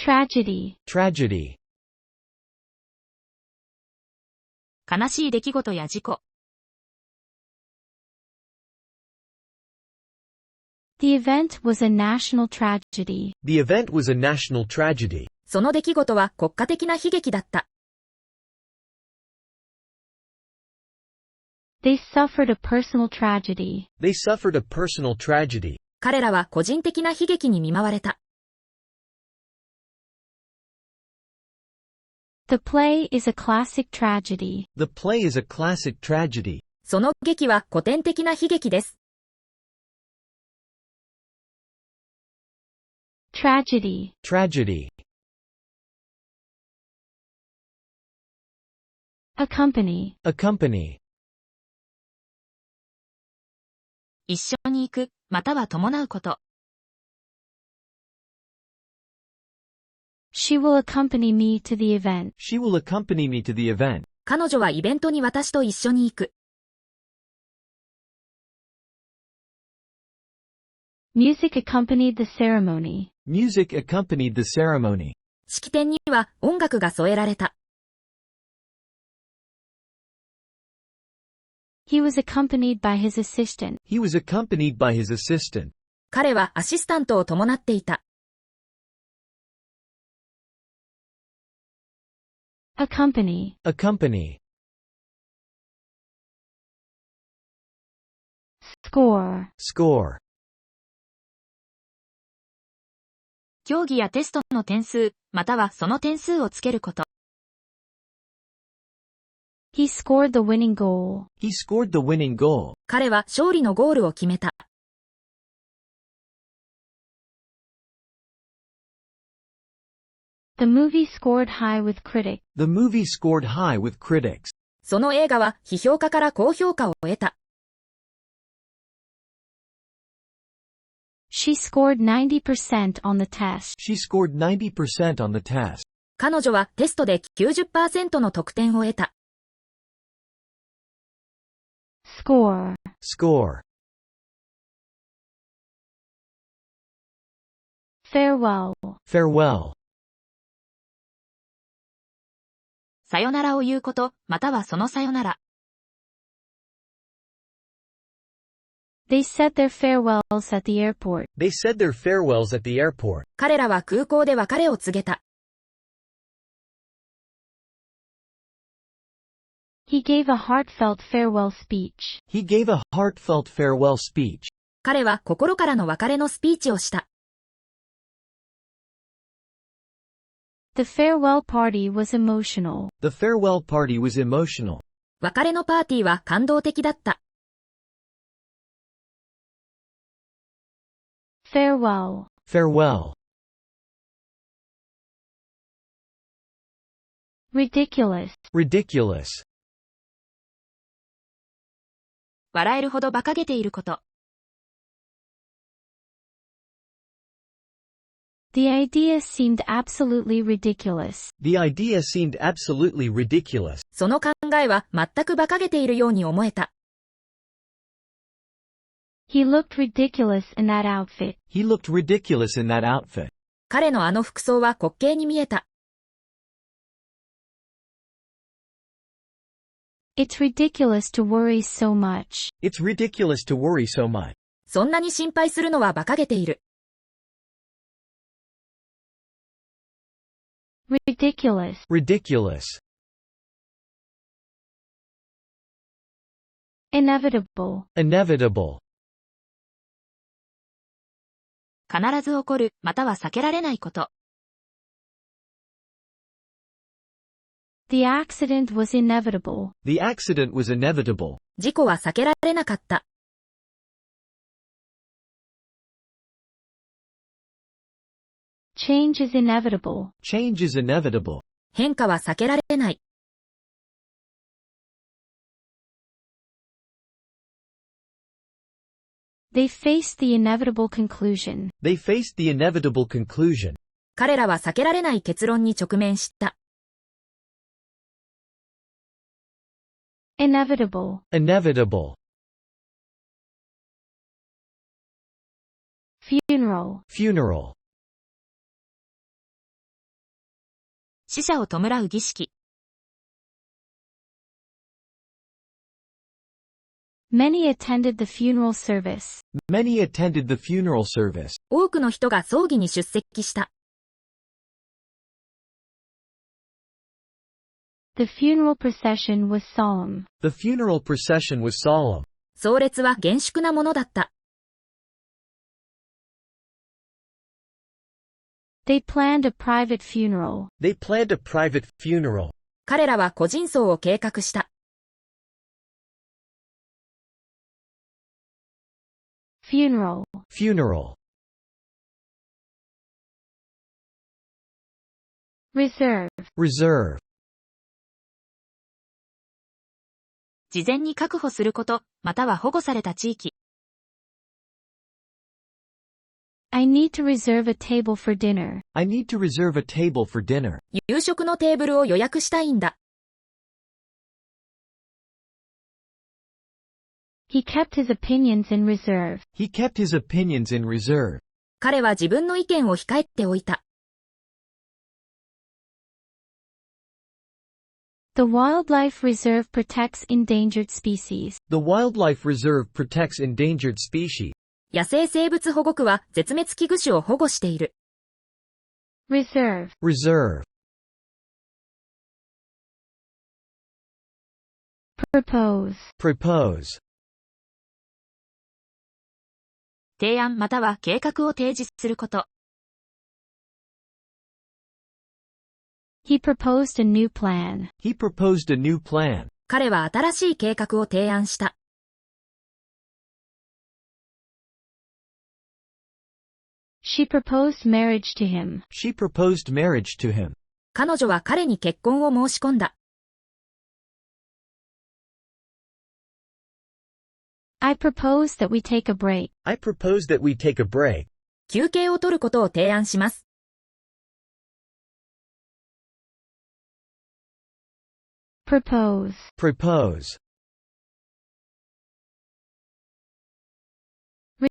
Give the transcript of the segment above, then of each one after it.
tragedy, tragedy, 悲しい出来事や事故。The event was a national tragedy. the event was a national tragedy. その出来事は国家的な悲劇だった。They suffered a personal tragedy. They suffered a personal tragedy. 彼らは個人的な悲劇に見舞われた。The play is a classic tragedy. The play is a classic tragedy. その劇は古典的な悲劇です。Tragedy, Tragedy, accompany, accompany, 一緒に行く、または伴うこと。She will accompany me to the event. she will accompany me to the event. 彼女はイベントに私と一緒に行く。Music accompanied the ceremony. Music accompanied the ceremony. 式典には音楽が添えられた。He was accompanied by his assistant. He was accompanied by his assistant. 彼はアシスタントを伴っていた。Accompany, Accompany, score, score, 競技やテストの点数、またはその点数をつけること。He scored the winning goal. he scored the winning goal. 彼は勝利のゴールを決めた。The movie scored high with critics. The movie scored high with critics. その映画は批評家から高評価を得た。She scored 90% on the test. She scored 90% on the test. 彼女はテストで 90% の得点を得た。Score, Score, farewell, farewell, さよならを言うこと、またはそのさよなら。They said their farewells at the airport. they said their farewells at the airport. 彼らは空港で別れを告げた。He gave a heartfelt farewell speech. He gave a heartfelt farewell speech. 彼は心からの別れのスピーチをした。The farewell party was emotional. The farewell party was emotional. 別れのパーティーは感動的だった。Farewell, Farewell, ridiculous, ridiculous, 笑えるほど馬鹿げていること。The idea seemed absolutely ridiculous. the idea seemed absolutely ridiculous. その考えは全く馬鹿げているように思えた。He looked ridiculous in that outfit. He looked ridiculous in that outfit. 彼のあの服装は滑稽に見えた。It's ridiculous to worry so much. It's ridiculous to worry so much. そんなに心配するのは馬鹿げている。Ridiculous, Ridiculous, inevitable, inevitable, 必ず起こる、または避けられないこと。The accident was inevitable. the accident was inevitable. 事故は避けられなかった。Change is inevitable. Change is inevitable. 変化は避けられない。They faced the inevitable conclusion. They faced the inevitable conclusion. 彼らは避けられない結論に直面した。Inevitable, Inevitable, funeral, funeral, 死者を弔う儀式。Many attended the funeral service. Many attended the funeral service. 多くの人が葬儀に出席した。The funeral procession was solemn. The funeral procession was solemn. 葬列は厳粛なものだった。They planned a private funeral. They planned a private funeral. 彼らは個人葬を計画した。Funeral. Funeral. Reserve. Reserve. 事前に確保すること、または保護された地域。I need to reserve a table for dinner. I need to reserve a table for dinner. 夕食のテーブルを予約したいんだ。He kept his opinions in reserve. He kept his opinions in reserve. 彼は自分の意見を控えておいた。The wildlife reserve protects endangered species. The wildlife reserve protects endangered species. 野生生物保護区は絶滅危惧種を保護している。Reserve. Reserve. Propose. Propose. 提案または計画を提示すること。He proposed a new plan. He proposed a new plan. 彼は新しい計画を提案した。She proposed marriage to him. She proposed marriage to him. 彼女は彼に結婚を申し込んだ。I propose that we take a break. I propose that we take a break. 休憩を取ることを提案します。Propose. Propose.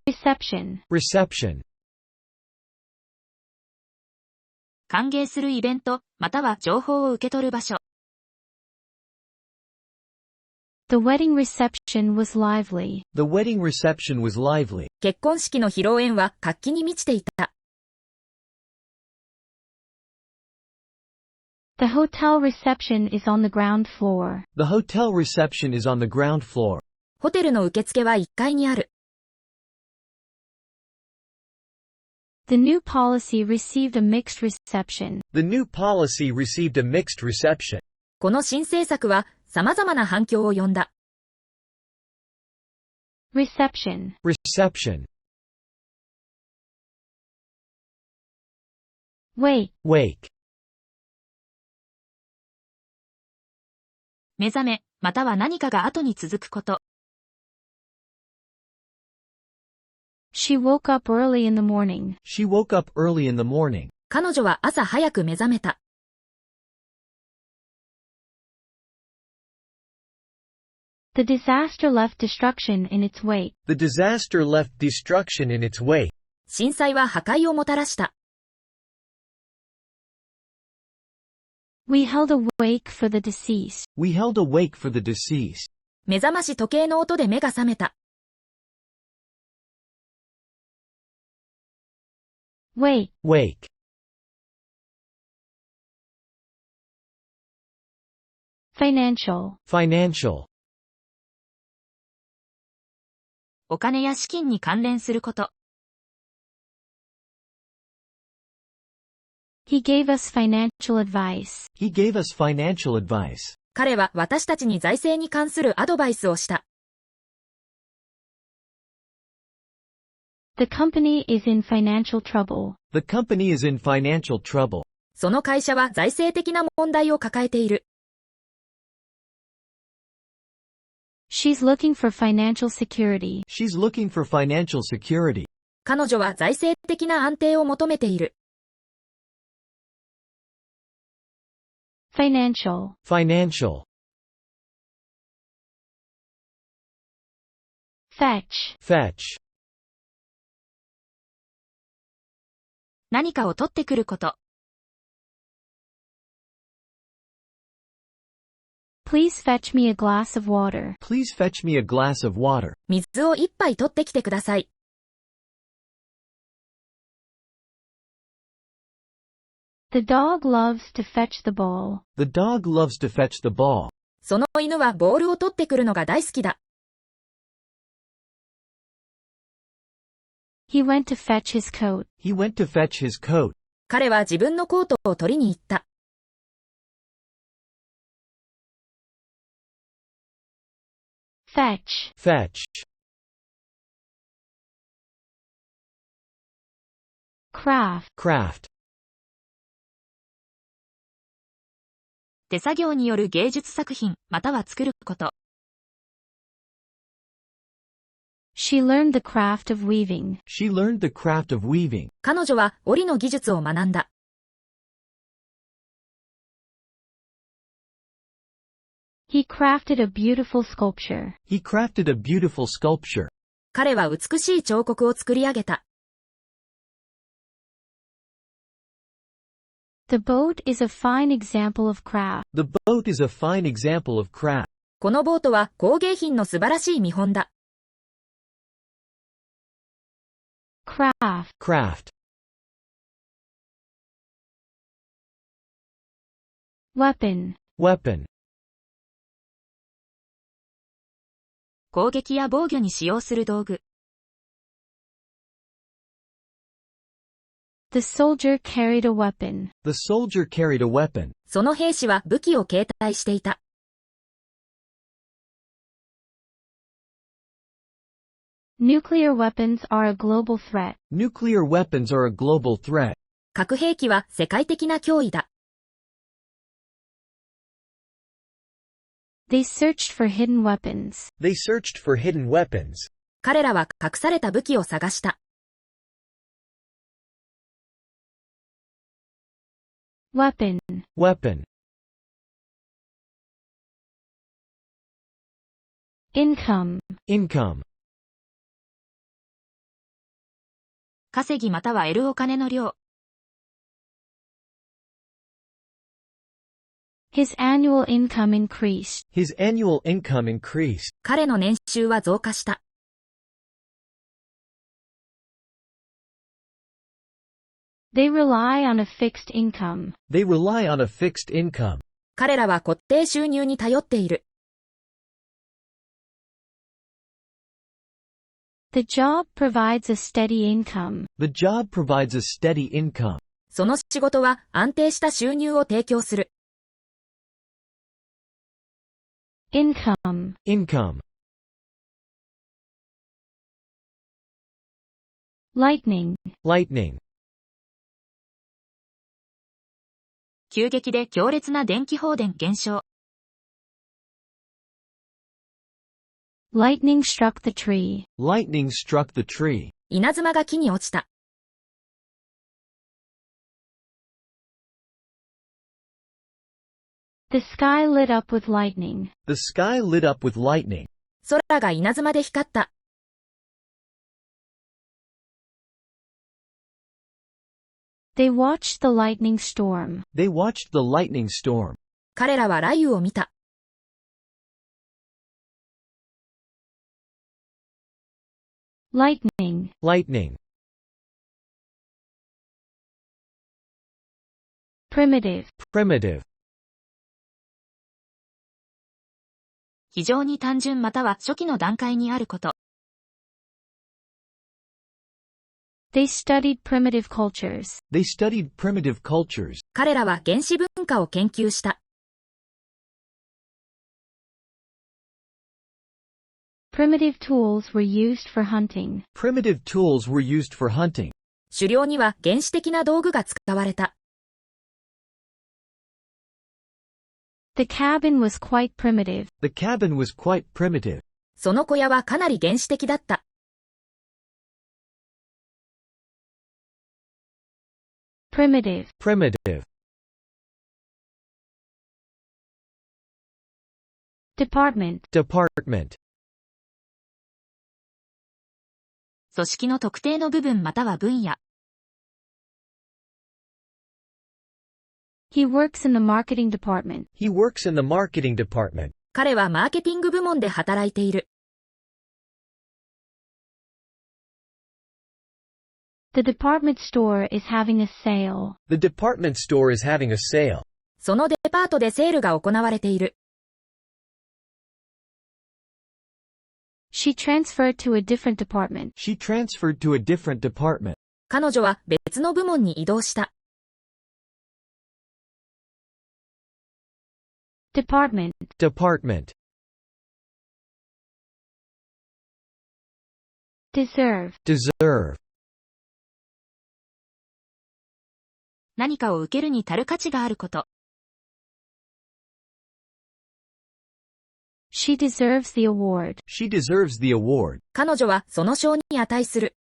Reception. Reception. 歓迎するイベント、または情報を受け取る場所。The wedding reception was lively. The wedding reception was lively. 結婚式の披露宴は活気に満ちていた。The hotel reception is on the ground floor. The hotel reception is on the ground floor. ホテルの受付は1階にある。The new policy received a mixed reception. The new policy received a mixed reception. この新政策は様々な反響を呼んだ。Reception. Reception. Wake. Wake. 目覚め、または何かが後に続くこと。She woke up early in the morning. She woke up early in the morning. 彼女は朝早く目覚めた。The disaster left destruction in its wake. The disaster left destruction in its wake. 震災は破壊をもたらした。We held a wake for the deceased. We held a wake for the deceased. 目覚まし時計の音で目が覚めた。Wake. Wake. Financial. Financial. お金や資金に関連すること。He gave us financial advice. He gave us financial advice. 彼は私たちに財政に関するアドバイスをした。The company is in financial trouble. The company is in financial trouble. その会社は財政的な問題を抱えている。She's looking for financial security. She's looking for financial security. 彼女は財政的な安定を求めている。Financial. Financial. Fetch. Fetch. 何かを取ってくること。Please fetch me a glass of water. Please fetch me a glass of water. 水を一杯取ってきてください。The dog loves to fetch the ball. The dog loves to fetch the ball. その犬はボールを取ってくるのが大好きだ。He went to fetch his coat. He went to fetch his coat. 彼は自分のコートを取りに行った。Fetch. Fetch. Craft. Craft. 手作業による芸術作品、または作ること。She learned the craft of weaving. She learned the craft of weaving. 彼女は織りの技術を学んだ。He crafted a beautiful sculpture. He crafted a beautiful sculpture. 彼は美しい彫刻を作り上げた。The boat is a fine example of craft. The boat is a fine example of craft. このボートは工芸品の素晴らしい見本だ。Craft. Craft. Weapon. Weapon. 攻撃や防御に使用する道具。The soldier carried a weapon. The soldier carried a weapon. その兵士は武器を携帯していた。Nuclear weapons are a global threat. Nuclear weapons are a global threat. 核兵器は世界的な脅威だ。They searched for hidden weapons. They searched for hidden weapons. 彼らは隠された武器を探した。Weapon. Weapon. Income. Income. 稼ぎまたは得るお金の量。His annual income increased. His annual income increased. 彼の年収は増加した。They rely on a fixed income. They rely on a fixed income. 彼らは固定収入に頼っている。The job provides a steady income. The job provides a steady income. その仕事は安定した収入を提供する。Income. Income. Lightning. Lightning. 急激で強烈な電気放電現象。Lightning struck the tree. Lightning struck the tree. 稲妻が木に落ちた。The sky lit up with lightning. The sky lit up with lightning. 空が稲妻で光った。They watched the lightning storm. They watched the lightning storm. 彼らは雷雨を見た。Lightning. Lightning. Primitive. Primitive. 非常に単純または初期の段階にあること。They studied primitive cultures. They studied primitive cultures. 彼らは原始文化を研究した。Primitive tools were used for hunting. Primitive tools were used for hunting. 狩猟には原始的な道具が使われた。The cabin was quite primitive. The cabin was quite primitive. その小屋はかなり原始的だった。Primitive. Primitive. Department. Department. 組織の特定の部分または分野。He works in the marketing department. He works in the marketing department. 彼はマーケティング部門で働いている。The department store is having a sale. The department store is having a sale. そのデパートでセールが行われている。She transferred to a different department. She transferred to a different department. 彼女は別の部門に移動した。Department. Department. Deserve. Deserve. 何かを受けるに足る価値があること。She deserves the award. She deserves the award. 彼女はその賞に値する。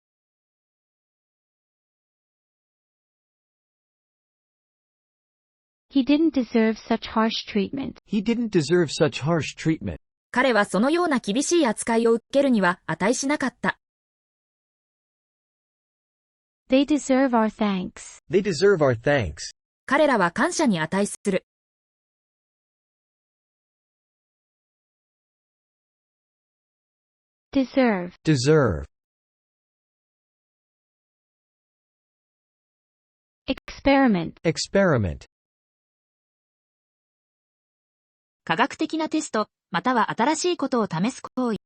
He didn't deserve such harsh treatment. He didn't deserve such harsh treatment. 彼はそのような厳しい扱いを受けるには値しなかった。They deserve our thanks. They deserve our thanks. 彼らは感謝に値する。Deserve. Deserve. Experiment. Experiment. 科学的なテスト、または新しいことを試す行為。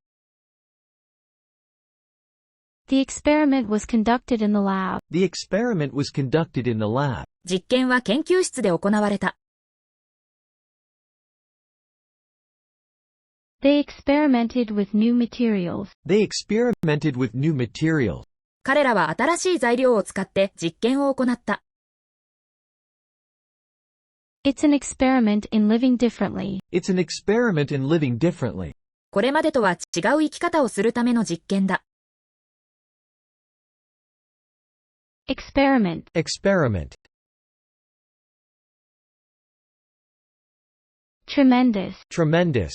The experiment was conducted in the lab. The experiment was conducted in the lab. 実験は研究室で行われた。They experimented with new materials. They experimented with new materials. 彼らは新しい材料を使って実験を行った。It's an experiment in living differently. It's an experiment in living differently. これまでとは違う生き方をするための実験だ。Experiment. Experiment. Tremendous. Tremendous.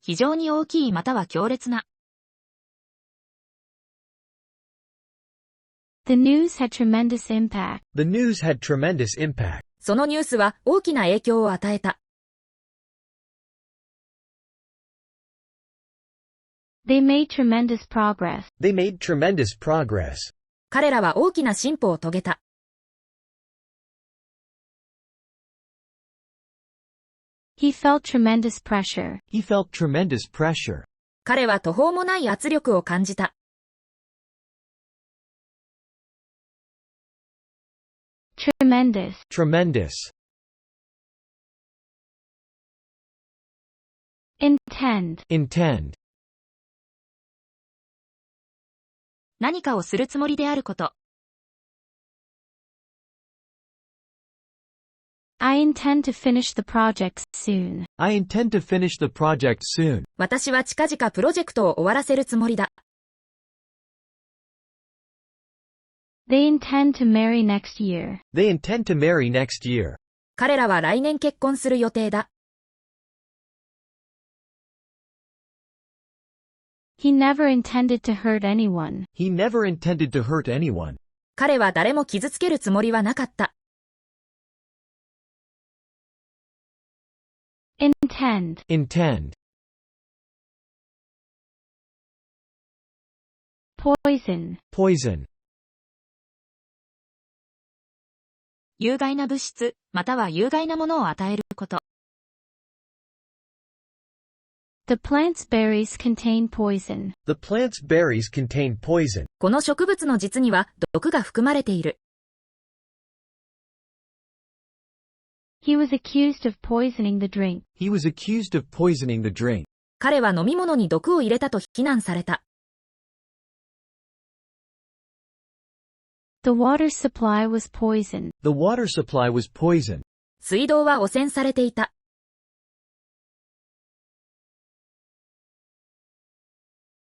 非常に大きいまたは強烈な。The news had tremendous impact. The news had tremendous impact. そのニュースは大きな影響を与えた。They made tremendous progress. They made tremendous progress. 彼らは大きな進歩を遂げた。He felt tremendous pressure. He felt tremendous pressure. 彼は途方もない圧力を感じた。Tremendous. Tremendous. Intend. Intend. 何かをするつもりであること。I intend to finish the project soon. I intend to finish the project soon. 私は近々プロジェクトを終わらせるつもりだ。They intend to marry next year. They intend to marry next year. 彼らは来年結婚する予定だ。He never intended to hurt anyone. He never intended to hurt anyone. 彼は誰も傷つけるつもりはなかった。Intend. Intend. Poison. Poison. 有害な物質、または有害なものを与えること。The plant's berries contain poison. The plant's berries contain poison. この植物の実には毒が含まれている。He was accused of poisoning the drink. He was accused of poisoning the drink. 彼は飲み物に毒を入れたと非難された。The water supply was poisoned. The water supply was poisoned. 水道は汚染されていた。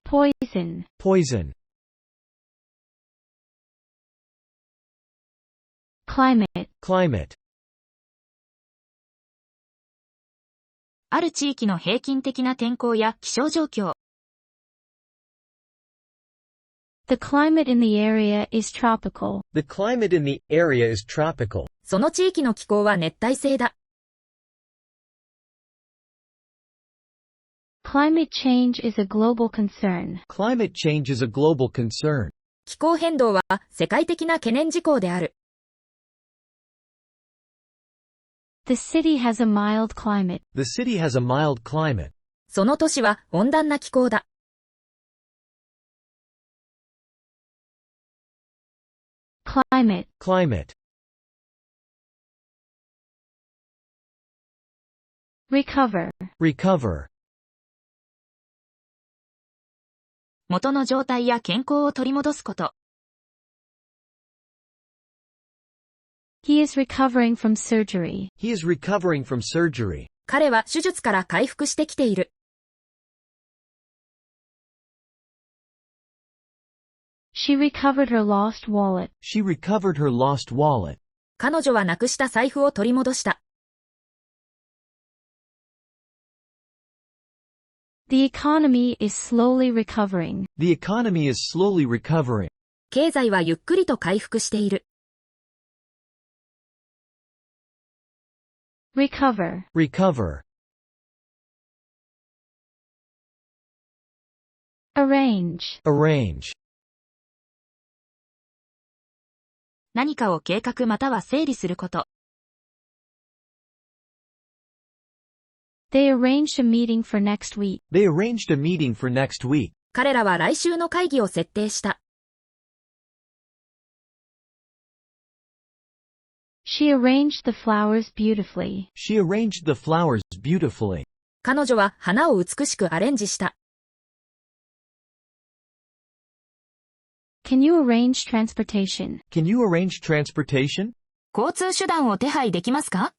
Poison. Poison. Climate. Climate. ある地域の平均的な天候や気象状況。The climate in the area is tropical. The climate in the area is tropical. その地域の気候は熱帯性だ。Climate change is a global concern. Climate change is a global concern. 気候変動は世界的な懸念事項である。The city has a mild climate. The city has a mild climate. その都市は温暖な気候だ。Climate. Climate. Recover. Recover. 元の状態や健康を取り戻すこと。He is recovering from surgery. He is recovering from surgery. 彼は手術から回復してきている。She recovered her lost wallet. She recovered her lost wallet. 彼女はなくした財布を取り戻した。The economy is slowly recovering. The economy is slowly recovering. 経済はゆっくりと回復している。Recover. Recover. Arrange. Arrange. 何かを計画または整理すること。They arranged a meeting for next week. They arranged a meeting for next week. 彼らは来週の会議を設定した。She arranged the flowers beautifully. She arranged the flowers beautifully. 彼女は花を美しくアレンジした。Can you arrange transportation? Can you arrange transportation? 交通手段を手配できますか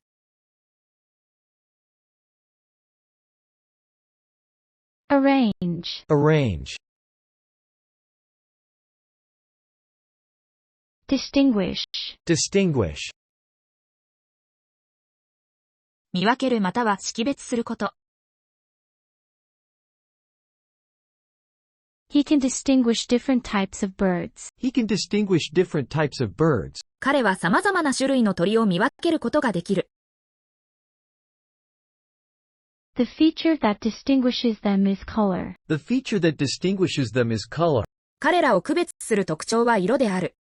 ？Arrange. Arrange. Distinguish. Distinguish. 見分けるまたは識別すること。He can distinguish different types of birds. He can distinguish different types of birds. 彼は様々な種類の鳥を見分けることができる。The feature that distinguishes them is color. The feature that distinguishes them is color. 彼らを区別する特徴は色である。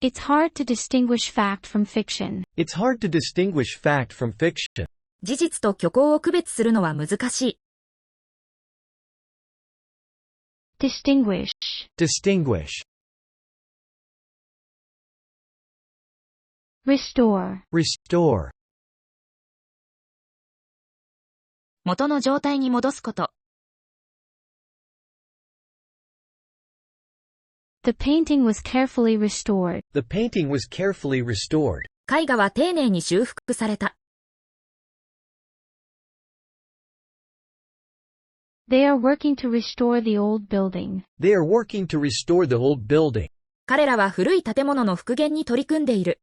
It's hard to distinguish fact from fiction. It's hard to distinguish fact from fiction. 事実と虚構を区別するのは難しい。Distinguish. Distinguish. Restore. Restore. 元の状態に戻すこと。The painting was carefully restored. The painting was carefully restored. 絵画は丁寧に修復された。They are working to restore the old building. They are working to restore the old building. 彼らは古い建物の復元に取り組んでいる。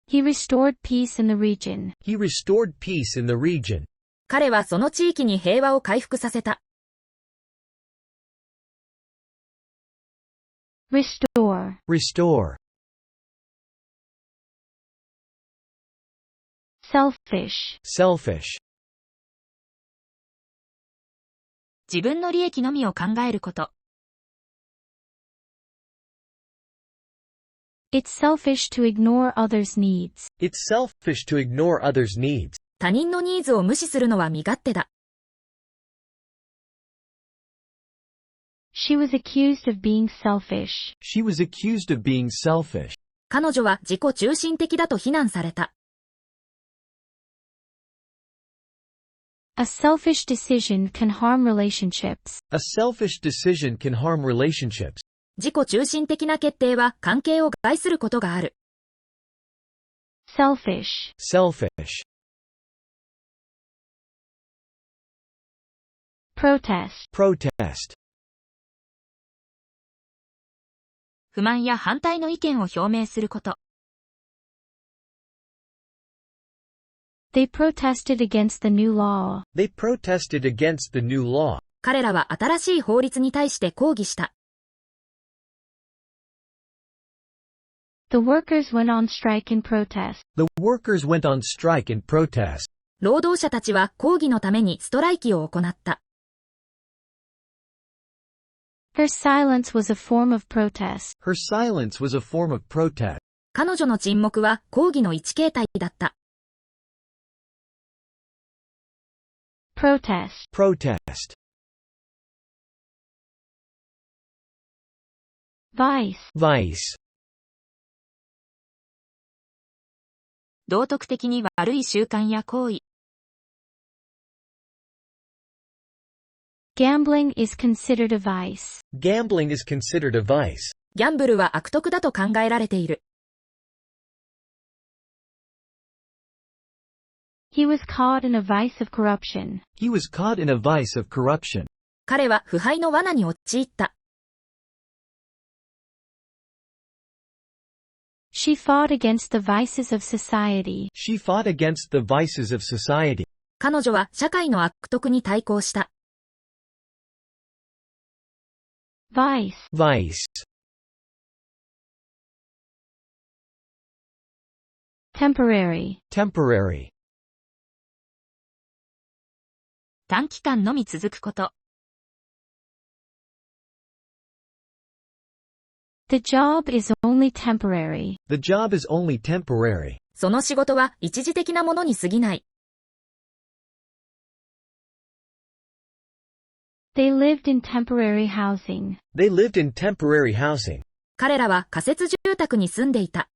He restored peace in the region. He restored peace in the region. 彼はその地域に平和を回復させた。Restore. Restore. Selfish. Selfish. 自分の利益のみを考えること。It's selfish to ignore others' needs. It's selfish to ignore others' needs. 他人のニーズを無視するのは身勝手だ。She was accused of being selfish. She was accused of being selfish. 彼女は自己中心的だと非難された。A selfish decision can harm relationships. A selfish decision can harm relationships. 自己中心的な決定は関係を害することがある。Selfish. Selfish. Protest. Protest. 不満や反対の意見を表明すること。They protested against the new law. They protested against the new law. 彼らは新しい法律に対して抗議した。The workers went on strike in protest. The workers went on strike in protest. 労働者たちは抗議のためにストライキを行った。Her silence was a form of protest. Her silence was a form of protest. 彼女の沈黙は抗議の一形態だった。Protest. Protest. Vice. Vice. 道徳的に悪い習慣や行為。Gambling is considered a vice. Gambling is considered a vice. ギャンブルは悪徳だと考えられている。He was caught in a vice of corruption. He was caught in a vice of corruption. 彼は腐敗の罠に陥った。She fought against the vices of society. She fought against the vices of society. 彼女は社会の悪徳に対抗した。Vice. Vice. Temporary. Temporary. 短期間のみ続くこと。The job is only temporary. The job is only temporary. その仕事は一時的なものに過ぎない。They lived in temporary housing. They lived in temporary housing. 彼らは仮設住宅に住んでいた。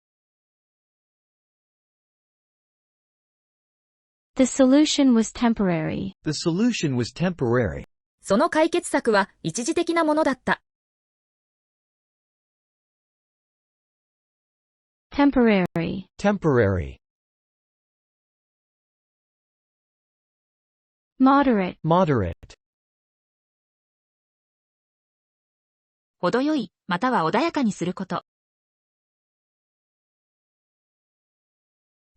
The solution was temporary. The solution was temporary. その解決策は一時的なものだった。Temporary. Temporary. Moderate. Moderate. 程よい、または穏やかにすること。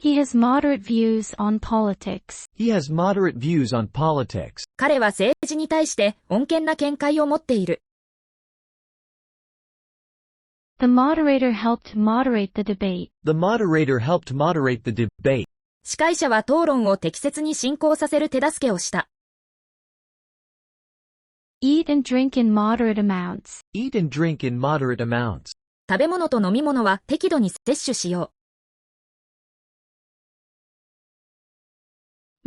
He has moderate views on politics. He has moderate views on politics. 彼は政治に対して穏健な見解を持っている。The moderator helped moderate the debate. The moderator helped moderate the debate. 司会者は討論を適切に進行させる手助けをした。Eat and drink in moderate amounts. Eat and drink in moderate amounts. 食べ物と飲み物は適度に摂取しよう。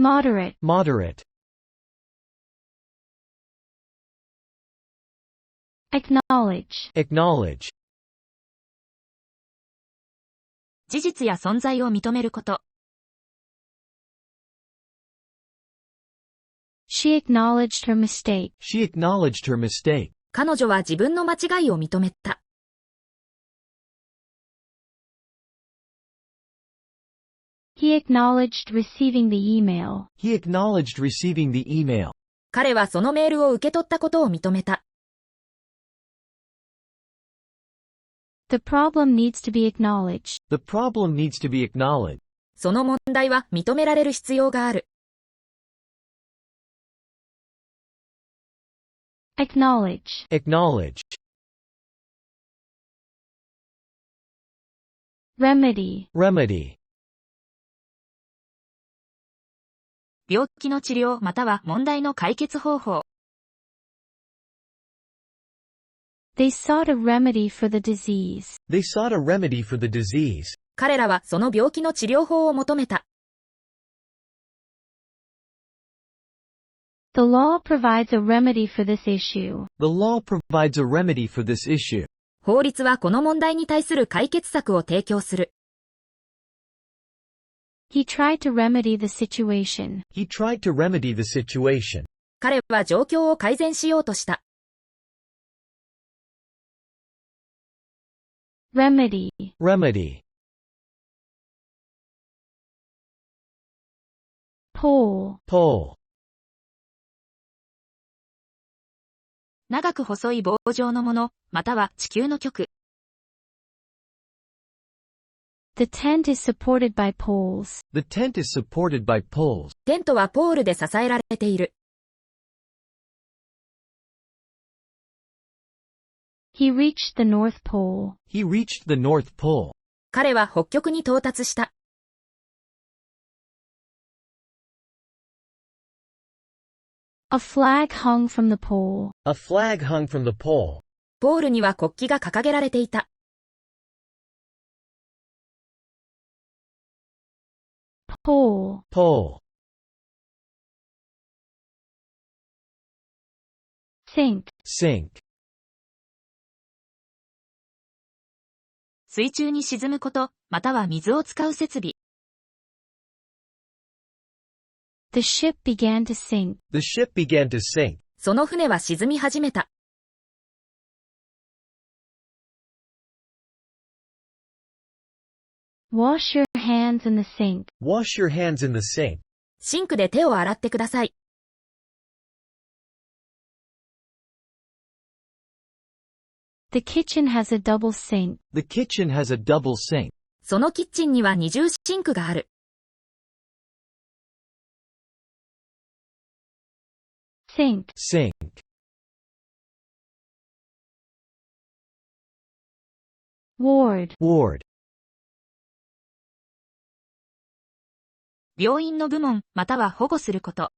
Moderate. Moderate. Acknowledge. Acknowledge. 事実や存在を認めること。She acknowledged her mistake. She acknowledged her mistake. 彼女は自分の間違いを認めた。He acknowledged receiving the email. He acknowledged receiving the email. 彼はそのメールを受け取ったことを認めた。The problem needs to be acknowledged. The problem needs to be acknowledged. その問題は認められる必要がある。Acknowledge. Acknowledge. Remedy. Remedy. 病気の治療または問題の解決方法。They sought a remedy for the disease. They sought a remedy for the disease. 彼らはその病気の治療法を求めた。The law provides a remedy for this issue. The law provides a remedy for this issue. 法律はこの問題に対する解決策を提供する。He tried to remedy the situation. He tried to remedy the situation. 彼は状況を改善しようとした。Remedy. Remedy. Pole. Pole. 長く細い棒状のもの、または地球の極。The tent is supported by poles. The tent is supported by poles. テントはポールで支えられている。He reached the North Pole. He reached the North Pole. 彼は北極に到達した。A flag hung from the pole. A flag hung from the pole. ポールには国旗が掲げられていた。Pole. Pole. Sink. Sink. 水中に沈むこと、または水を使う設備。The ship began to sink. The ship began to sink. その船は沈み始めた。Wash your hands in the sink. Wash your hands in the sink. シンクで手を洗ってください。The kitchen has a double sink. The kitchen has a double sink. そのキッチンには二重シンクがある。Sink. Sink. Ward. Ward. 病院の部門、または保護すること。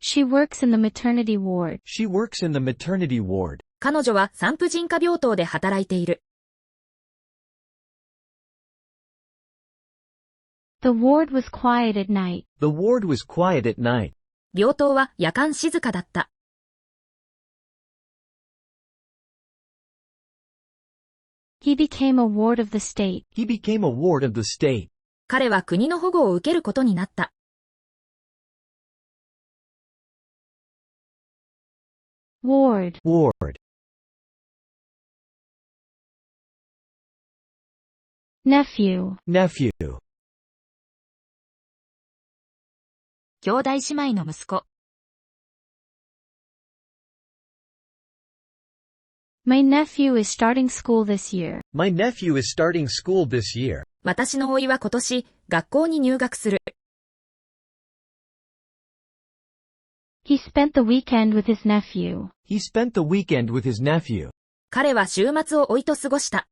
She works in the maternity ward. She works in the maternity ward. 彼女は産婦人科病棟で働いている。The ward was quiet at night. The ward was quiet at night. 病棟は夜間静かだった。He became a ward of the state. He became a ward of the state. 彼は国の保護を受けることになった。Ward. Ward. Nephew. Nephew. 兄弟姉妹の息子。My nephew is starting school this year. My nephew is starting school this year. 私の甥は今年、学校に入学する。He spent the weekend with his nephew. He spent the weekend with his nephew. 彼は週末を甥と過ごした。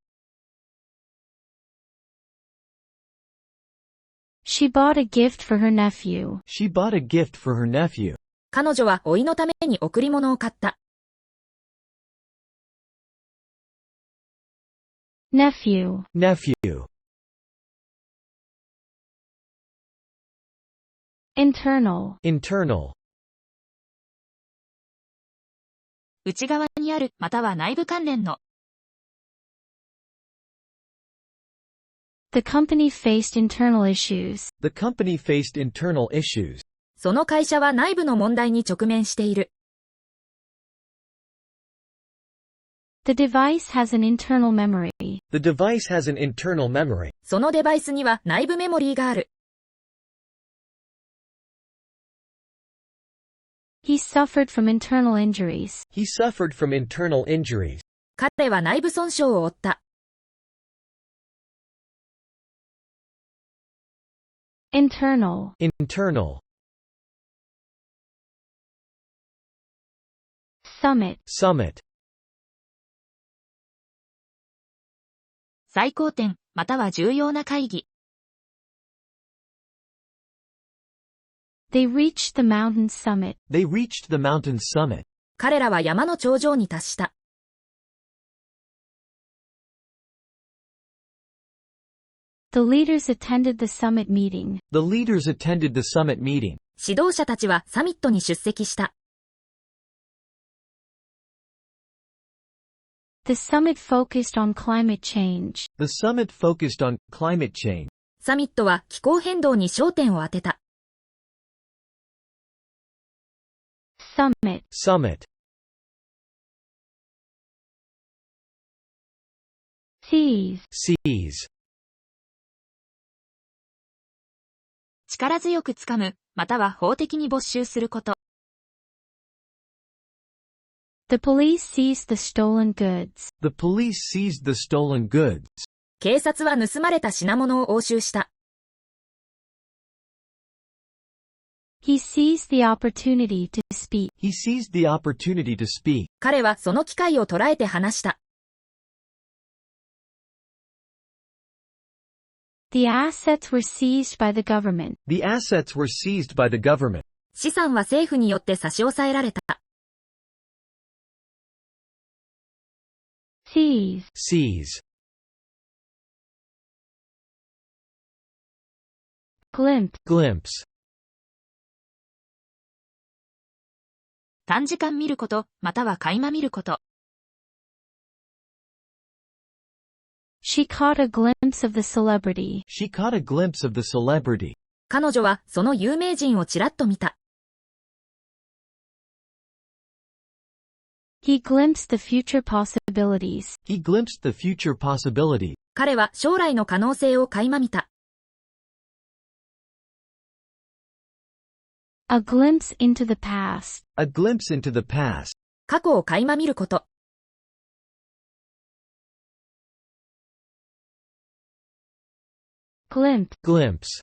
She bought a gift for her nephew. She bought a gift for her nephew. 彼女は甥のために贈り物を買った。Nephew. Nephew. Internal. Internal. 内側にある、または内部関連の。The company faced internal issues. The company faced internal issues. その会社は内部の問題に直面している。The device has an internal memory. The device has an internal memory. そのデバイスには内部メモリーがある。He suffered from internal injuries. He suffered from internal injuries. 彼は内部損傷を負った。Internal. Internal. Summit. Summit. 最高点、または重要な会議。They reached the mountain summit. They reached the mountain summit. 彼らは山の頂上に達した。The leaders attended the summit meeting. The leaders attended the summit meeting. 指導者たちはサミットに出席した。The summit focused on climate change. The summit focused on climate change. サミットは気候変動に焦点を当てた。Summit. Summit. Seize. Seize. 力強くつかむ、または法的に没収すること。The police seized the stolen goods. The police seized the stolen goods. 警察は盗まれた品物を押収した。He seized the opportunity to speak. He seized the opportunity to speak. 彼はその機会を捉えて話した。The assets were seized by the government. The assets were seized by the government. 資産は政府によって差し押さえられた。Seize. Seize. Glimpse. Glimpse. 短時間見ること、または垣間見ること。She caught a glimpse of the celebrity. She caught a glimpse of the celebrity. 彼女はその有名人をちらっと見た。He glimpsed the future possibilities. He glimpsed the future possibility. 彼は将来の可能性を垣間見た。A glimpse into the past. A glimpse into the past. 過去を垣間見ること。Glimpse. Glimpse.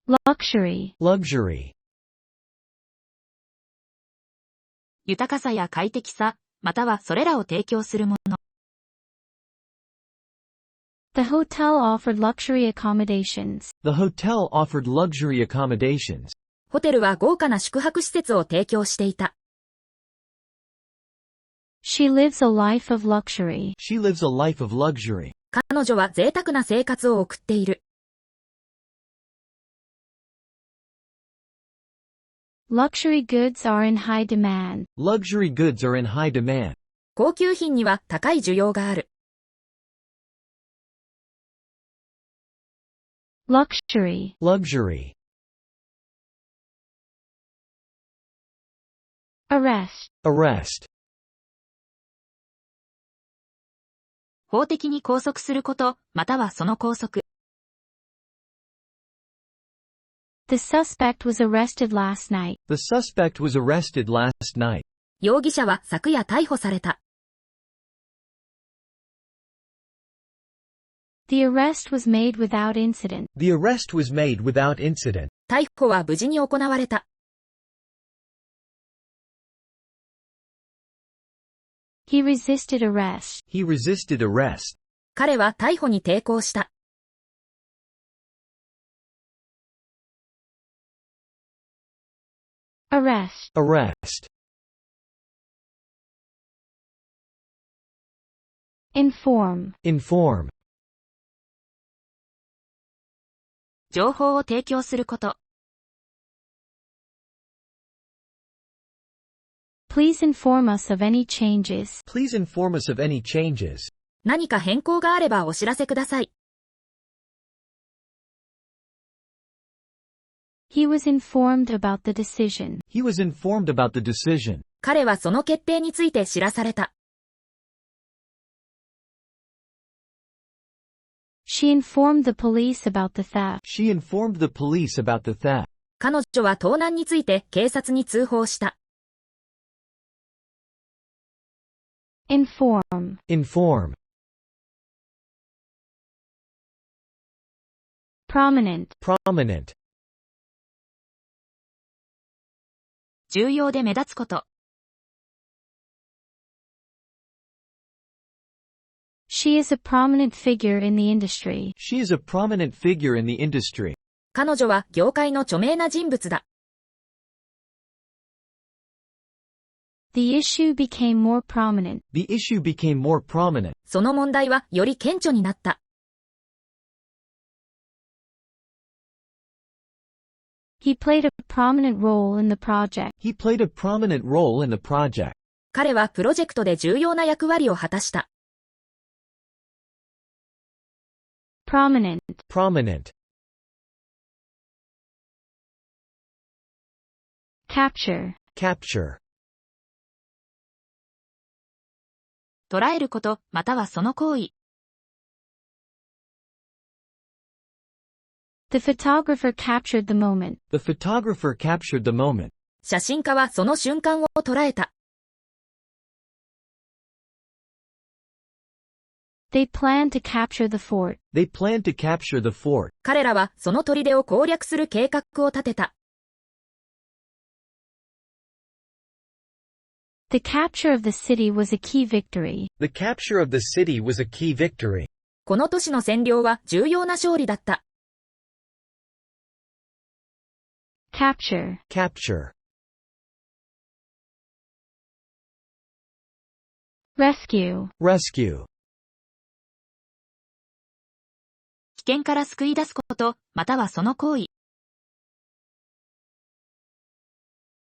Luxury. Luxury. 豊かさや快適さ、またはそれらを提供するもの。The hotel offered luxury accommodations. The hotel offered luxury accommodations. ホテルは豪華な宿泊施設を提供していた。She lives a life of luxury. She lives a life of luxury. 彼女は贅沢な生活を送っている。Luxury goods are in high demand. Luxury goods are in high demand. 高級品には高い需要がある。Luxury. Luxury. Arrest. Arrest. 法的に拘束すること、またはその拘束。The suspect was arrested last night. The suspect was arrested last night. 容疑者は昨夜逮捕された。The arrest was made without incident. The arrest was made without incident. 逮捕は無事に行われた。He resisted arrest. He resisted arrest. 彼は逮捕に抵抗した。Arrest. Arrest. Inform. Inform. 情報を提供すること。Please inform us of any changes. Please inform us of any changes. 何か変更があればお知らせください。He was informed about the decision. He was informed about the decision. 彼はその決定について知らされた。She informed the police about the theft. She informed the police about the theft. 彼女は盗難について警察に通報した。Inform. Inform. Prominent. Prominent. 重要で目立つこと。She is a prominent figure in the industry. She is a prominent figure in the industry. 彼女は業界の著名な人物だ。The issue became more prominent. The issue became more prominent. その問題はより顕著になった。He played a prominent role in the project. He played a prominent role in the project. 彼はプロジェクトで重要な役割を果たした。Prominent. Prominent. Capture. Capture. 捉えること、またはその行為。The photographer captured the moment. The photographer captured the moment. 写真家はその瞬間を捉えた。They planned to capture the fort. They planned to capture the fort. 彼らはその砦を攻略する計画を立てた。The capture of the city was a key victory. The capture of the city was a key victory. この都市の占領は重要な勝利だった。Capture. Capture. Rescue. Rescue. 危険から救い出すこと、またはその行為。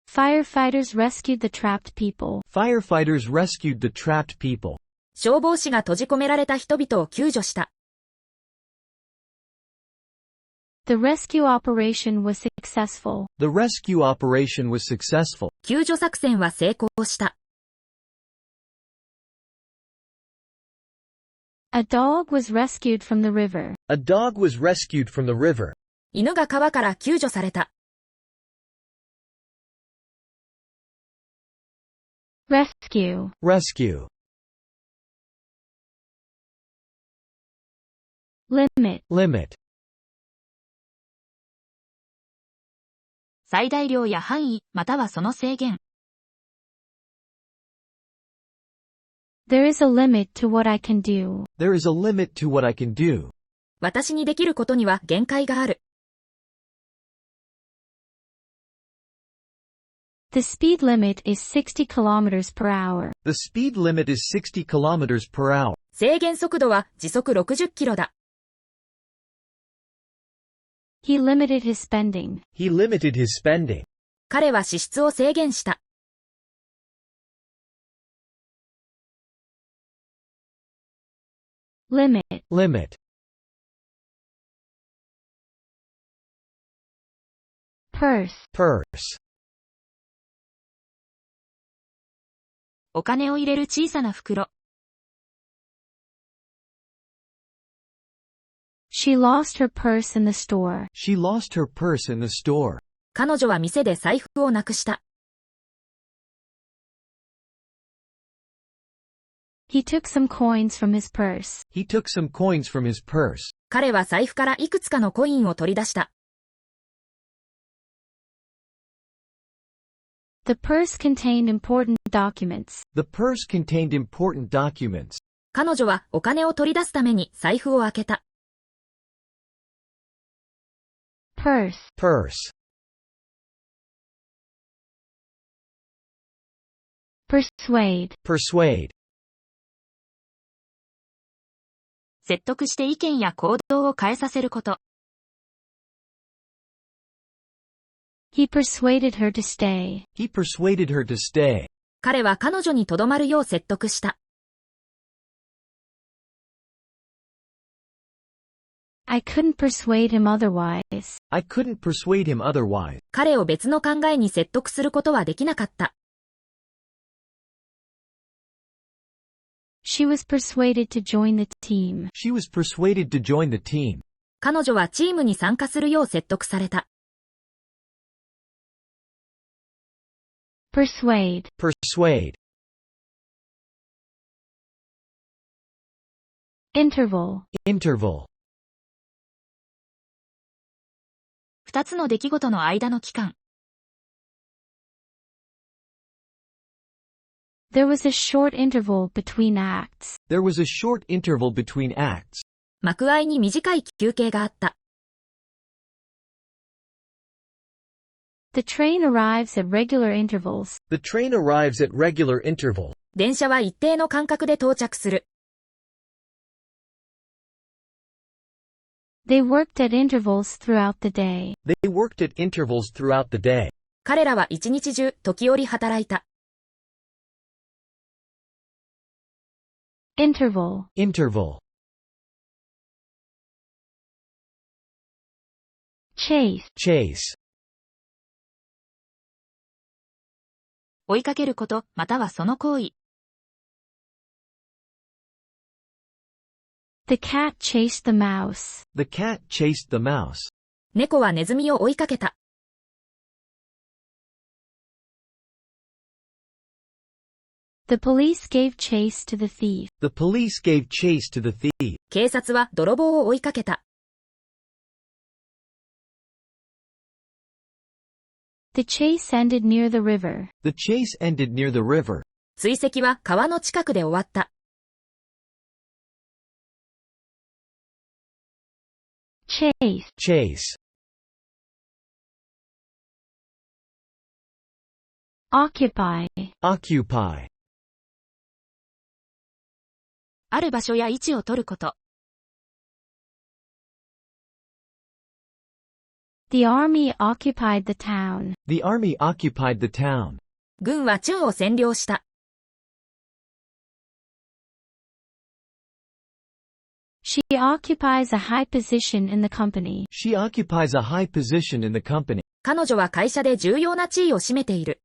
Firefighters rescued the trapped people. Firefighters rescued the trapped people. 消防士が閉じ込められた人々を救助した。The rescue operation was successful. The rescue operation was successful. 救助作戦は成功した。A dog was rescued from the river. A dog was rescued from the river. 犬が川から救助された。Rescue. Rescue. Limit. Limit. 最大量や範囲、またはその制限。There is a limit to what I can do. There is a limit to what I can do. 私にできることには限界がある。The speed limit is 60 kilometers per hour. The speed limit is 60 kilometers per hour. 制限速度は時速60キロだ。He limited his spending. He limited his spending. 彼は支出を制限した。Limit. Limit. Purse. Purse. お金を入れる小さな袋。She lost her purse in the store. She lost her purse in the store. 彼女は店で財布をなくした。He took some coins from his purse. He took some coins from his purse. 彼は財布からいくつかのコインを取り出した。The purse contained important documents. The purse contained important documents. 彼女はお金を取り出すために財布を開けた。Purse. Purse. Persuade. Persuade. 説得して意見や行動を変えさせること。He persuaded her to stay. He persuaded her to stay. 彼は彼女に留まるよう説得した。I couldn't persuade him otherwise. I couldn't persuade him otherwise. 彼を別の考えに説得することはできなかった。She was persuaded to join the team. She was persuaded to join the team. 彼女はチームに参加するよう説得された。Persuade. Persuade. Interval. Interval. 二つの出来事の間の期間。There was a short interval between acts. There was a short interval between acts. 幕間に短い休憩があった。The train arrives at regular intervals. The train arrives at regular intervals. 電車は一定の間隔で到着する。They worked at intervals throughout the day. They worked at intervals throughout the day. 彼らは一日中、時折働いた。Interval. Interval. Chase. Chase. 追いかけること、またはその行為。The cat chased the mouse. The cat chased the mouse. 猫はネズミを追いかけた。The police gave chase to the thief. The police gave chase to the thief. 警察は泥棒を追いかけた。The chase ended near the river. The chase ended near the river. 追跡は川の近くで終わった。Chase. Chase. Occupy. Occupy. ある場所や位置を取ること。The army occupied the town. The army occupied the town. 軍はチュンを占領した。She occupies a high position in the company. She occupies a high position in the company. 彼女は会社で重要な地位を占めている。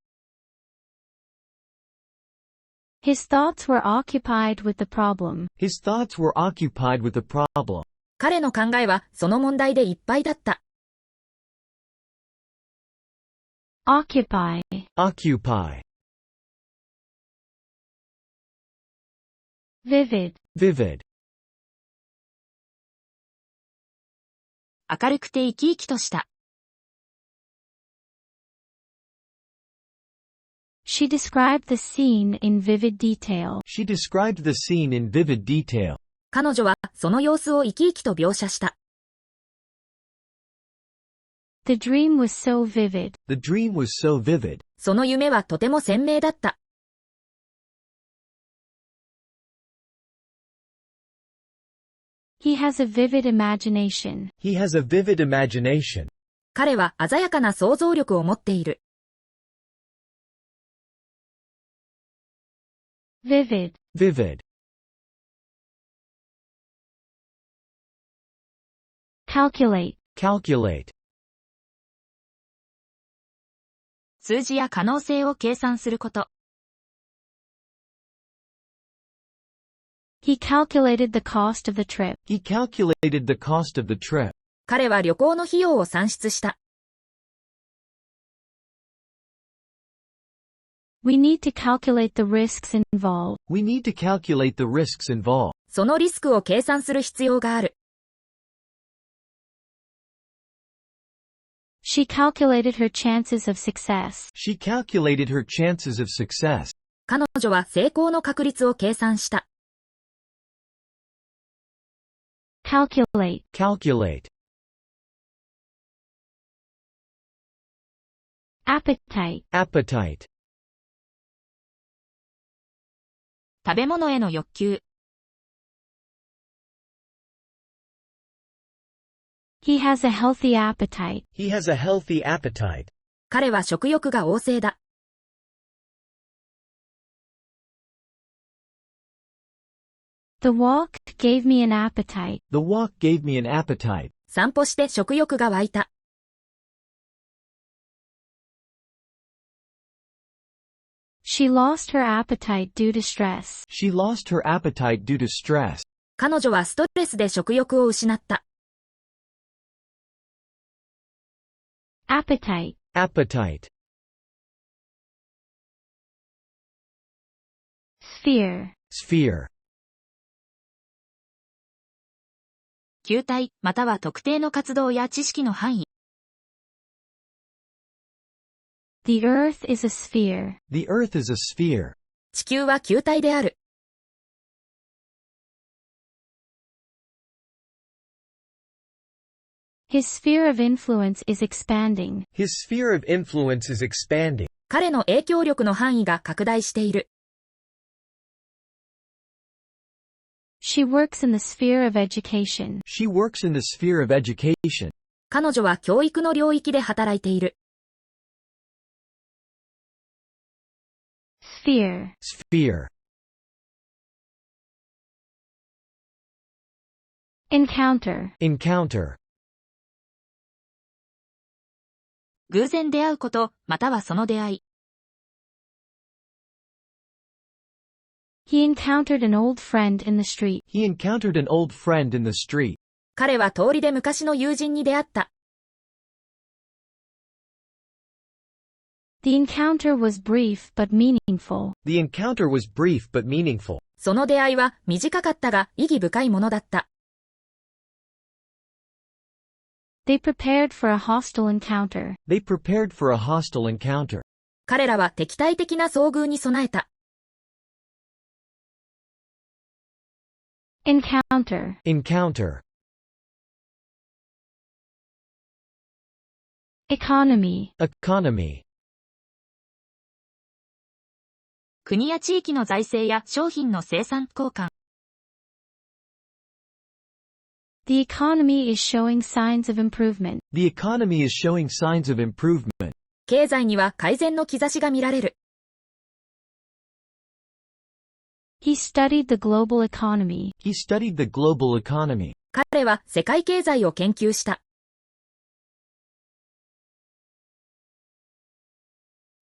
His thoughts were occupied with the problem. His thoughts were occupied with the problem. 彼の考えはその問題でいっぱいだった。Occupy. Occupy. Vivid. Vivid. 明るくて生き生きとした。She described the scene in vivid detail. She described the scene in vivid detail. 彼女はその様子を生き生きと描写した。The dream was so vivid. The dream was so vivid. その夢はとても鮮明だった。He has a vivid imagination. He has a vivid imagination. 彼は鮮やかな想像力を持っている。Vivid. Vivid. Calculate. Calculate. 数字や可能性を計算すること。He calculated the cost of the trip. He calculated the cost of the trip. 彼は旅行の費用を算出した。We need to calculate the risks involved. We need to calculate the risks involved. そのリスクを計算する必要がある。She calculated her chances of success. She calculated her chances of success. 彼女は成功の確率を計算した。Calculate. Calculate. Appetite. Appetite. 食べ物への欲求。He has a healthy appetite. He has a healthy appetite. 彼は食欲が旺盛だ。The walk gave me an appetite. The walk gave me an appetite. 散歩して食欲が湧いた。She lost her appetite due to stress. She lost her appetite due to stress. 彼女はストレスで食欲を失った。Appetite. Appetite. Sphere. Sphere. 球体、または特定の活動や知識の範囲。The Earth is a sphere. The Earth is a sphere. 地球は球体である。His sphere of influence is expanding. His sphere of influence is expanding. 彼の影響力の範囲が拡大している。She works in the sphere of education. She works in the sphere of education. 彼女は教育の領域で働いている。Sphere. Sphere. Encounter. Encounter. 偶然出会うこと、またはその出会い。He encountered an old friend in the street. He encountered an old friend in the street. 彼は通りで昔の友人に出会った。The encounter was brief but meaningful. The encounter was brief but meaningful. その出会いは短かったが意義深いものだった。They prepared for a hostile encounter. They prepared for a hostile encounter. 彼らは敵対的な遭遇に備えた。Encounter. Encounter. Economy. Economy. 国や地域の財政や商品の生産交換。The economy is showing signs of improvement. The economy is showing signs of improvement. 経済には改善の兆しが見られる。He studied the global economy. He studied the global economy. 彼は世界経済を研究した。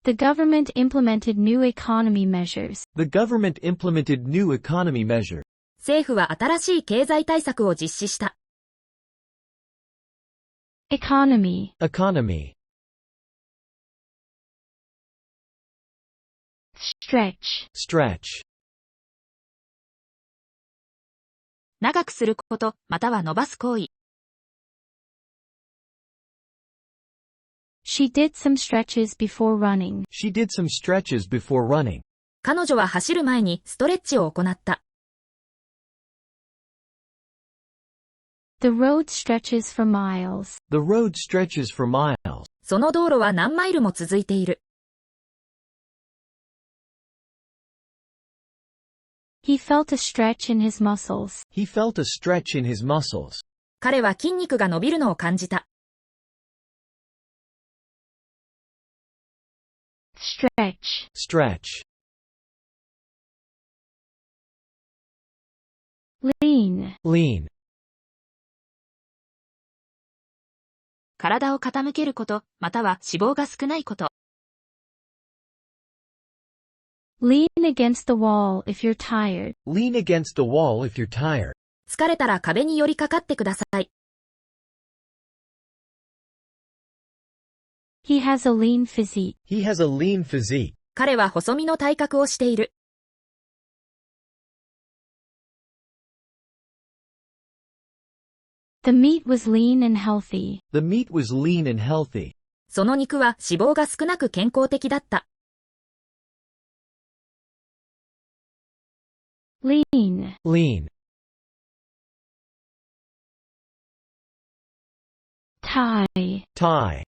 The government implemented new economy measures. The government implemented new economy measures. 政府は新しい経済対策を実施した。Economy. Economy. Stretch. Stretch. 長くすること、または伸ばす行為。She did some stretches before running. She did some stretches before running. 彼女は走る前にストレッチを行った。The road stretches for miles. The road stretches for miles. その道路は何マイルも続いている。He felt a stretch in his muscles. He felt a stretch in his muscles. 彼は筋肉が伸びるのを感じた。Stretch. Stretch. Lean. Lean. 体を傾けること、または脂肪が少ないこと。Lean against the wall if you're tired. Lean against the wall if you're tired. 疲れたら壁に寄りかかってください。He has a lean physique. He has a lean physique. 彼は細身の体格をしている。The meat was lean and healthy. The meat was lean and healthy. その肉は脂肪が少なく健康的だった。Lean. Lean. Tie. Tie.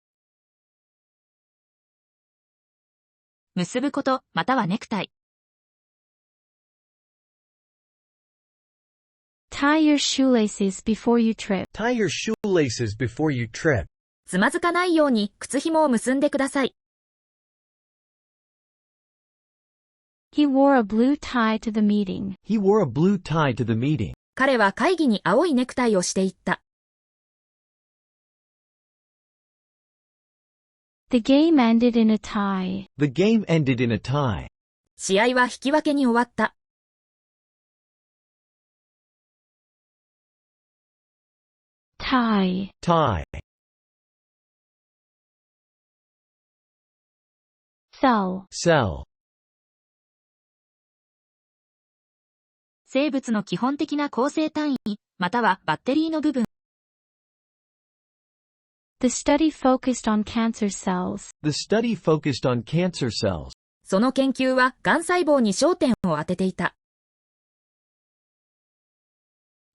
結ぶこと、またはネクタイ。Tie your shoelaces before you trip. Tie your shoelaces before you trip. つまずかないように靴紐を結んでください。He wore a blue tie to the meeting. He wore a blue tie to the meeting. 彼は会議に青いネクタイをしていった。The game ended in a tie. The game ended in a tie. 試合は引き分けに終わった。Tie. Tie. Cell. Cell. 生物の基本的な構成単位、またはバッテリーの部分。The study focused on cancer cells. The study focused on cancer cells. その研究はがん細胞に焦点を当てていた。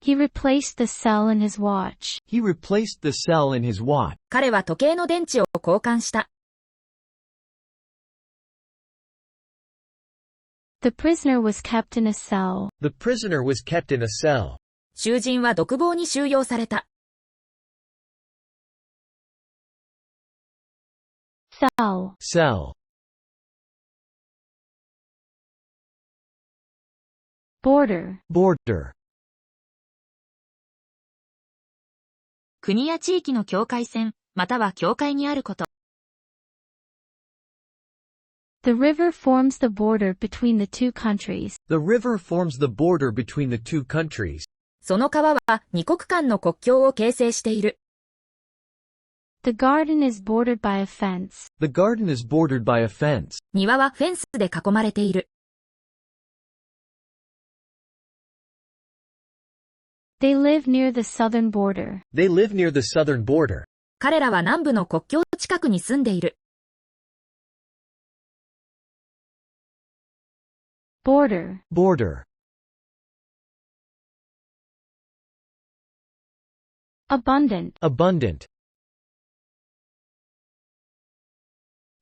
He replaced the cell in his watch. He replaced the cell in his watch. 彼は時計の電池を交換した。The prisoner was kept in a cell. The prisoner was kept in a cell. 囚人は独房に収容された。Cell. Cell. Border. Border. 国や地域の境界線、または境界にあること。The river forms the border between the two countries. The river forms the border between the two countries. その川は二国間の国境を形成している。The garden is bordered by a fence. The garden is bordered by a fence. 庭はフェンスで囲まれている。They live near the southern border. They live near the southern border. 彼らは南部の国境近くに住んでいる。Border. Border. Abundant. Abundant.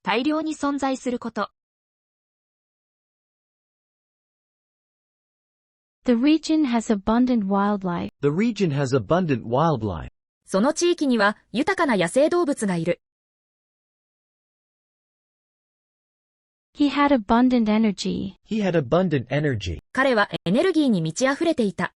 大量に存在すること。The region has abundant wildlife. The region has abundant wildlife. その地域には豊かな野生動物がいる。He had abundant energy. He had abundant energy. 彼はエネルギーに満ち溢れていた。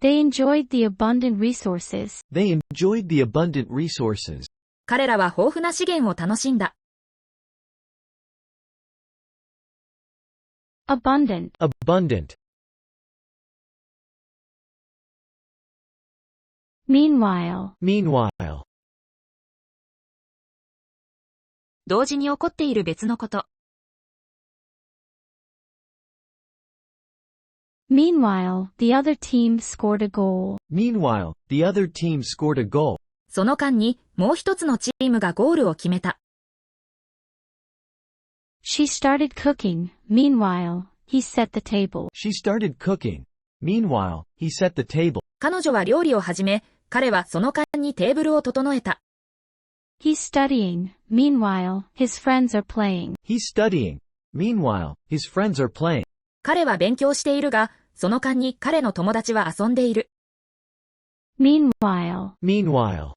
They enjoyed the abundant resources. They enjoyed the abundant resources. 彼らは豊富な資源を楽しんだ。Abundant. Abundant. Meanwhile. Meanwhile. 同時に起こっている別のこと。Meanwhile, the other team scored a goal. Meanwhile, the other team scored a goal. その間にもう一つのチームがゴールを決めた。She started cooking. Meanwhile, he set the table. She started cooking. Meanwhile, he set the table. 彼女は料理を始め、彼はその間にテーブルを整えた。He's studying. Meanwhile, his friends are playing. He's studying. Meanwhile, his friends are playing. 彼は勉強しているが、その間に彼の友達は遊んでいる。Meanwhile. Meanwhile.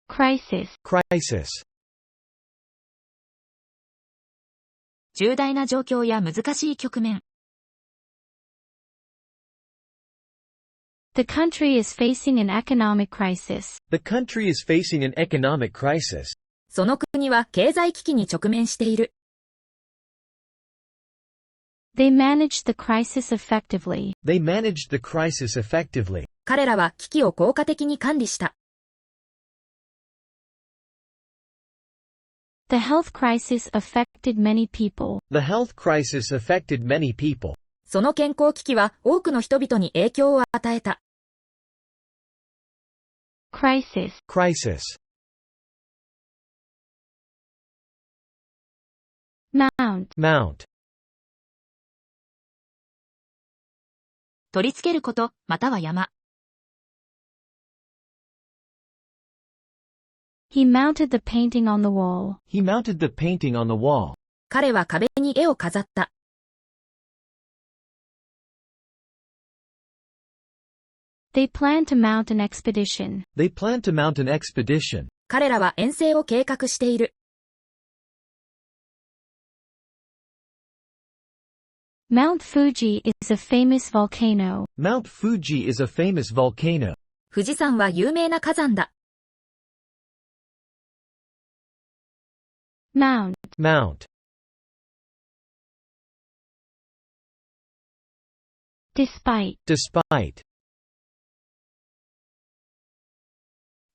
Crisis. Crisis. 重大な状況や難しい局面。The country is facing an economic crisis. The country is facing an economic crisis. その国は経済危機に直面している。They managed the crisis effectively. They managed the crisis effectively. 彼らは危機を効果的に管理した。The health crisis affected many people. The health crisis affected many people. その健康危機は多くの人々に影響を与えた。Crisis. Crisis. Mount. Mount. 取り付けること、または山。He mounted the painting on the wall. He mounted the painting on the wall. 彼は壁に絵を飾った。They planned to mount an expedition. They planned to mount an expedition. 彼らは遠征を計画している。Mount Fuji is a famous volcano. Mount Fuji is a famous volcano. 富士山は有名な火山だ。Mount. Mount. Despite. Despite.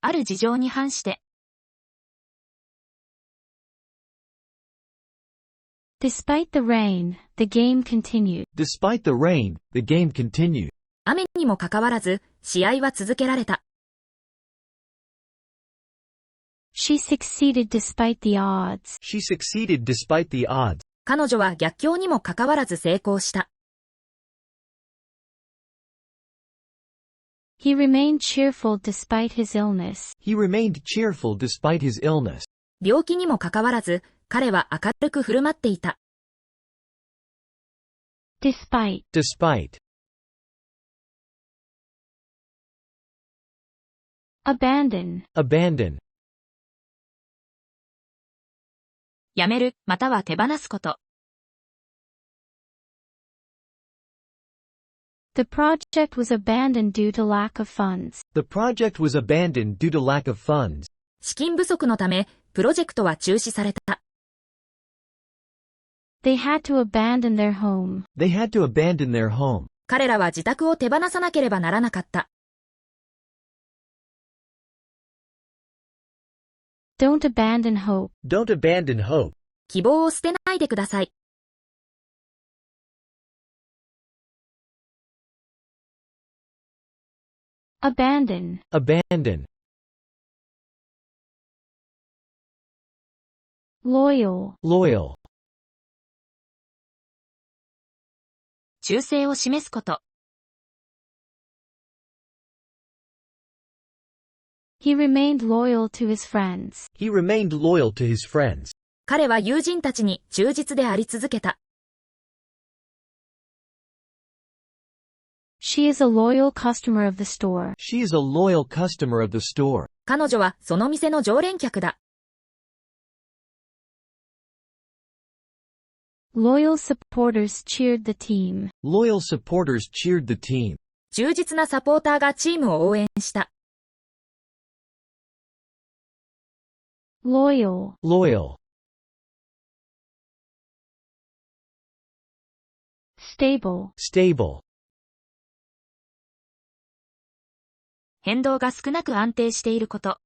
ある事情に反して。Despite the rain, the game continued. Despite the rain, the game continued. 雨にもかかわらず、試合は続けられた。She succeeded despite the odds. She succeeded despite the odds. 彼女は逆境にもかかわらず成功した。He remained cheerful despite his illness. He remained cheerful despite his illness. 病気にもかかわらず、彼は明るく振る舞っていた。Despite. Despite. Abandon. Abandon. やめる、または手放すこと。The project was abandoned due to lack of funds. The project was abandoned due to lack of funds. 資金不足のため、プロジェクトは中止された。They had to abandon their home. They had to abandon their home. 彼らは自宅を手放さなければならなかった。Don't abandon hope. Don't abandon hope. 希望を捨てないでください。Abandon. Abandon. Loyal. Loyal. 忠誠を示すこと。He remained loyal to his friends. He remained loyal to his friends. 彼は友人たちに忠実であり続けた。She is a loyal customer of the store. She is a loyal customer of the store. 彼女はその店の常連客だ。Loyal supporters cheered the team. Loyal supporters cheered the team. 忠実なサポーターがチームを応援した。Loyal. Loyal. Stable. Stable. 変動が少なく安定していること。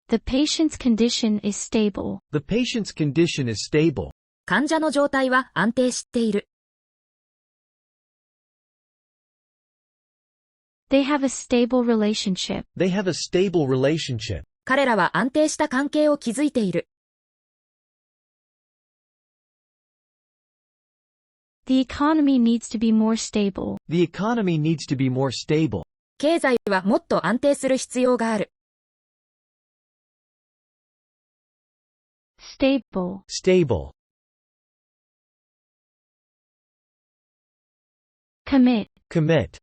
The patient's condition is stable. The patient's condition is stable. 患者の状態は安定している。They have a stable relationship. They have a stable relationship. 彼らは安定した関係を築いている。The economy needs to be more stable. The economy needs to be more stable. 経済はもっと安定する必要がある。Stable. Stable. Commit. Commit.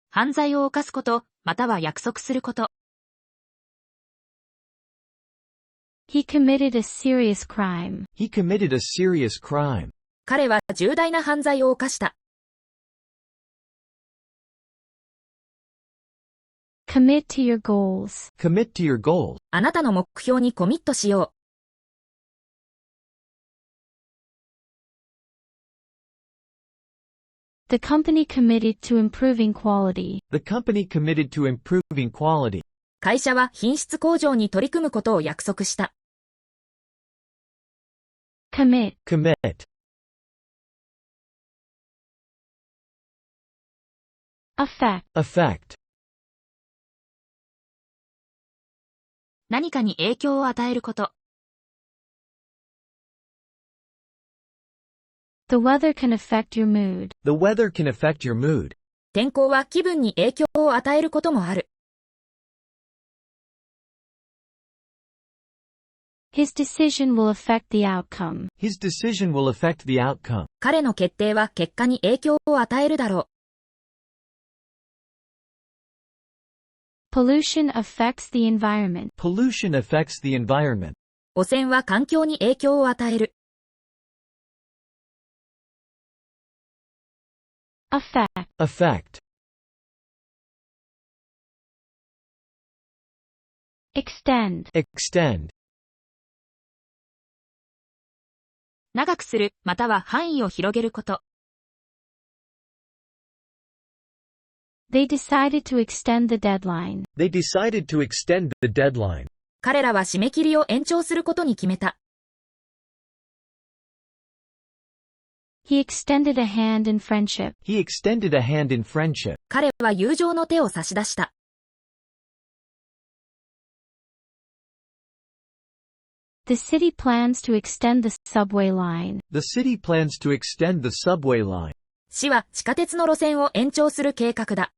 犯罪を犯すこと、または約束すること。He committed a serious crime. He committed a serious crime. 彼は重大な犯罪を犯した。Commit to your goals. Commit to your goals. あなたの目標にコミットしよう。The company committed to improving quality. The company committed to improving quality. 会社は品質向上に取り組むことを約束した。Commit. Commit. Affect. Affect. 何かに影響を与えること。The weather can affect your mood. The weather can affect your mood. 天候は気分に影響を与えることもある。His decision will affect the outcome. His decision will affect the outcome. 彼の決定は結果に影響を与えるだろう。Pollution affects the environment. Pollution affects the environment. 汚染は環境に影響を与える。Affect. Affect. Extend. Extend. 長くする、または範囲を広げること。They decided to extend the deadline. They decided to extend the deadline. 彼らは締め切りを延長することに決めた。He extended a hand in friendship. He extended a hand in friendship. 彼は友情の手を差し出した。The city plans to extend the subway line. The city plans to extend the subway line. 市は地下鉄の路線を延長する計画だ。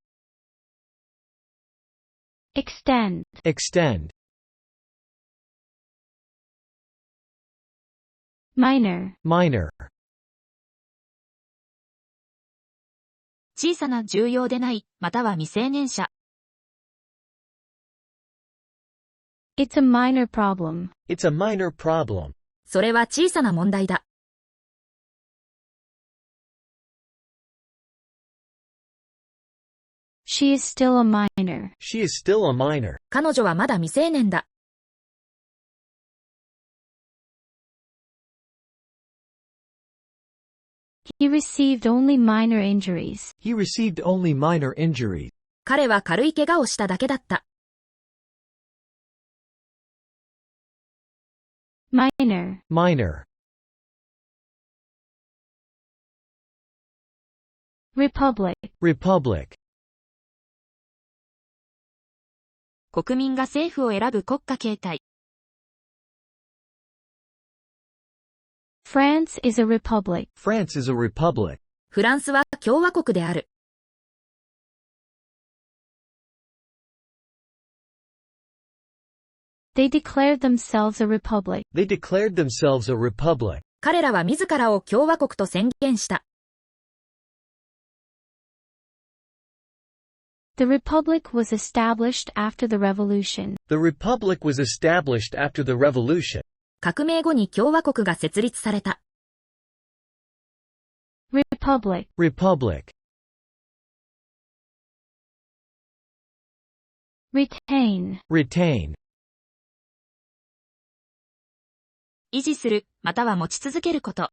Extend. Extend. Minor. Minor. 小さな重要でない、または未成年者。It's a minor problem. It's a minor problem. それは小さな問題だ。She is still a minor. She is still a minor. 彼女はまだ未成年だ。He received only minor injuries. He received only minor injuries. 彼は軽い怪我をしただけだった。Minor. Minor. Republic. Republic. 国民が政府を選ぶ国家形態。France is a republic. France is a republic. フランスは共和国である。They declared themselves a republic. They declared themselves a republic. 彼らは自らを共和国と宣言した。The republic was established after the revolution. The republic was established after the revolution. 革命後に共和国が設立された。Republic. Republic. Retain. Retain. 維持する、または持ち続けること。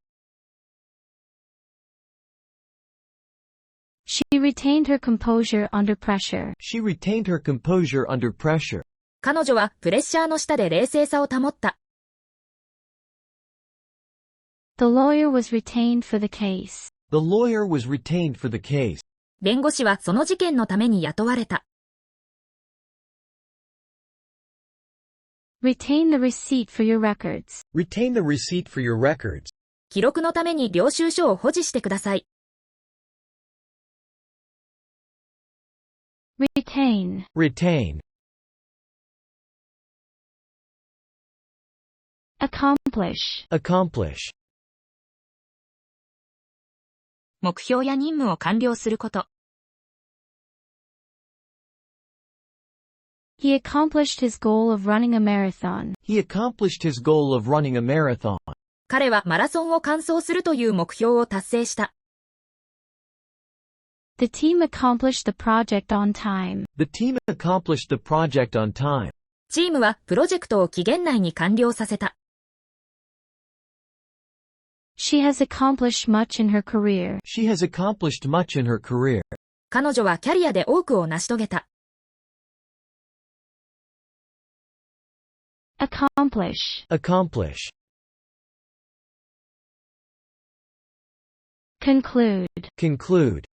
She retained her composure under pressure. She retained her composure under pressure. 彼女はプレッシャーの下で冷静さを保った。The lawyer was retained for the case. The lawyer was retained for the case. 弁護士はその事件のために雇われた。Retain the receipt for your records. Retain the receipt for your records. 記録のために領収書を保持してください。Retain. Retain. Accomplish. Accomplish. 目標や任務を完了すること。He accomplished his goal of running a marathon. He accomplished his goal of running a marathon. 彼はマラソンを完走するという目標を達成した。The team accomplished the project on time. The team accomplished the project on time. チームはプロジェクトを期限内に完了させた。She has accomplished much in her career. She has accomplished much in her career. 彼女はキャリアで多くを成し遂げた。Accomplish. Accomplish. Conclude. Conclude.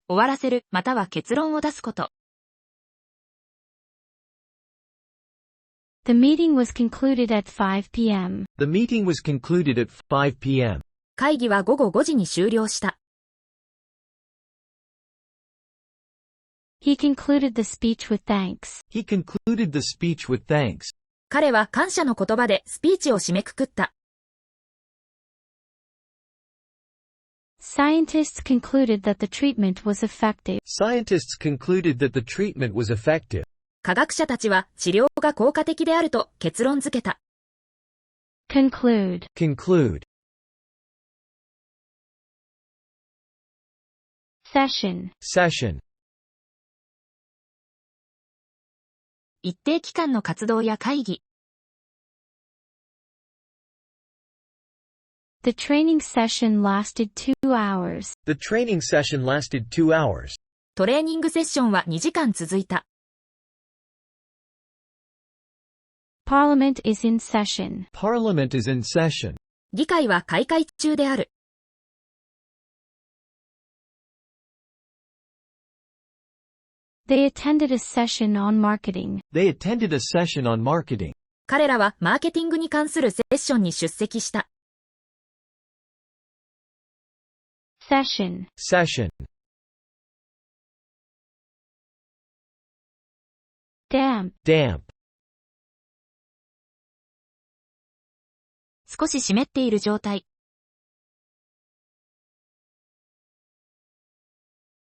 終わらせる、または結論を出すこと。The meeting was concluded at 5 p.m. The meeting was concluded at 5 p.m. 会議は午後5時に終了した。He concluded the speech with thanks. He concluded the speech with thanks. 彼は感謝の言葉でスピーチを締めくくった。Scientists concluded that the treatment was effective. Scientists concluded that the treatment was effective. 科学者たちは治療が効果的であると結論付けた。Conclude. Conclude. Session. Session. 一定期間の活動や会議。The training session lasted 2 hours. The training session lasted 2 hours. トレーニングセッションは2時間続いた。Parliament is in session. Parliament is in session. 議会は開会中である。They attended a session on marketing. They attended a session on marketing. 彼らはマーケティングに関するセッションに出席した。Session. Session. Damp. Damp. 少し湿っている状態。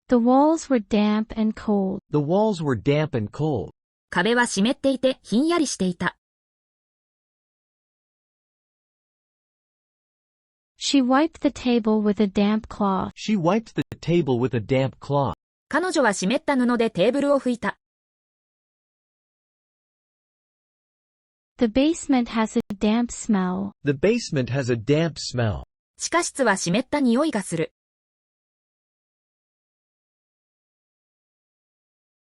The walls were damp and cold. The walls were damp and cold. 壁は湿っていてひんやりしていた。She wiped the table with a damp cloth. She wiped the table with a damp cloth. 彼女は湿った布でテーブルを拭いた。The basement has a damp smell. The basement has a damp smell. 地下室は湿った匂いがする。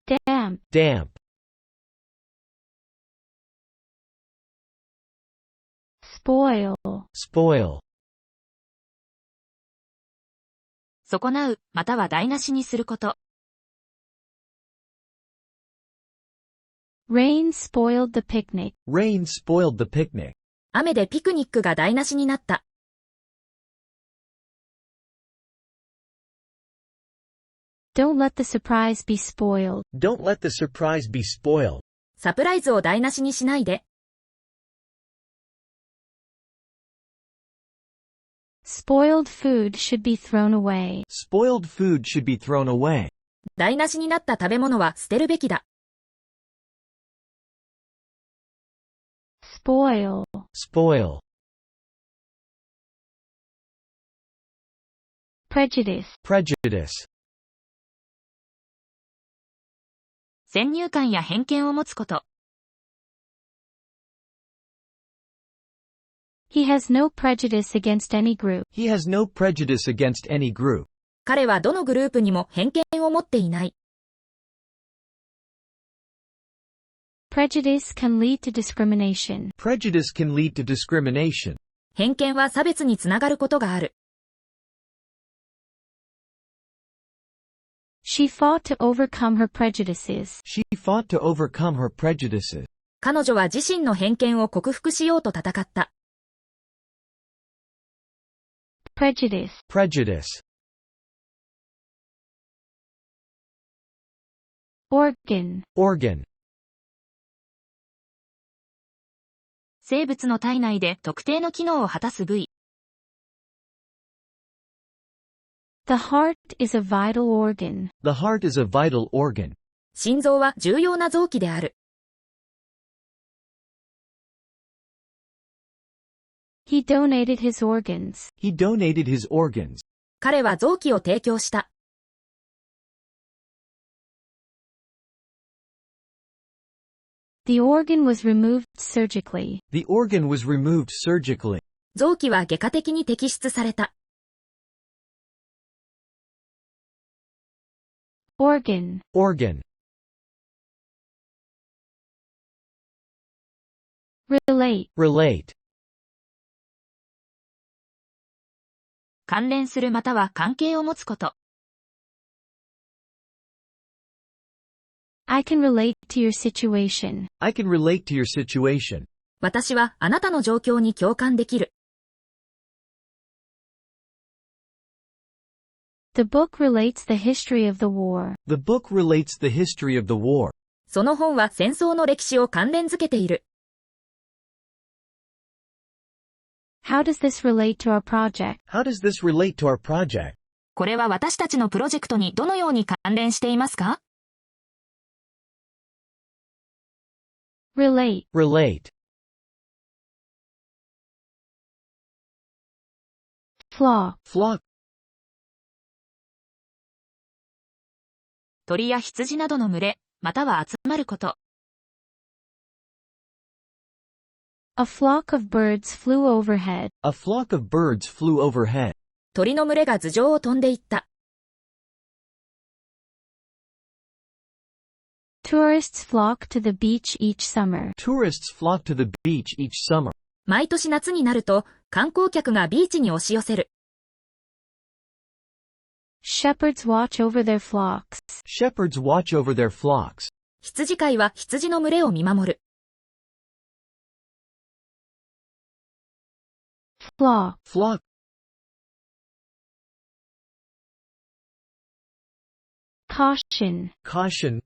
Damp. Damp. Spoil. Spoil. 損なう、または台無しにすること。Rain spoiled the picnic. Rain spoiled the picnic. 雨でピクニックが台無しになった。Don't let the surprise be spoiled. Don't let the surprise be spoiled. サプライズを台無しにしないで。Spoiled food should be thrown away. Spoiled food should be thrown away. 台無しになった食べ物は捨てるべきだ。Spoil. Spoil. Prejudice. Prejudice. 先入観や偏見を持つこと。He has no prejudice against any group. He has no prejudice against any group. 彼はどのグループにも偏見を持っていない。Prejudice can lead to discrimination. Prejudice can lead to discrimination. 偏見は差別につながることがある。She fought to overcome her prejudices. She fought to overcome her prejudices. 彼女は自身の偏見を克服しようと戦った。Prejudice. Prejudice. Organ. Organ. 生物の体内で特定の機能を果たす部位。The heart is a vital organ. The heart is a vital organ. 心臓は重要な臓器である。He donated his organs. He donated his organs. 彼は臓器を提供した。The organ was removed surgically. The organ was removed surgically. 臓器は外科的に摘出された。Organ. Organ. Relate. Relate. 関連するまたは関係を持つこと。I can relate to your situation. I can relate to your situation. 私はあなたの状況に共感できる。The book relates the history of the war. The book relates the history of the war. その本は戦争の歴史を関連づけている。How does this relate to our project? How does this relate to our project? これは私たちのプロジェクトにどのように関連していますか？ Relate. Relate. Flock. Flock. 鳥や羊などの群れ、または集まること。A flock of birds flew overhead. A flock of birds flew overhead. 鳥の群れが頭上を飛んでいった。Tourists flock to the beach each summer. Tourists flock to the beach each summer. 毎年夏になると、観光客がビーチに押し寄せる。Shepherds watch over their flocks. Shepherds watch over their flocks. 羊飼いは羊の群れを見守る。Flock. Flock. Caution. Caution.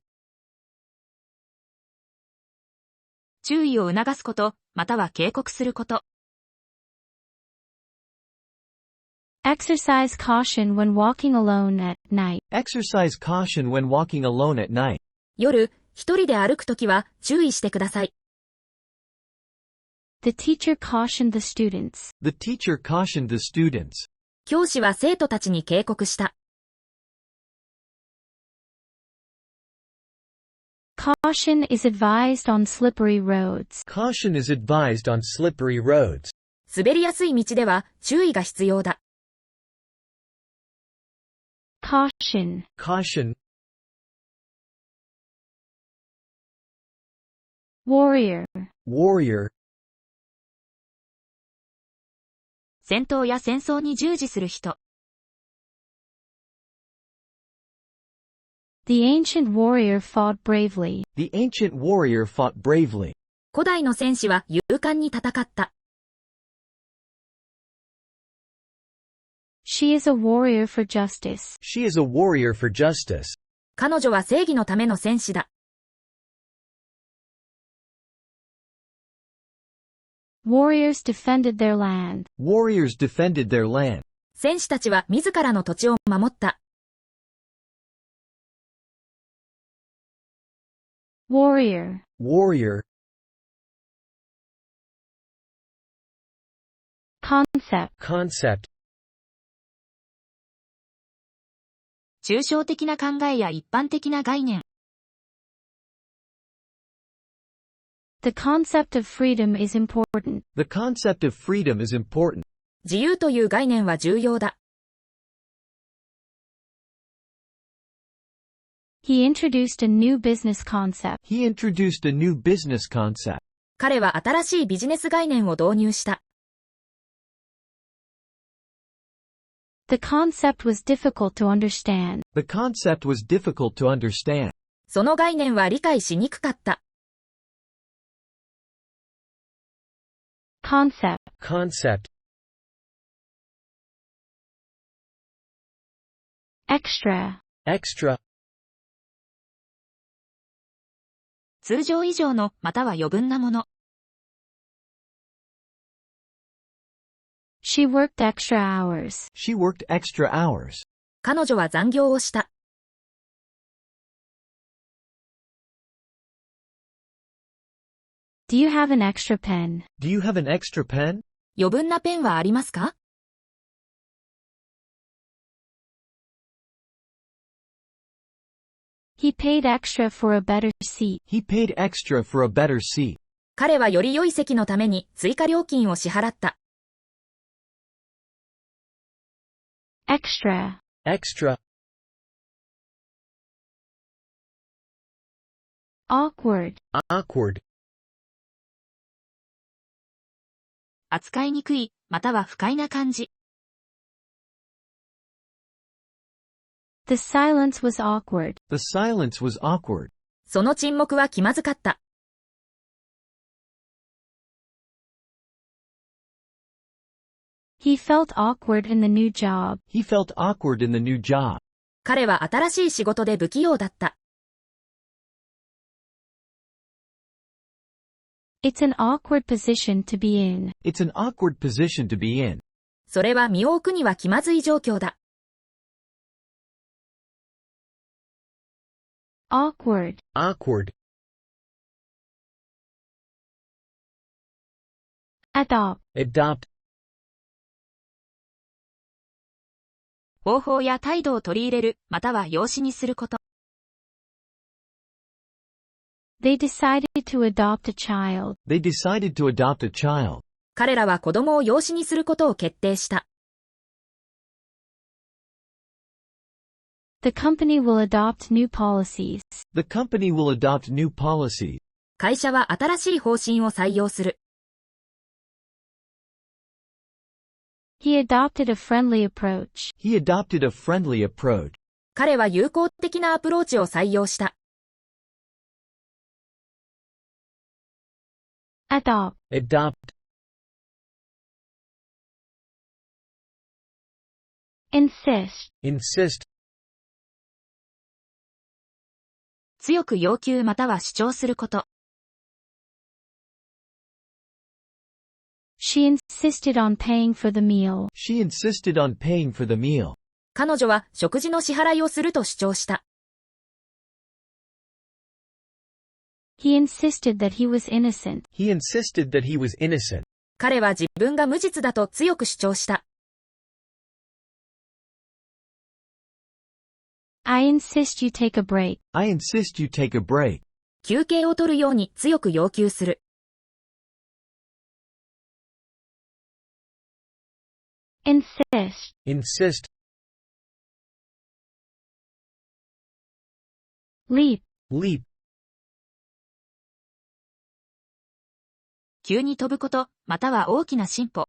注意を促すこと、または警告すること。Exercise caution when walking alone at night. Exercise caution when walking alone at night. 夜、一人で歩くときは注意してください。The teacher cautioned the students. The teacher cautioned the students. 教師は生徒たちに警告した。Caution is advised on slippery roads. Caution is advised on slippery roads. 滑りやすい道では注意が必要だ。Caution. Caution. Warrior. Warrior. 戦闘や戦争に従事する人。The ancient warrior fought bravely. The ancient warrior fought bravely. 古代の戦士は勇敢に戦った。She is a warrior for justice. She is a warrior for justice. 彼女は正義のための戦士だ。Warriors defended their land. Warriors defended their land. 戦士たちは自らの土地を守った。Warrior. Warrior. Concept. Concept. 抽象的な考えや一般的な概念。The concept of freedom is important. The concept of freedom is important. 自由という概念は重要だ。He introduced a new business concept. He introduced a new business concept. 彼は新しいビジネス概念を導入した。The concept was difficult to understand. The concept was difficult to understand. その概念は理解しにくかった。Concept. Concept. Extra. Extra. 通常以上のまたは余分なもの。She worked extra hours. She worked extra hours. 彼女は残業をした。Do you have an extra pen? Do you have an extra pen? 余分なペンはありますか？ He paid extra for a better seat. He paid extra for a better seat. 彼はより良い席のために追加料金を支払った。Extra. Extra. Awkward. Awkward. 扱いにくい、または不快な感じ。The silence was awkward. The silence was awkward. その沈黙は気まずかった。He felt awkward in the new job. He felt awkward in the new job. 彼は新しい仕事で不器用だった。It's an awkward position to be in. It's an awkward position to be in. それは身を置くには気まずい状況だ。Awkward. Awkward. Adopt. Adopt. 方法や態度を取り入れる、または養子にすること。They decided to adopt a child. They decided to adopt a child. 彼らは子供を養子にすることを決定した。The company will adopt new policies. The company will adopt new policies. 会社は新しい方針を採用する。He adopted a friendly approach. He adopted a friendly approach. 彼は友好的なアプローチを採用した。Adopt. Adopt. Insist. Insist. 強く要求または主張すること。She insisted on paying for the meal. She insisted on paying for the meal. 彼女は食事の支払いをすると主張した。He insisted that he was innocent. He insisted that he was innocent. 彼は自分が無実だと強く主張した。I insist you take a break. I insist you take a break. 休憩を取るように強く要求する。Insist. Insist. Leap. Leap. 急に飛ぶこと、または大きな進歩。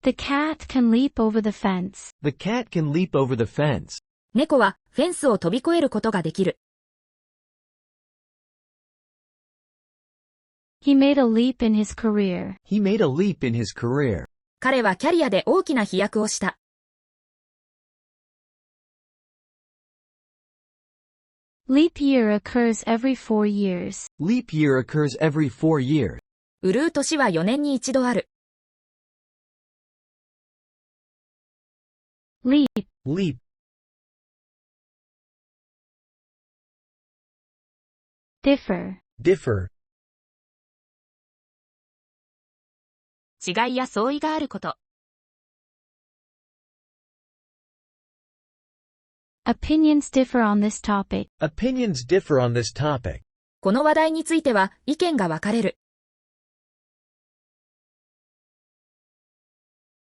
The cat can leap over the fence. The cat can leap over the fence. 猫はフェンスを飛び越えることができる。He made a leap in his career. He made a leap in his career. 彼はキャリアで大きな飛躍をした。Leap year occurs every 4 years. Leap year occurs every 4 years. うるう年は4年に一度ある。Leap. Leap. Differ. Differ. 違いや相違があること。Opinions differ on this topic. Opinions differ on this topic. この話題については意見が分かれる。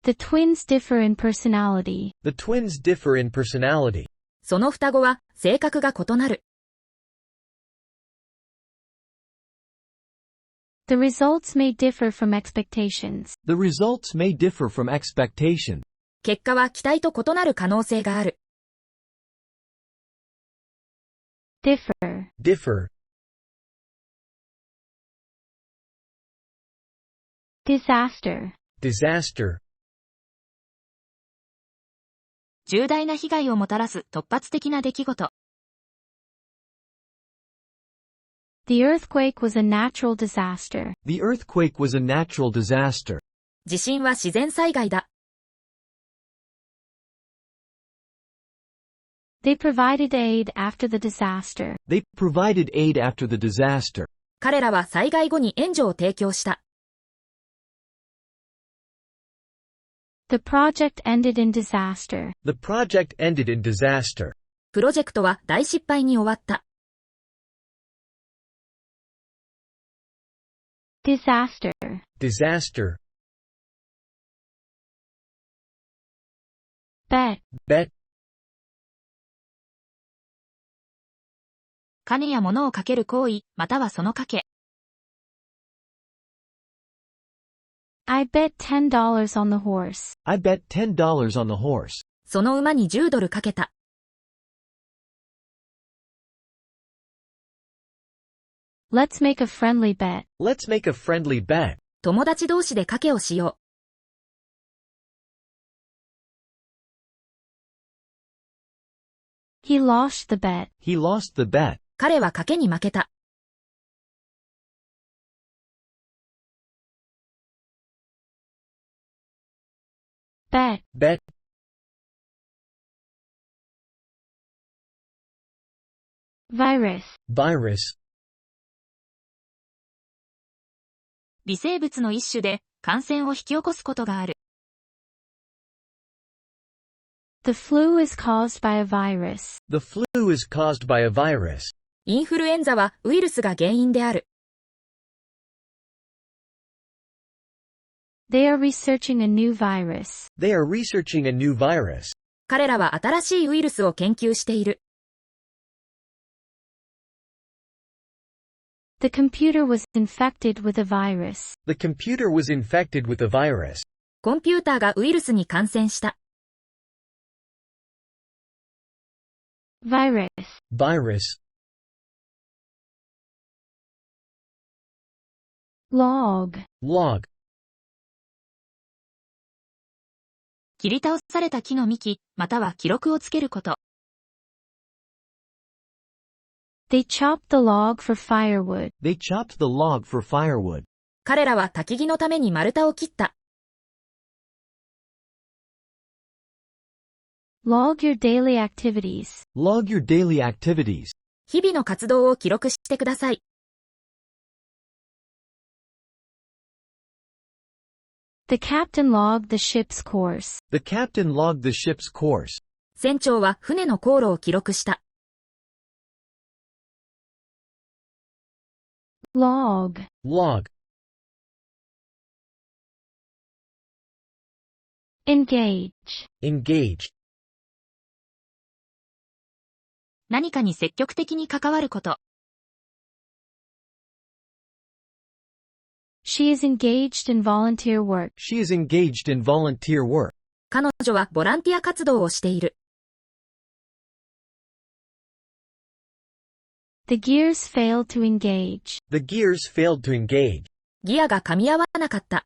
The twins differ in personality. The twins differ in personality. その双子は性格が異なる。The results may differ from expectations. The results may differ from expectation. 結果は期待と異なる可能性がある。Differ. Differ. Disaster. Disaster. 重大な被害をもたらす突発的な出来事。The earthquake was a natural disaster. The earthquake was a natural disaster. 地震は自然災害だ。They provided aid after the disaster. They provided aid after the disaster. 彼らは災害後に援助を提供した。The project ended in disaster. The project ended in disaster. プロジェクトは大失敗に終わった。Disaster. Disaster. Bet. Bet. 金や物をかける行為、またはそのかけ。I bet $10 on the horse. I bet $10 on the horse. その馬に10ドルかけた。Let's make a friendly bet. Let's make a friendly bet. 友達同士で賭けをしよう。He lost the bet. He lost the bet. 彼は賭けに負けた。Bet. Bet. Virus. Virus. 微生物の一種で感染を引き起こすことがある。The flu is caused by a virus. The flu is caused by a virus. インフルエンザはウイルスが原因である。They are researching a new virus. They are researching a new virus. 彼らは新しいウイルスを研究している。The computer was infected with a virus. The computer was infected with a virus. コンピューターがウイルスに感染した。Virus. Virus. Log. Log. 切り倒された木の幹、または記録をつけること。They chopped the log for firewood. They chopped the log for firewood. 彼らは焚き木のために丸太を切った。Log your daily activities. Log your daily activities. 日々の活動を記録してください。The captain logged the ship's course. The captain logged the ship's course. 船長は船の航路を記録した。Log. Log. Engage. Engage. 何かに積極的に関わること。She is engaged in volunteer work. She is engaged in volunteer work. 彼女はボランティア活動をしている。The gears failed to engage. The gears failed to engage. ギアが噛み合わなかった。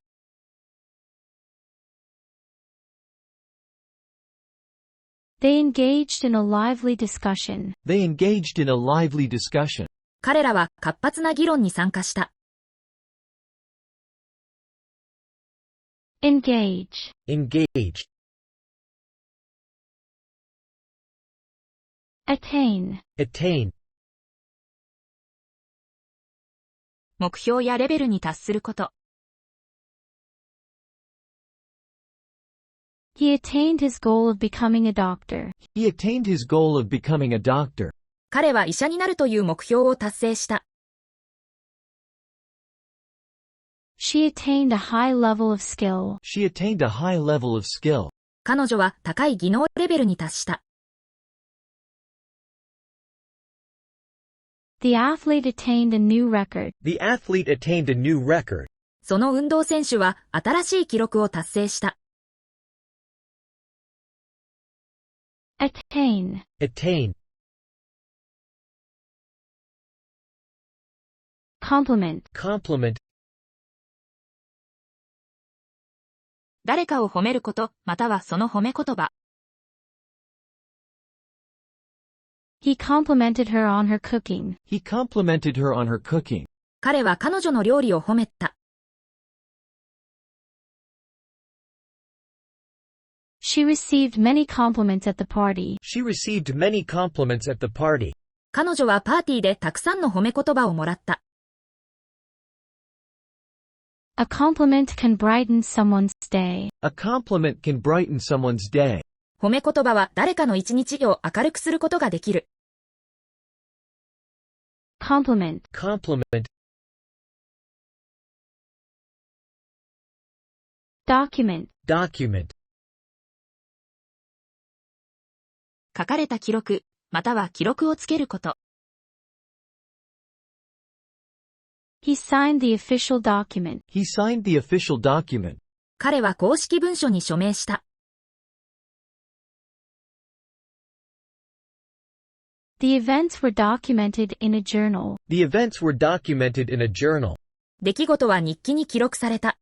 They engaged in a lively discussion. They engaged in a lively discussion. 彼らは活発な議論に参加した。Engage. Engage. Attain. Attain. 目標やレベルに達すること。He attained his goal of becoming a doctor. He attained his goal of becoming a doctor. 彼は医者になるという目標を達成した。She attained a high level of skill. She attained a high level of skill. 彼女は高い技能レベルに達した。The athlete attained a new record. The athlete attained a new record. その運動選手は新しい記録を達成した。Attain. Attain. Compliment. Compliment. 誰かを褒めること、またはその褒め言葉。He complimented her on her cooking. He complimented her on her cooking. 彼は彼女の料理を褒めた。She received many compliments at the party. She received many compliments at the party. 彼女はパーティーでたくさんの褒め言葉をもらった。A compliment can brighten someone's day. A compliment can brighten someone's day. 褒め言葉は誰かの一日を明るくすることができる。Compliment. Compliment. Document. Document. 書かれた記録、または記録をつけること。He signed the official document. He signed the official document. 彼は公式文書に署名した。The events were documented in a journal. The events were documented in a journal. 出来事は日記に記録された。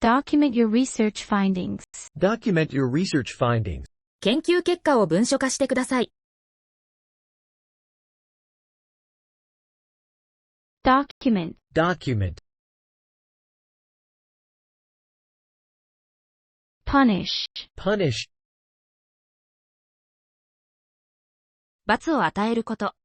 Document your research findings. Document your research findings. 研究結果を文書化してください。Document. Document. Punish. Punish. 罰を与えること。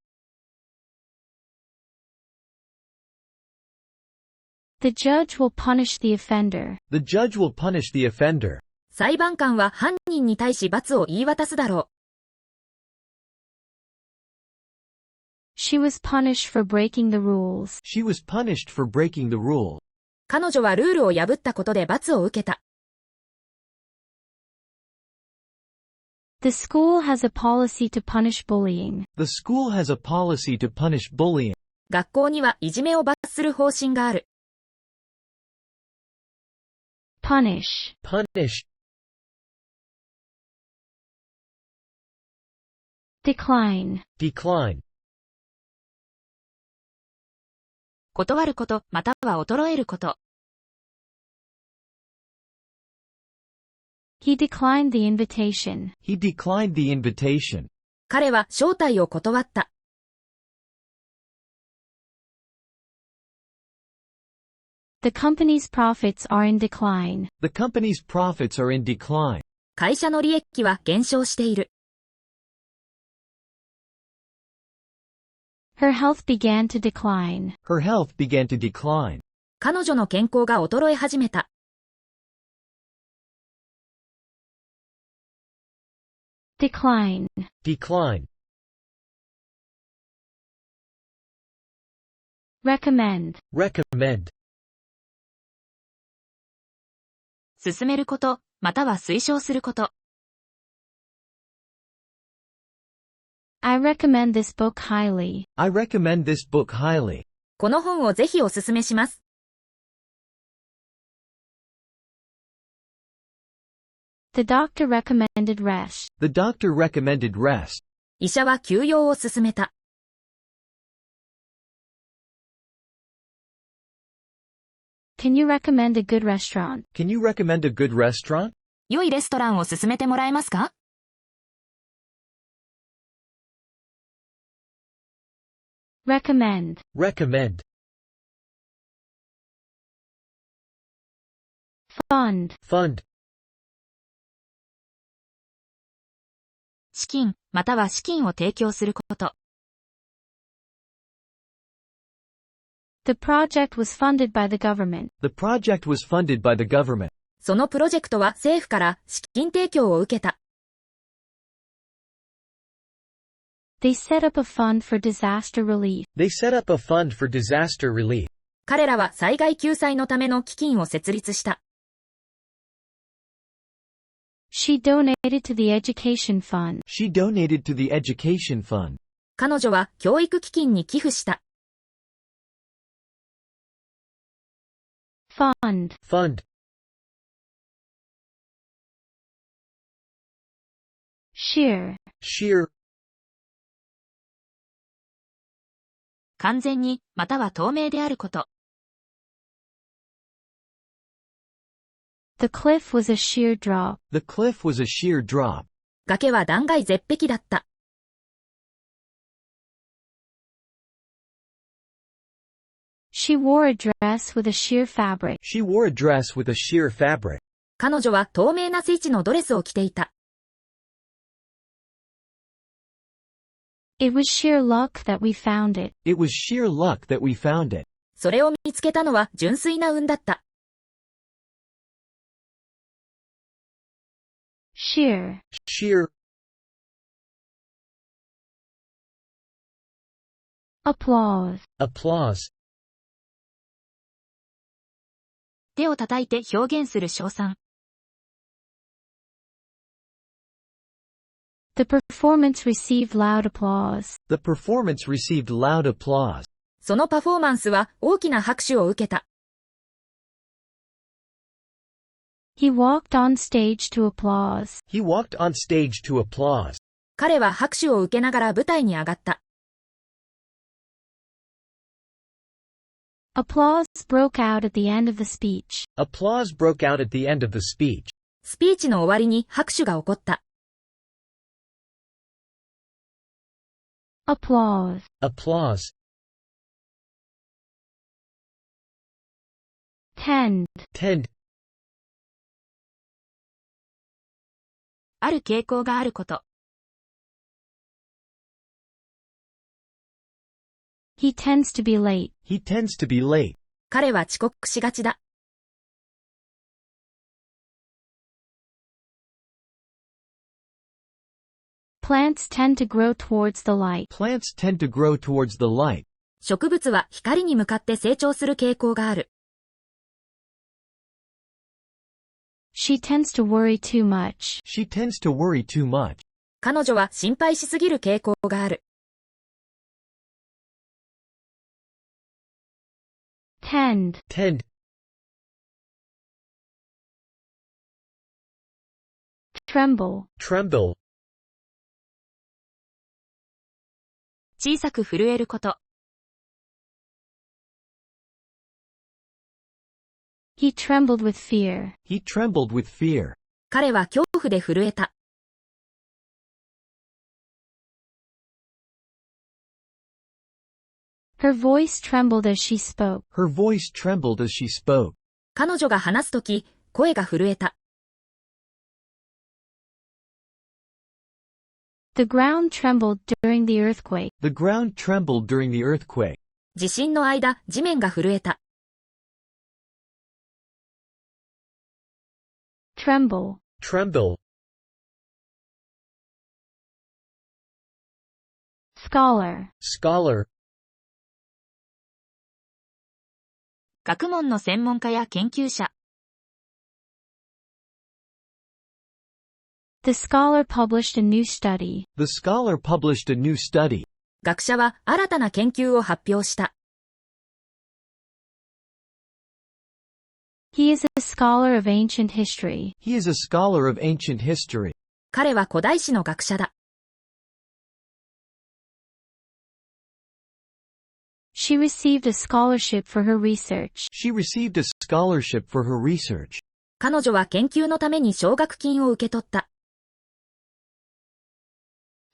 The judge will punish the offender. The judge will punish the offender. 裁判官は犯人に対し罰を言い渡すだろう。She was punished for breaking the rules. She was punished for breaking the rule. 彼女はルールを破ったことで罰を受けた。The school has a policy to punish bullying. The school has a policy to punish bullying. 学校にはいじめを罰する方針がある。Punish. Punish. Decline. Decline. 断ること、または衰えること。He declined the invitation. He declined the invitation. 彼は招待を断った。The company's profits are in decline. The company's profits are in decline. 会社の利益は減少している。Her health began to decline. Her health began to decline. 彼女の健康が衰え始めた。Decline. Decline. Recommend. Recommend. 進めること、または推奨すること。I recommend this book highly. I recommend this book highly. この本をぜひおすすめします。The doctor recommended rest. The doctor recommended rest. 医者は休養を勧めた。Can you recommend a good restaurant? Can you recommend a good restaurant? 良いレストランを勧めてもらえますか？Recommend. Recommend. Fund. Fund. 資金、または資金を提供すること。The project was funded by the government. The project was funded by the government. そのプロジェクトは政府から資金提供を受けた。They set up a fund for disaster relief. They set up a fund for disaster relief. 彼らは災害救済のための基金を設立した。She donated to the education fund. She donated to the education fund. 彼女は教育基金に寄付した。Fund. Fund. Sheer. Sheer. 完全に、または透明であること。The cliff was a sheer drop. The cliff was a sheer drop. 崖は断崖絶壁だった。She wore a dress with a sheer fabric. She wore a dress with a sheer fabric. 彼女は透明なスイッチのドレスを着ていた。It was sheer luck that we found it. It was sheer luck that we found it. それを見つけたのは純粋な運だった。Sheer. Sheer. Applause. Applause. 手を叩いて表現する称賛。The performance received loud applause. The performance received loud applause. そのパフォーマンスは大きな拍手を受けた。He walked on stage to applause. He walked on stage to applause. 彼は拍手を受けながら舞台に上がった。Applause broke out at the end of the speech. Applause broke out at the end of the speech. スピーチの終わりに拍手が起こった。Applause. Applause. Tend. Tend. ある傾向があること。He tends to be late. He tends to be late. 彼は遅刻しがちだ。Plants tend to grow towards the light. Plants tend to grow towards the light. 植物は光に向かって成長する傾向がある。She tends to worry too much. She tends to worry too much. 彼女は心配しすぎる傾向がある。Tend. Tend. Tremble. Tremble. 小さく震えること。He trembled with fear. He trembled with fear. 彼は恐怖で震えた。Her voice trembled as she spoke. Her voice trembled as she spoke. 彼女が話すとき、声が震えた。The ground trembled during the earthquake. The ground trembled during the earthquake. 地震の間、地面が震えた。Tremble. Tremble. Scholar. Scholar. 学問の専門家や研究者。The scholar published a new study. The scholar published a new study. 学者は新たな研究を発表した。He is a scholar of ancient history. He is a scholar of ancient history. 彼は古代史の学者だ。She received a scholarship for her research. She received a scholarship for her research. 彼女は研究のために奨学金を受け取った。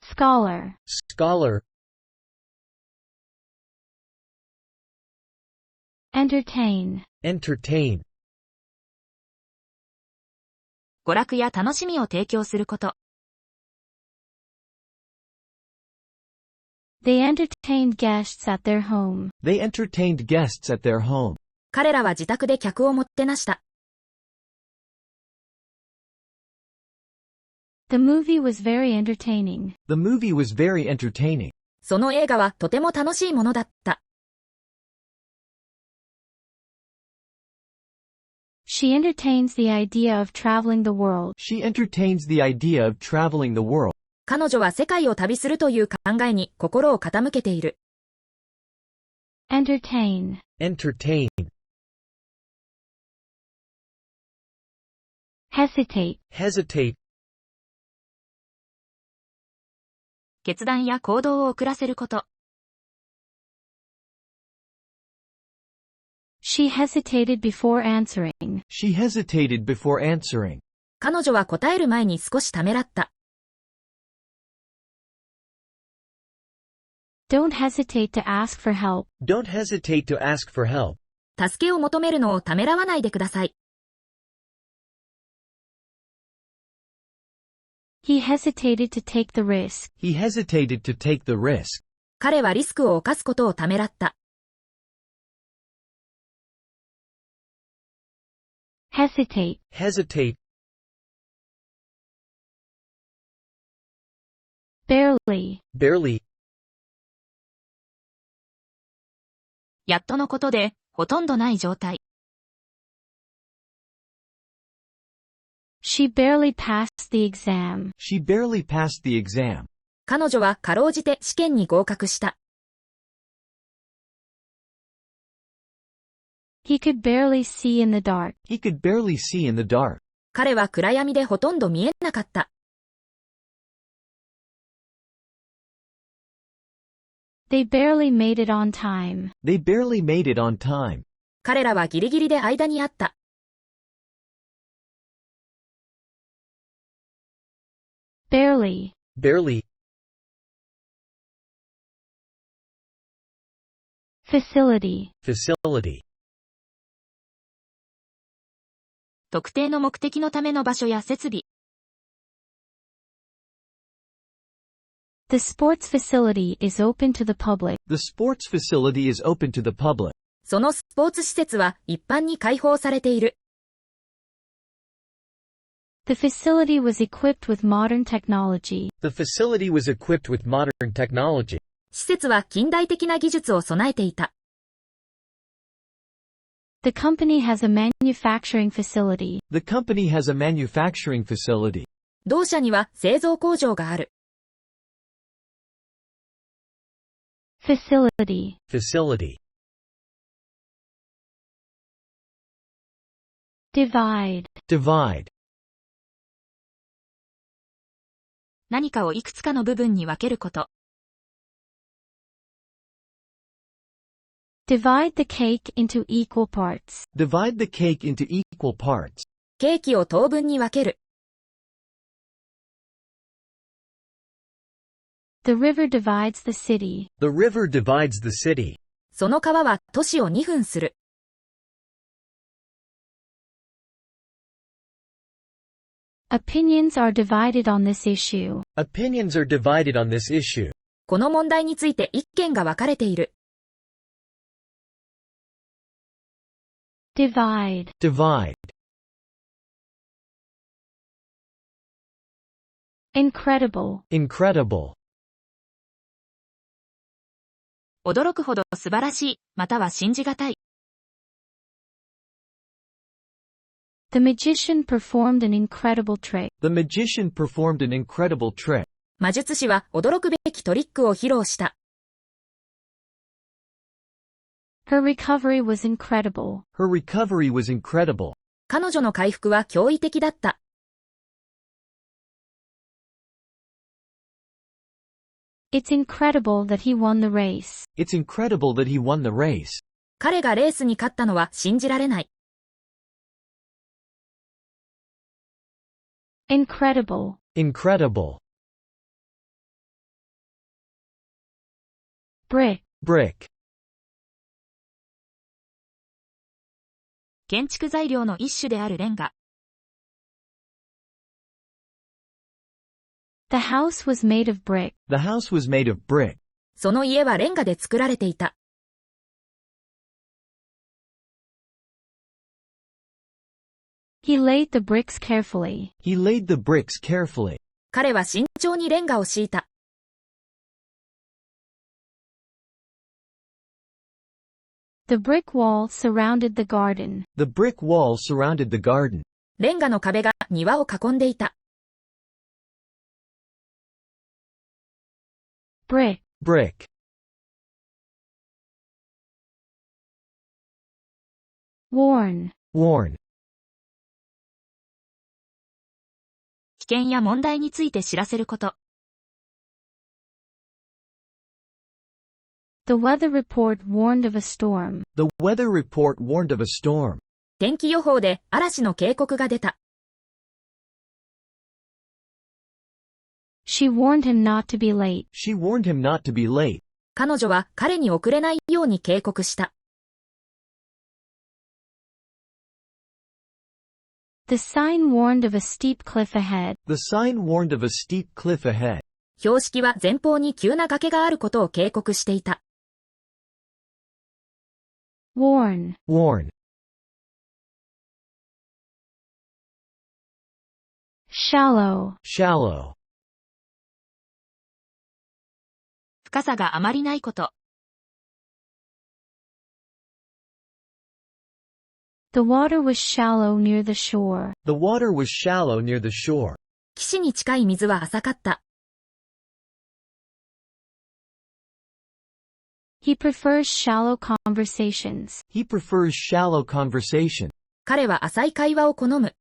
Scholar. Scholar. Entertain. Entertain. 娯楽や楽しみを提供すること。They entertained guests at their home. They entertained guests at their home. 彼らは自宅で客をもってなした。The movie was very entertaining. The movie was very entertaining. その映画はとても楽しいものだった。She entertains the idea of traveling the world. She entertains the idea of traveling the world. 彼女は世界を旅するという考えに心を傾けている。Entertain. Entertain. Hesitate. Hesitate. 決断や行動を遅らせること。She hesitated before answering. She hesitated before answering. 彼女は答える前に少しためらった。Don't hesitate to ask for help. Don't hesitate to ask for help. 助けを求めるのをためらわないでください。He hesitated to take the risk. He hesitated to take the risk. 彼はリスクを冒すことをためらった。Hesitate. Hesitate. Barely. Barely. やっとのことで、ほとんどない状態。She barely passed the exam. She barely passed the exam. 彼女はかろうじて試験に合格した。He could barely see in the dark. He could barely see in the dark. 彼は暗闇でほとんど見えなかった。They barely made it on time. They barely made it on time. 彼らはギリギリで間にあった。Barely. Barely. Facility. Facility. 特定の目的のための場所や設備。The sports facility is open to the public. The sports facility is open to the public. そのスポーツ施設は一般に開放されている。The facility was equipped with modern technology. The facility was equipped with modern technology. 施設は近代的な技術を備えていた。The company has a manufacturing facility. The company has a manufacturing facility. 同社には製造工場がある。Facility. Facility. Divide. Divide. 何かをいくつかの部分に分けること。Divide the cake into equal parts. Divide the cake into equal parts. ケーキを等分に分ける。The river divides the city. The river divides the city. その川は都市を2分する。Opinions are divided on this issue. Opinions are divided on this issue. この問題について意見が分かれている。Divide. Divide. Incredible. Incredible. 驚くほど素晴らしい、または信じがたい。The magician performed an incredible trick. The magician performed an incredible trick. 魔術師は驚くべきトリックを披露した。Her recovery was incredible. Her recovery was incredible. 彼女の回復は驚異的だった。It's incredible that he won the race. It's incredible that he won the race. 彼がレースに勝ったのは信じられない。Incredible. Incredible. Brick. Brick. 建築材料の一種であるレンガ。The house was made of brick. The house was made of brick. その家はレンガで作られていた。He laid the bricks carefully. He laid the bricks carefully. 彼は慎重にレンガを敷いた。The brick wall surrounded the garden. The brick wall surrounded the garden. レンガの壁が庭を囲んでいた。Brick. Brick. Warn. Warn. 危険や問題について知らせること。The weather report warned of a storm. The weather report warned of a storm. 天気予報で嵐の警告が出た。She warned him not to be late. She warned him not to be late. 彼女は彼に遅れないように警告した。The sign warned of a steep cliff ahead. The sign warned of a steep cliff ahead. 標識は前方に急な崖があることを警告していた。Warn. Warn. Shallow. Shallow. 深さがあまりないこと。The water was shallow near the shore. The water was shallow near the shore. 岸に近い水は浅かった。He prefers shallow conversations. He prefers shallow conversation. 彼は浅い会話を好む。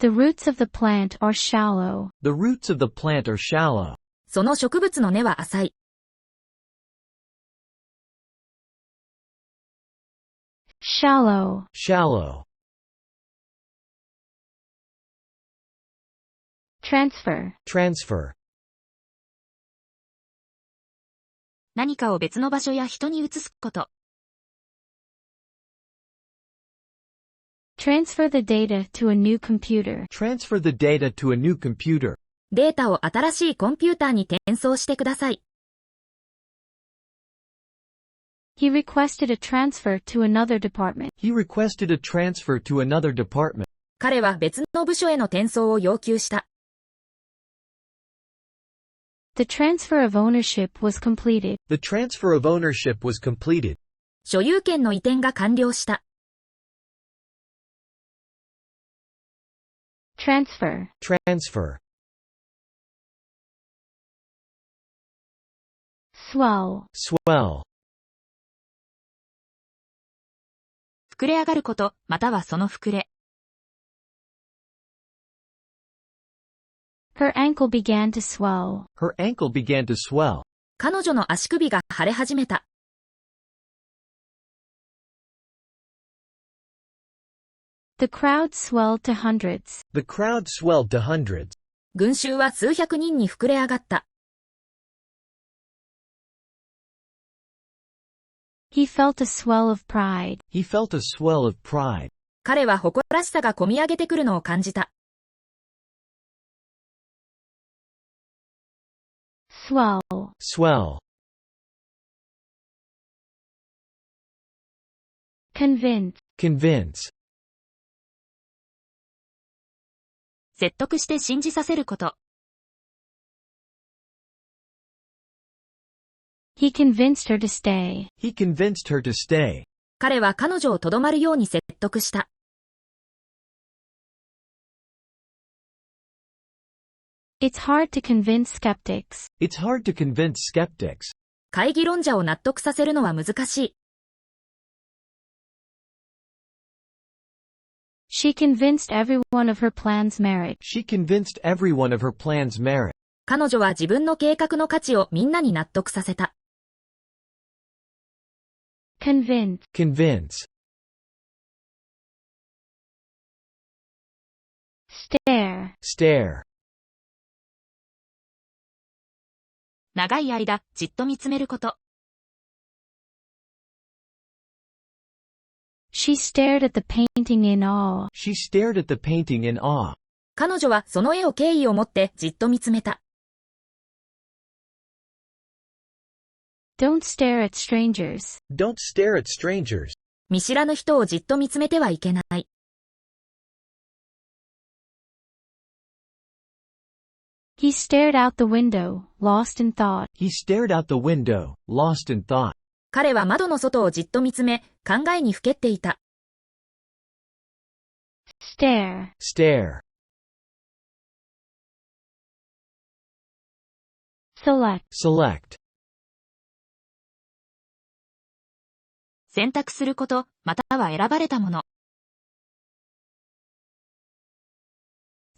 The roots of the plant are shallow. The roots of the plant are shallow. その植物の根は浅い。Shallow. Shallow. Transfer. Transfer. 何かを別の場所や人に移すこと。Transfer the data to a new computer. Transfer the data to a new computer. データを新しいコンピューターに転送してください。He requested a transfer to another department. He requested a transfer to another department. 彼は別の部署への転送を要求した。The transfer of ownership was completed. The transfer of ownership was completed. 所有権の移転が完了した。Transfer. Transfer. Swell. Swell. 膨れ上がること、またはその膨れ。Her ankle began to swell. Her ankle began to swell. 彼女の足首が腫れ始めた。The crowd swelled to hundreds. The crowd swelled to hundreds. 群衆は数百人に膨れ上がった。He felt a swell of pride. He felt a swell of pride. 彼は誇らしさがこみ上げてくるのを感じた。Swell. Swell. Convince. Convince. 説得して信じさせること。He convinced her to stay. He convinced her to stay. 彼は彼女をとどまるように説得した。It's hard to convince skeptics. It's hard to convince skeptics. 懐疑論者を納得させるのは難しい。She convinced everyone of her plan's merit. She convinced everyone of her plan's merit. 彼女は自分の計画の価値をみんなに納得させた。Convince. Convince. Stare. Stare. 長い間、じっと見つめること。She stared at the painting in awe. She stared at the painting in awe. 彼女はその絵を敬意を持ってじっと見つめた。Don't stare at strangers. Don't stare at strangers. 見知らぬ人をじっと見つめてはいけない。He stared out the window, lost in thought. He stared out the window, lost in thought. 彼は窓の外をじっと見つめ、考えにふけっていた。Stare. Stare. Select. Select. 選択すること、または選ばれたもの。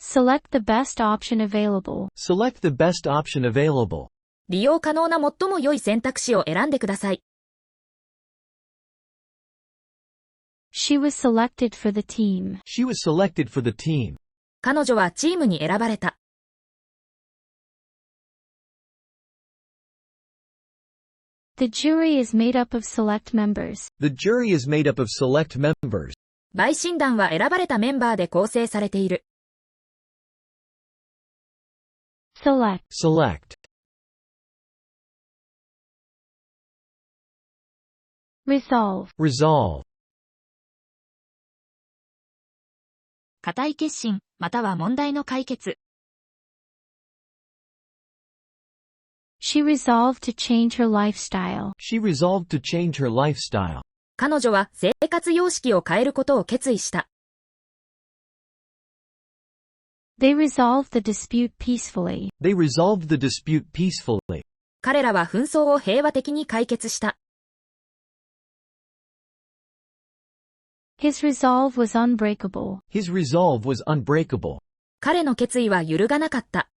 Select the best option available. Select the best option available. 利用可能な最も良い選択肢を選んでください。She was selected for the team. She was selected for the team. 彼女はチームに選ばれた。The jury is made up of select members. The jury is made up of select members. 陪審団は選ばれたメンバーで構成されている。Select. Select. Resolve. Resolve. 固い決心、または問題の解決。She resolved to change her lifestyle. She resolved to change her lifestyle. 彼女は生活様式を変えることを決意した。They resolved the dispute peacefully. They resolved the dispute peacefully. 彼らは紛争を平和的に解決した。His resolve was unbreakable. His resolve was unbreakable. 彼の決意は揺るがなかった。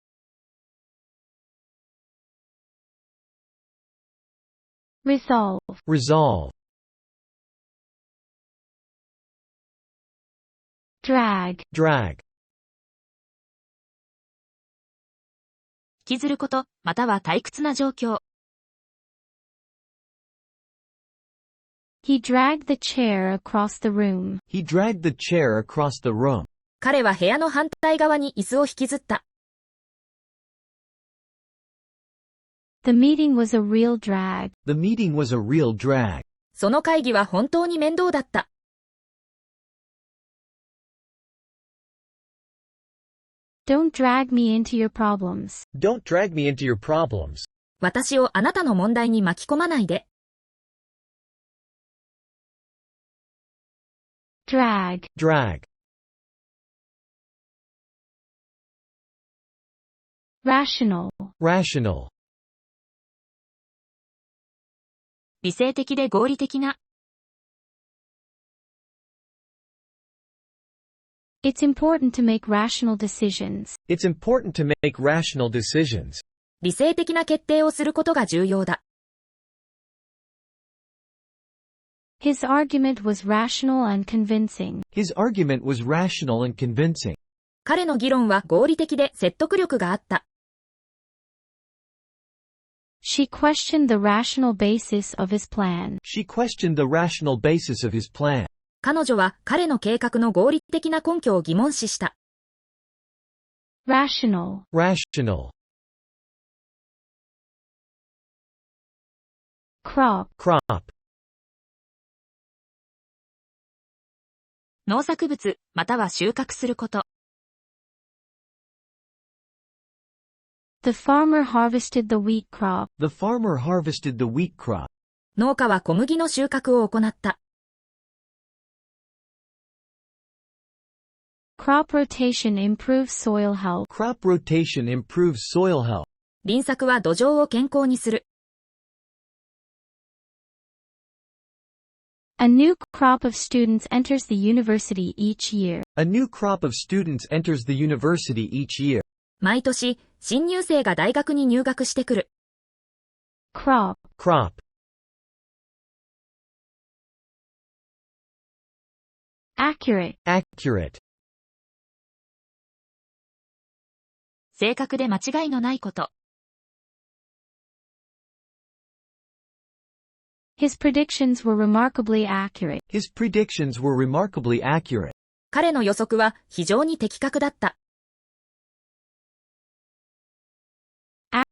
Resolve. Resolve. Drag. Drag. 引きずること、または退屈な状況。He dragged the chair across the room. He dragged the chair across the room. 彼は部屋の反対側に椅子を引きずった。The meeting was a real drag. The meeting was a real drag. その会議は本当に面倒だった。Don't drag me into your problems. Don't drag me into your problems. 私をあなたの問題に巻き込まないで。Drag. Drag. Rational. Rational. 理性的で合理的な。It's important to make rational decisions. It's important to make rational decisions. 理性的な決定をすることが重要だ。His argument was rational and convincing. His argument was rational and convincing. 彼の議論は合理的で説得力があった。She questioned the rational basis of his plan. She questioned the rational basis of his plan. 彼女は彼の計画の合理的な根拠を疑問視した。Rational. Rational. Crop. Crop. 農作物、または収穫すること。The farmer harvested the wheat crop. The farmer harvested the wheat crop. 農家は小麦の収穫を行った。Crop rotation improves soil health. Crop rotation improves soil health. 輪作は土壌を健康にする。A new crop of students enters the university each year. A new crop of students enters the university each year. 毎年、新入生が大学に入学してくる。Crop. Crop. Accurate. Accurate. 正確で間違いのないこと。His predictions were remarkably accurate. His predictions were remarkably accurate. 彼の予測は非常に的確だった。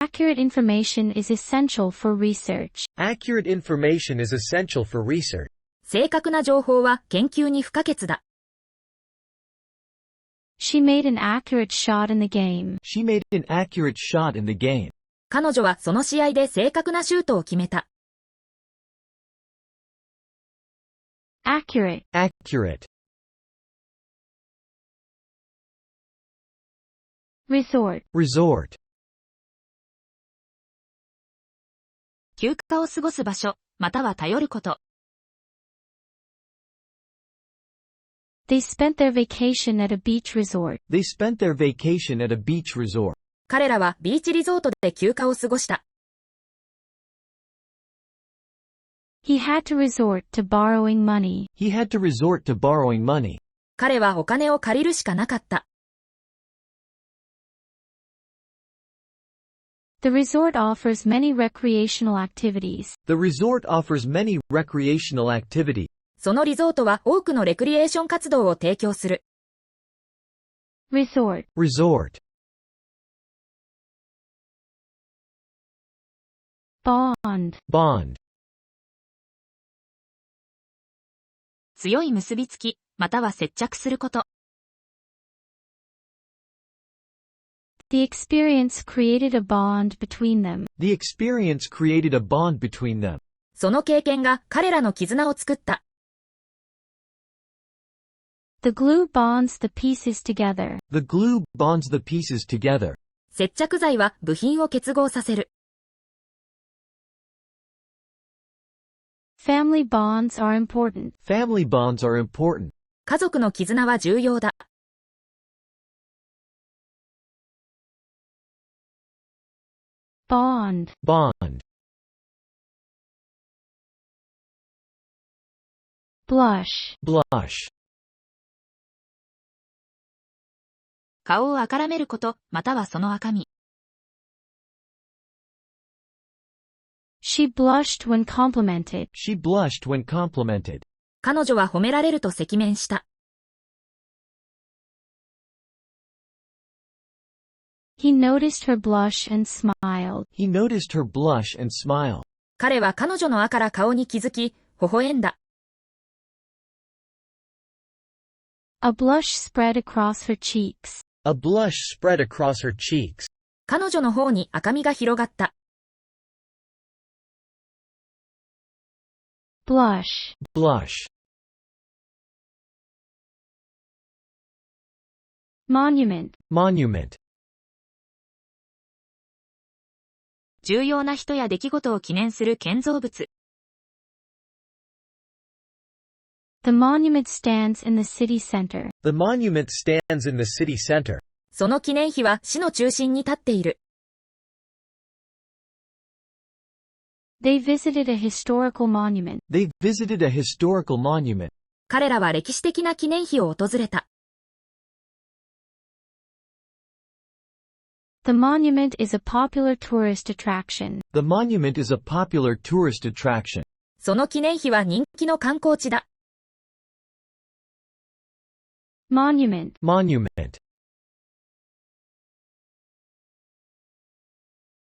Accurate information is essential for research. Accurate information is essential for research. 正確な情報は研究に不可欠だ。She made an accurate shot in the game. She made an accurate shot in the game. 彼女はその試合で正確なシュートを決めた。Accurate. Accurate. Resort. Resort. 休暇を過ごす場所、または頼ること。They spent their vacation at a beach resort. They spent their vacation at a beach resort. 彼らはビーチリゾートで休暇を過ごした。He had to resort to borrowing money. He had to resort to borrowing money. 彼はお金を借りるしかなかった。The resort offers many recreational activities. The resort offers many recreational activities. そのリゾートは多くのレクリエーション活動を提供する。Resort. Resort. Bond. Bond. 強い結びつき、または接着すること。The experience created a bond between them. The experience created a bond between them. その経験が彼らの絆を作った。The glue bonds the pieces together. The glue bonds the pieces together. 接着剤は部品を結合させる。Family bonds are important. Family bonds are important. 家族の絆は重要だ。Bond. Bond. Blush. Blush. 顔を赤らめること、またはその赤み。She blushed when complimented. She blushed when complimented. 彼女は褒められると赤面した。He noticed her blush and smiled. He noticed her blush and smiled. 彼は彼女の赤ら顔に気づき、微笑んだ。A blush spread across her cheeks. A blush spread across her cheeks. 彼女の方に赤みが広がった。Blush. Blush. Monument. Monument. 重要な人や出来事を記念する建造物。The monument stands in the city center. The monument stands in the city center. その記念碑は市の中心に立っている。They visited a historical monument. They visited a historical monument. 彼らは歴史的な記念碑を訪れた。The monument is a popular tourist attraction. The monument is a popular tourist attraction. その記念碑は人気の観光地だ。Monument. Monument.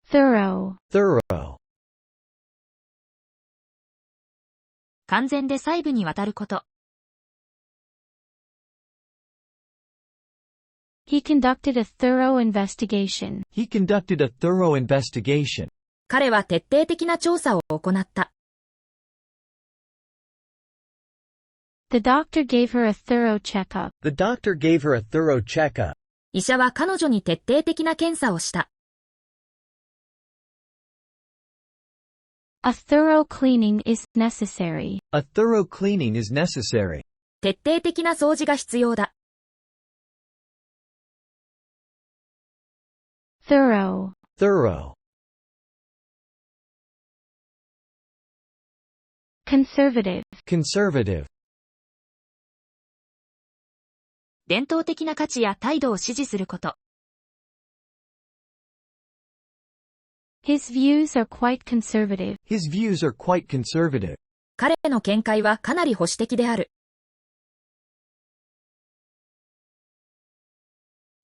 Thorough. Thorough. 完全で細部にわたること。He conducted a thorough investigation. He conducted a thorough investigation. 彼は徹底的な調査を行った。The doctor gave her a thorough checkup. The doctor gave her a thorough checkup. 医者は彼女に徹底的な検査をした。A thorough cleaning is necessary. A thorough cleaning is necessary. 徹底的な掃除が必要だ。Thorough. Thorough. Conservative. Conservative. 伝統的な価値や態度を支持すること。His views are quite conservative. His views are quite conservative. 彼の見解はかなり保守的である。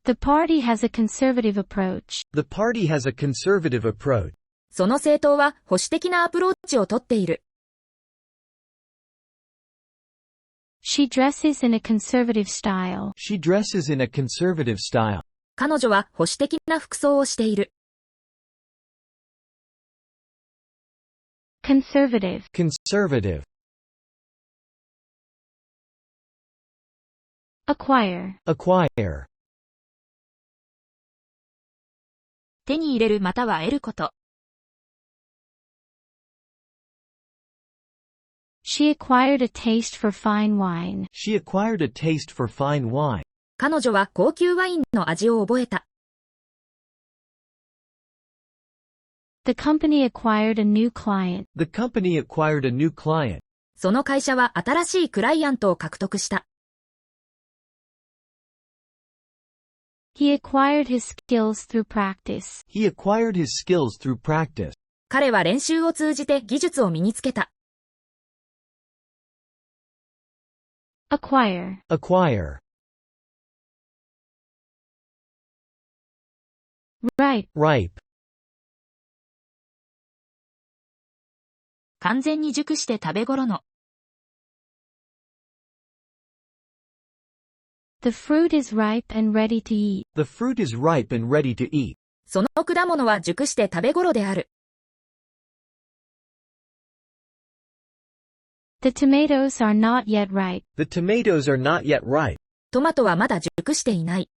The party has a conservative approach. The party has a conservative approach. その政党は保守的なアプローチをとっている。She dresses in a conservative style. She dresses in a conservative style. 彼女は保守的な服装をしている。Conservative. Conservative. Acquire. Acquire. 手に入れるまたは得ること。She acquired a taste for fine wine. She acquired a taste for fine wine. 彼女は高級ワインの味を覚えた。The company acquired a new client. The company acquired a new client. その会社は新しいクライアントを獲得した。He acquired his skills through practice. He acquired his skills through practice. 彼は練習を通じて技術を身につけた。Acquire. Acquire. Ripe. Ripe. 完全に熟して食べ頃の。The fruit is ripe and ready to eat. The fruit is ripe and ready to eat. その果物は熟して食べ頃である。The tomatoes are not yet ripe. The tomatoes are not yet ripe. トマトはまだ熟していない。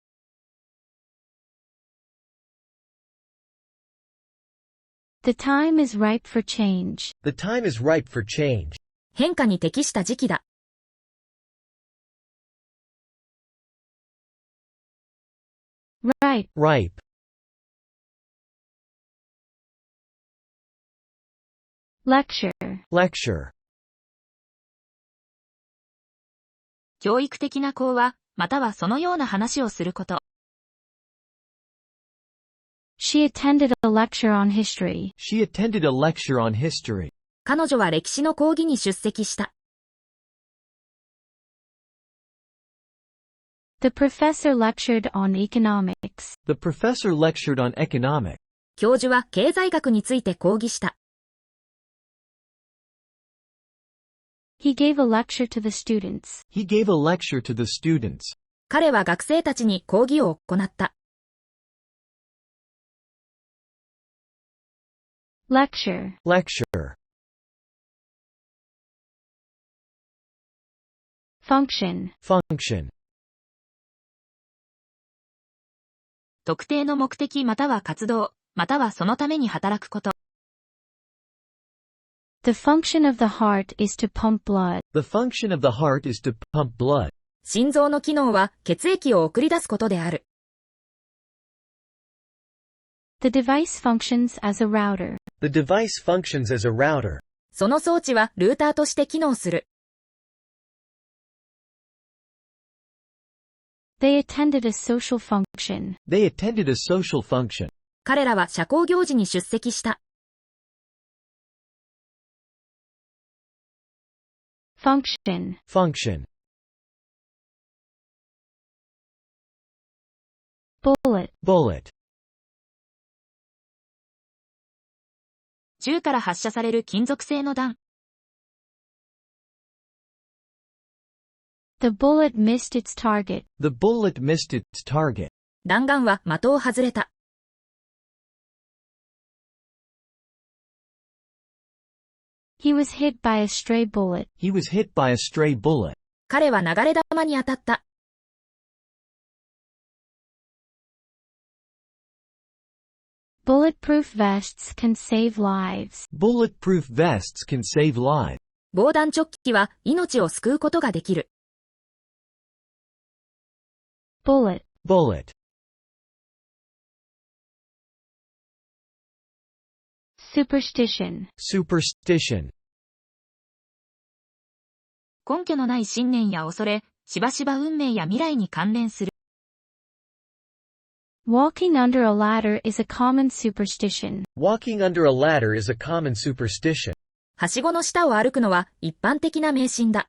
The time is ripe for change. The time is ripe for change. 変化に適した時期だ。Ripe. Ripe. Lecture. Lecture. 教育的な講話、またはそのような話をすること。She attended a lecture on history. She attended a lecture on history. 彼女は歴史の講義に出席した。The professor lectured on economics. The professor lectured on economics. 教授は経済学について講義した。He gave a lecture to the students. He gave a lecture to the students. 彼は学生たちに講義を行った。Lecture. Lecture. Function. Function. 特定の目的または活動、またはそのために働くこと。The function of the heart is to pump blood. The function of the heart is to pump blood. 心臓の機能は血液を送り出すことである。The device functions as a router. The device functions as a router. その装置はルーターとして機能する。They attended a social function. They attended a social function. 彼らは社交行事に出席した。Function. Function. Bullet. Bullet. 銃から発射される金属製の弾。The bullet missed its target. The bullet missed its target. 弾丸は的を外れた。He was hit by a stray bullet. He was hit by a stray bullet. 彼は流れ弾に当たった。Bulletproof vests can save lives. Bulletproof vests can save lives. 防弾チョッキは命を救うことができる。Bullet. Bullet. Superstition. Superstition. 根拠のない信念や恐れ、しばしば運命や未来に関連する。Walking under a ladder is a common superstition. Walking under a ladder is a common superstition. はしごの下を歩くのは一般的な迷信だ。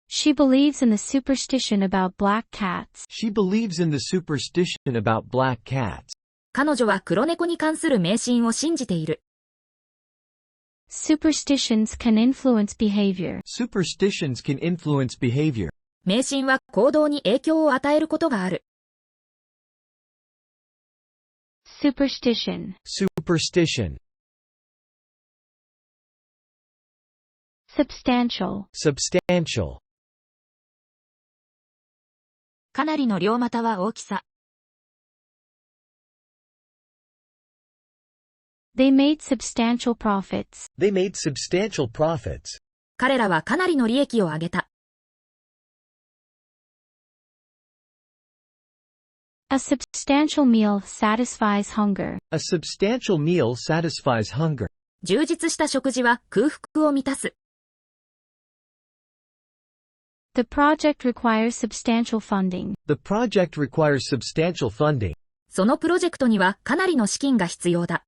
She believes in the superstition about black cats. She believes in the superstition about black cats. 彼女は黒猫に関する迷信を信じている。Superstitions can influence behavior. Superstitions can influence behavior. 迷信は行動に影響を与えることがある。Superstition. Superstition. Substantial. Substantial. かなりの量または大きさ。They made substantial profits. They made substantial profits. 彼らはかなりの利益を上げた。A substantial meal satisfies hunger. A substantial meal satisfies hunger. 充実した食事は空腹を満たす。The project requires substantial funding. The project requires substantial funding. そのプロジェクトにはかなりの資金が必要だ。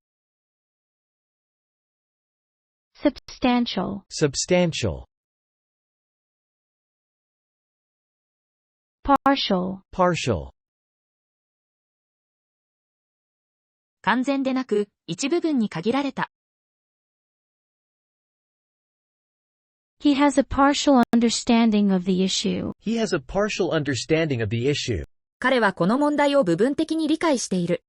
Substantial. Substantial. Partial. Partial. 完全でなく、一部分に限られた。He has a partial understanding of the issue. He has a partial understanding of the issue. 彼はこの問題を部分的に理解している。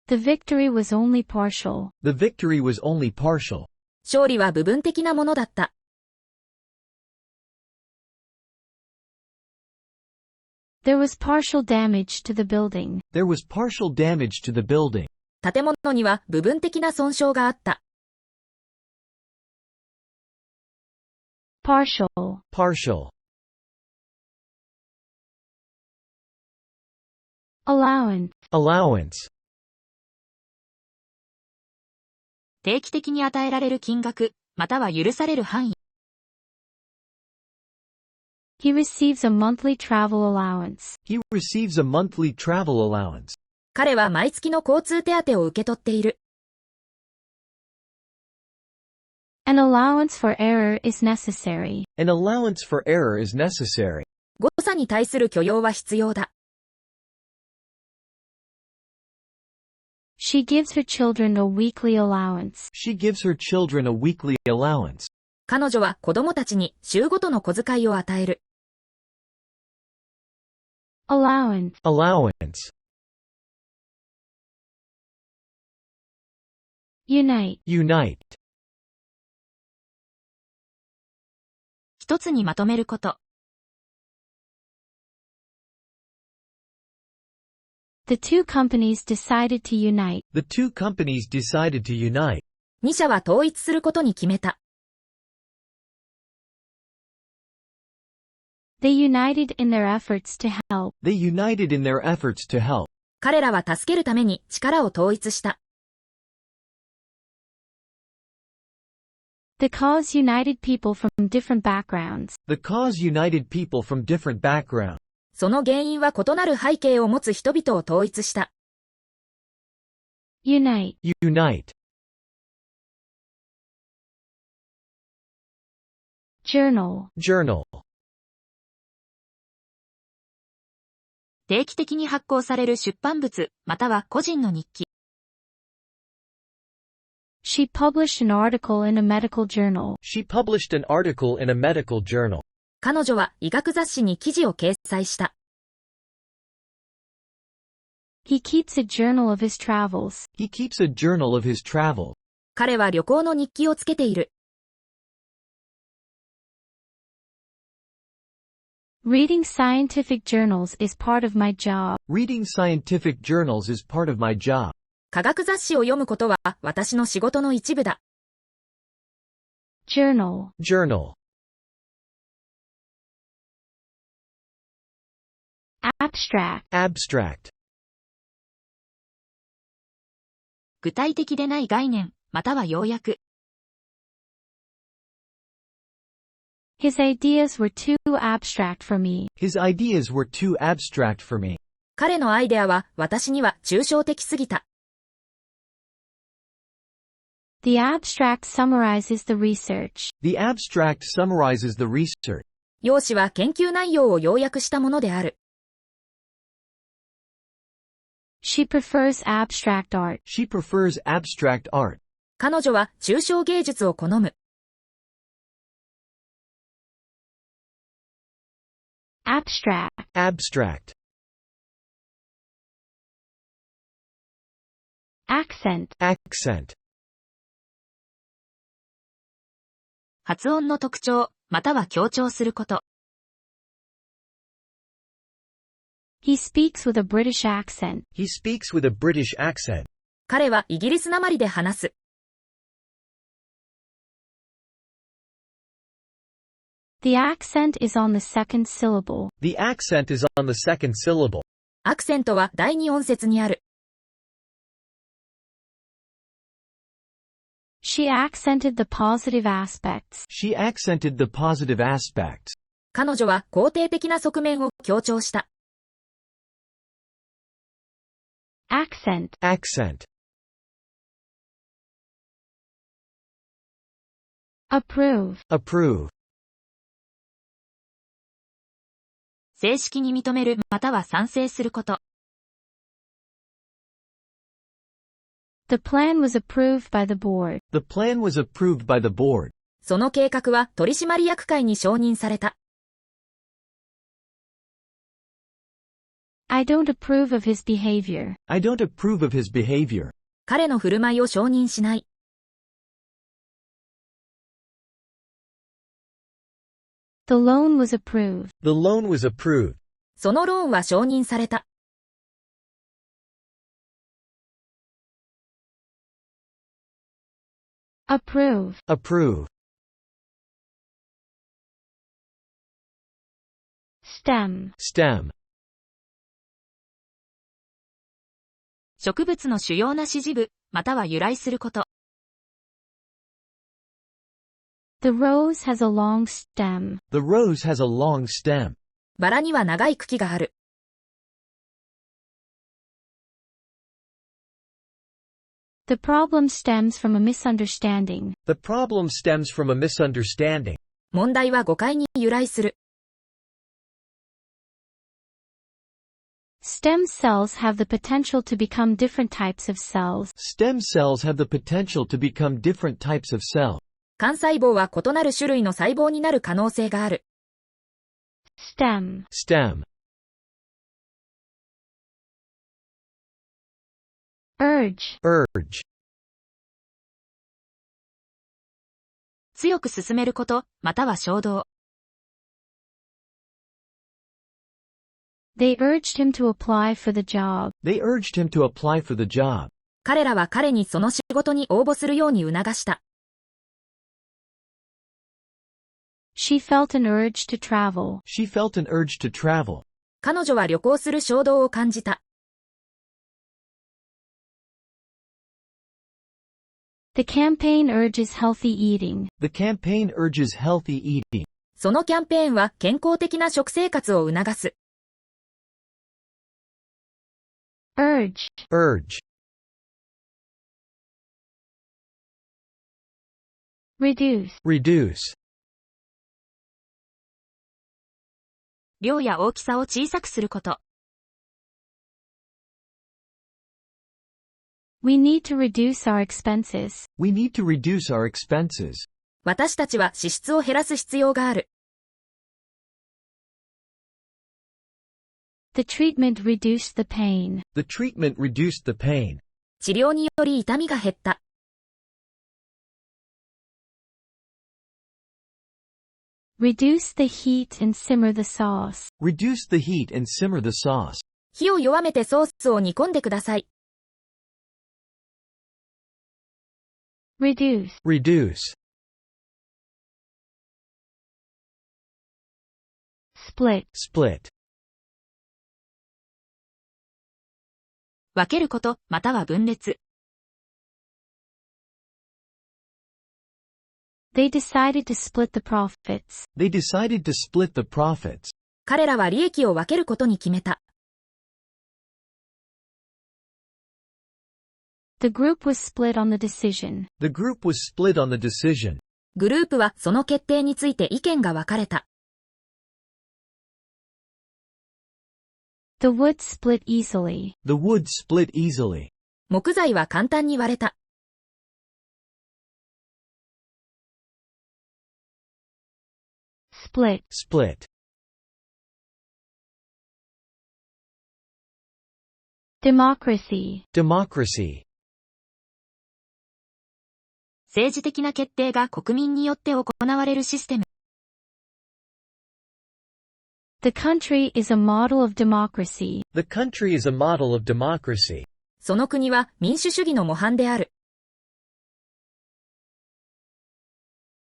The victory was only partial. The victory was only partial. 勝利は部分的なものだった。There was partial damage to the building. There was partial damage to the building. 建物には部分的な損傷があった。Partial. Partial. Allowance. Allowance. 定期的に与えられる金額、または許される範囲。He receives a monthly travel allowance. He receives a monthly travel allowance. 彼は毎月の交通手当を受け取っている。An allowance for error is necessary. An allowance for error is necessary. 誤差に対する許容は必要だ。She gives her children a weekly allowance. She gives her children a weekly allowance. 彼女は子供たちに週ごとの小遣いを与える。Allowance. Allowance. Unite. Unite. 一つにまとめること。The two companies decided to unite. The two companies decided to unite. 二社は統一することに決めた。They united in their efforts to help. They united in their efforts to help. 彼らは助けるために力を統一した。The cause united people from different backgrounds. The cause united people from different backgrounds. その原因は異なる背景を持つ人々を統一した。Unite. Unite. Journal. Journal. 定期的に発行される出版物、または個人の日記。She published an article in a medical journal. She published an article in a medical journal. 彼女は医学雑誌に記事を掲載した。He keeps a journal of his travels. He keeps a journal of his travel. 彼は旅行の日記をつけている。Reading scientific journals is part of my job. Reading scientific journals is part of my job. 科学雑誌を読むことは私の仕事の一部だ。Journal. Journal. Abstract. Abstract. 具体的でない概念、または要約。His ideas were too abstract for me. His ideas were too abstract for me. 彼のアイデアは私には抽象的すぎた。The abstract summarizes the research. The abstract summarizes the research. 用紙は研究内容を要約したものである。She prefers abstract art. She prefers abstract art. 彼女は抽象芸術を好む。Abstract. Abstract. Accent. Accent. 発音の特徴、または強調すること。He speaks with a British accent. He speaks with a British accent. 彼はイギリスなまりで話す。The accent is on the second syllable. The accent is on the second syllable. アクセントは第二音節にある。She accented the positive aspects. She accented the positive aspects. 彼女は肯定的な側面を強調した。Accent. Accent. Approve. Approve. 正式に認める、または賛成すること。The plan was approved by the board. The plan was approved by the board. その計画は取締役会に承認された。I don't approve of his behavior. I don't approve of his behavior. 彼の振る舞いを承認しない。The loan was approved. The loan was approved. そのローンは承認された。Approve. Approve. Stem. Stem. 植物の主要な支持部、または由来すること。The rose has a long stem. The rose has a long stem. バラには長い茎がある。The problem stems from a misunderstanding. The problem stems from a misunderstanding. 問題は誤解に由来する。Stem cells have the potential to become different types of cells. Stem cells have the potential to become different types of cells. 幹細胞は異なる種類の細胞になる可能性がある。Stem. Stem. Urge. Urge. 強く進めること、または衝動。They urged him to apply for the job. They urged him to apply for the job. 彼らは彼にその仕事に応募するように促した。She felt an urge to travel. She felt an urge to travel. 彼女は旅行する衝動を感じた。The campaign urges healthy eating. The campaign urges healthy eating. そのキャンペーンは健康的な食生活を促す。Urge. Urge. Reduce. Reduce. 量や大きさを小さくすること。We need to reduce our expenses. We need to reduce our expenses. 私たちは支出を減らす必要がある。The treatment reduced the pain. The treatment reduced the pain. 治療により痛みが減った。Reduce the heat and simmer the sauce. Reduce the heat and simmer the sauce. 火を弱めてソースを煮込んでください。Reduce. Reduce. Split. Split. 分けること、または分裂。They decided to split the profits. They decided to split the profits. 彼らは利益を分けることに決めた。The group was split on the decision. The group was split on the decision. グループはその決定について意見が分かれた。The wood split easily. The wood split easily. 木材は簡単に割れた。Split. Split. Democracy. Democracy. 政治的な決定が国民によって行われるシステム。The country is a model of democracy. The country is a model of democracy. その国は民主主義の模範である。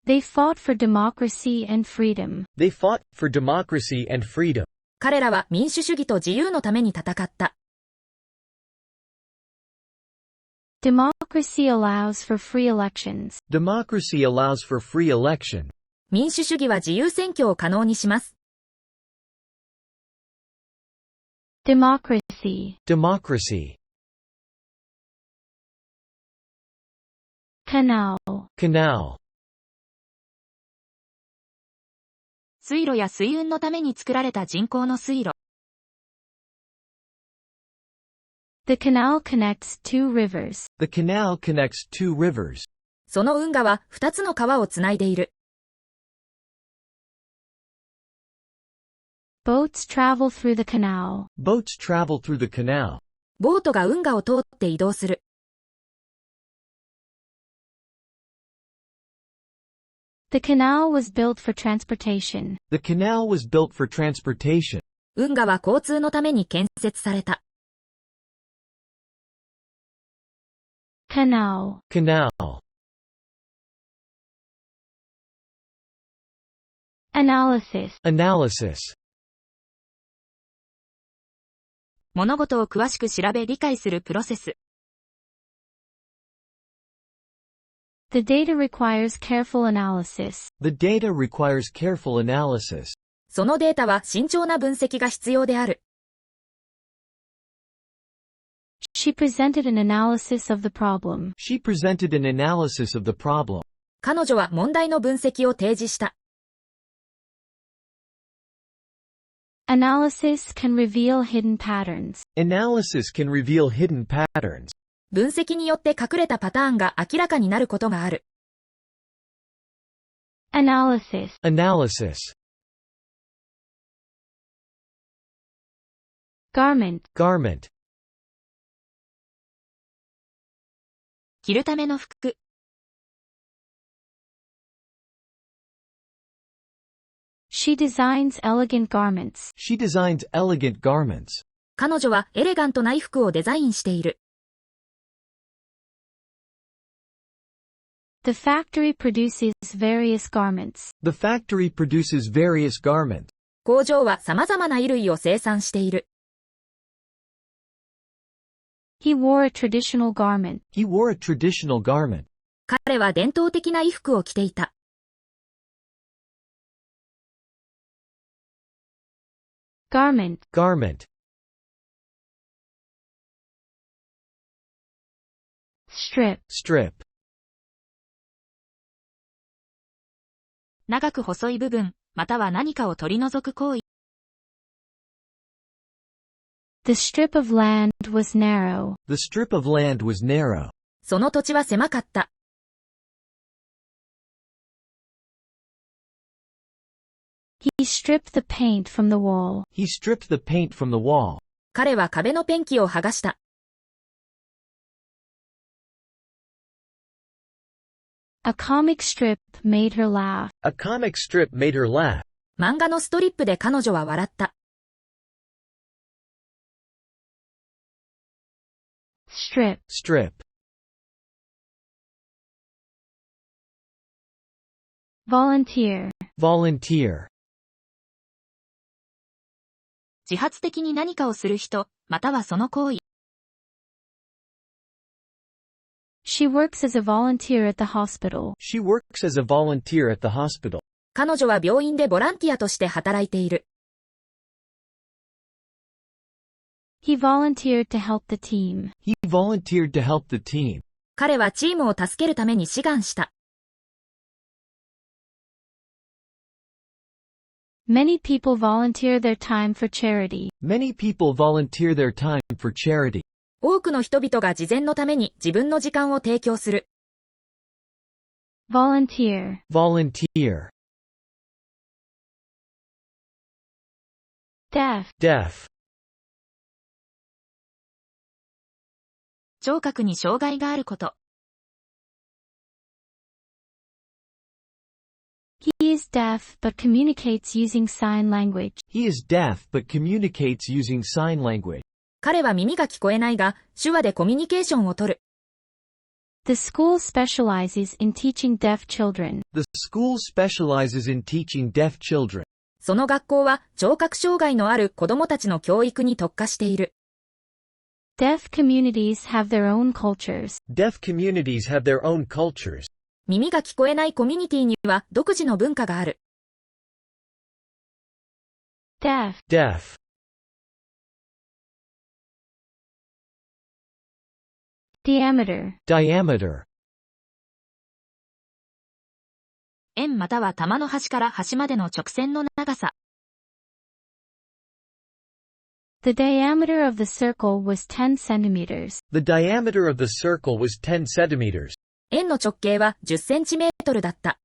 They fought for democracy and freedom. They fought for democracy and freedom. 彼らは民主主義と自由のために戦った。Democracy allows for free elections. Democracy allows for free election. 民主主義は自由選挙を可能にします。Democracy. Democracy. Canal. Canal. 水路や水運のために作られた人工の水路。The canal connects two rivers. The canal connects two rivers. その運河は2つの川をつないでいる。Boats travel through the canal. Boats travel through the canal. ボートが運河を通って移動する。The canal was built for transportation. The canal was built for transportation. 運河は交通のために建設された。Canal. Canal. Analysis. Analysis. 物事を詳しく調べ理解するプロセス。The data requires careful analysis. The data requires careful analysis. そのデータは慎重な分析が必要である。She presented an analysis of the problem. She presented an analysis of the problem. 彼女は問題の分析を提示した。Analysis can reveal hidden patterns. Analysis can reveal hidden patterns. 分析によって隠れたパターンが明らかになることがある。Analysis. Analysis. Garment. Garment. 着るための服。She designs elegant garments. She designs elegant garments. 彼女はエレガントな衣服をデザインしている。The factory produces various garments. The factory produces various garments. 工場は様々な衣類を生産している。He wore a traditional garment. He wore a traditional garment. 彼は伝統的な衣服を着ていた。Garment. Garment. Strip. Strip. 長く細い部分、または何かを取り除く行為。The strip of land was narrow. The strip of land was narrow. その土地は狭かった。He stripped the paint from the wall. He stripped the paint from the wall. 彼は壁のペンキを剥がした。A comic strip made her laugh. A comic strip made her laugh. 漫画のストリップで彼女は笑った。Strip. Strip. Volunteer. Volunteer. 自発的に何かをする人、またはその行為。She works as a volunteer at the hospital. She works as a volunteer at the hospital. 彼女は病院でボランティアとして働いている。He volunteered to help the team. He volunteered to help the team. 彼はチームを助けるために志願した。Many people volunteer their time for charity. Many people volunteer their time for charity. 多くの人々が慈善のために自分の時間を提供する。Volunteer. Volunteer. Deaf. Deaf. 聴覚に障害があること。He is deaf but communicates using sign language. He is deaf but communicates using sign language. 彼は耳が聞こえないが、手話でコミュニケーションをとる。The school specializes in teaching deaf children. The school specializes in teaching deaf children. その学校は聴覚障害のある子供たちの教育に特化している。Deaf communities have their own cultures. Deaf communities have their own cultures. 耳が聞こえないコミュニティには独自の文化がある。Deaf. Deaf. Diameter. Diameter. 円または玉の端から端までの直線の長さ。The diameter of the circle was 10 centimeters. The diameter of the circle was 10 centimeters. 円の直径は10センチメートルだった。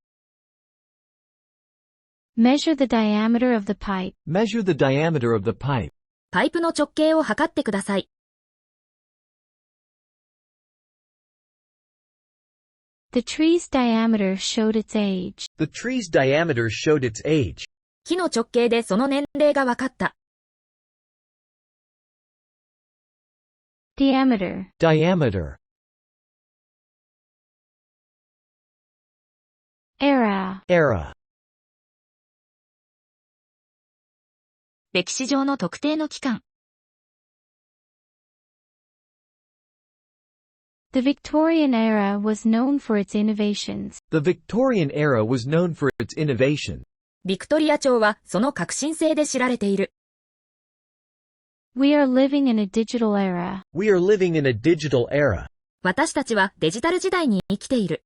Measure the diameter of the pipe. Measure the diameter of the pipe. パイプの直径を測ってください。The tree's diameter showed its age. The tree's diameter showed its age. 木の直径でその年齢が分かった。Diameter. Diameter. Era. Era. 歴史上の特定の期間。The Victorian era was known for its innovations. The Victorian era was known for its innovation. ビクトリア朝はその革新性で知られている。We are living in a digital era. We are living in a digital era. 私たちはデジタル時代に生きている。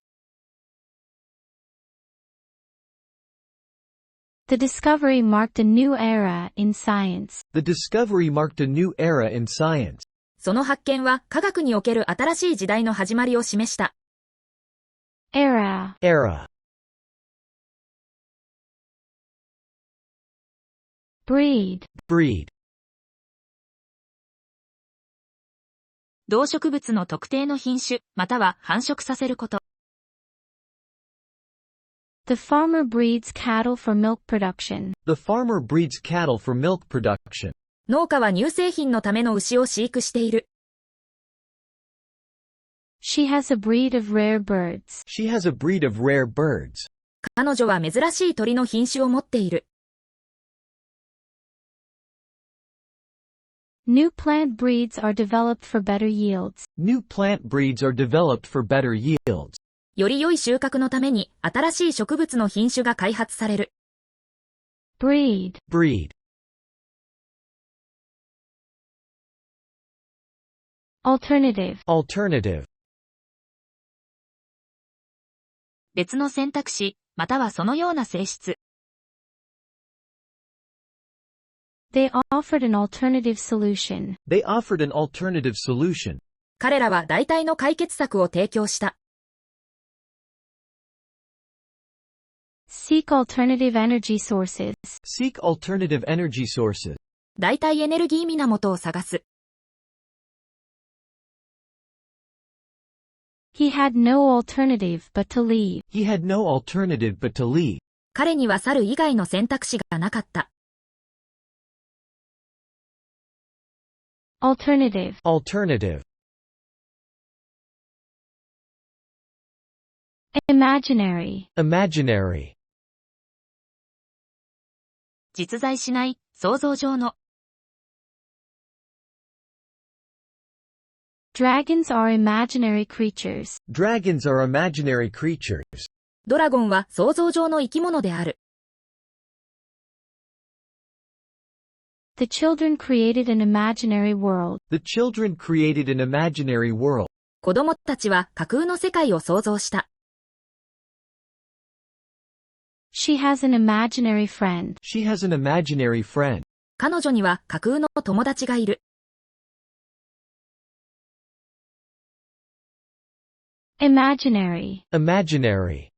The discovery marked a new era in science. The discovery marked a new era in science. その発見は科学における新しい時代の始まりを示した。Era. Era. Breed. Breed. 動植物の特定の品種、または繁殖させること。The farmer breeds cattle for milk production. The farmer breeds cattle for milk production. 農家は乳製品のための牛を飼育している。She has a breed of rare birds. She has a breed of rare birds. 彼女は珍しい鳥の品種を持っている。New plant breeds are developed for better yields. New plant breeds are developed for better yields. より良い収穫のために新しい植物の品種が開発される。breed, breed, alternative, alternative, 別の選択肢、またはそのような性質。they offered an alternative solution, they offered an alternative solution, 彼らは代替の解決策を提供した。seek alternative energy sources, seek alternative energy sources, 代替エネルギー源を探す。he had no alternative but to leave, he had no alternative but to leave, 彼には去る以外の選択肢がなかった。alternative, alternative, imaginary, imaginary, 実在しない、想像上の。dragons are imaginary creatures, dragons are imaginary creatures, ドラゴンは想像上の生き物である。the children created an imaginary world, the children created an imaginary world, 子供たちは架空の世界を想像した。she has an imaginary friend, she has an imaginary friend, 彼女には架空の友達がいる。imaginary, imaginary,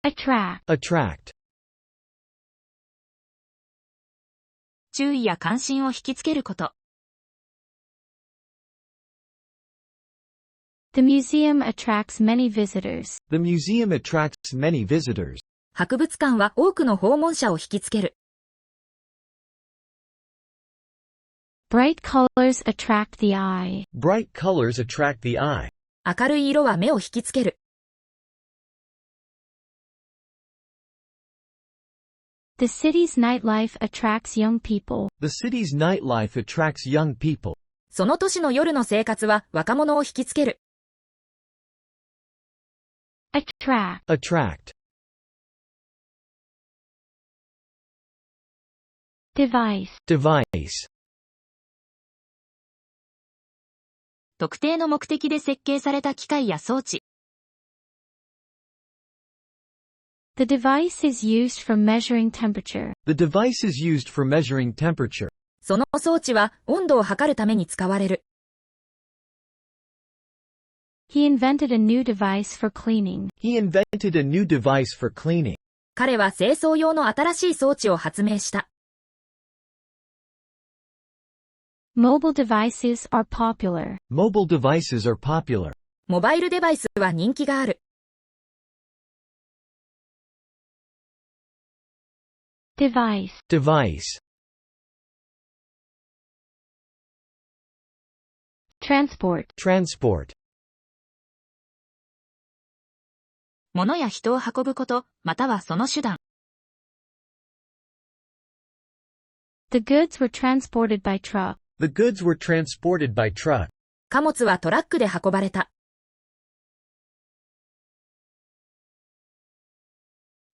attract, attract, 注意や関心を引きつけること。the museum attracts many visitors, the museum attracts many visitors, 博物館は多くの訪問者を引きつける。bright colors attract the eye, bright colors attract the eye, 明るい色は目を引きつける。the city's nightlife attracts young people, the city's nightlife attracts young people, その都市の夜の生活は若者を引きつける。attract, attract, device, device, 特定の目的で設計された機械や装置。the device is used for measuring temperature, the device is used for measuring temperature, その装置は温度を測るために使われる。he invented a new device for cleaning, he invented a new device for cleaning, 彼は清掃用の新しい装置を発明した。mobile devices are popular, mobile devices are popular, モバイルデバイスは人気がある。device, device, transport, transport, 物や人を運ぶこと、またはその手段。the goods were transported by truck, the goods were transported by truck, 貨物はトラックで運ばれた。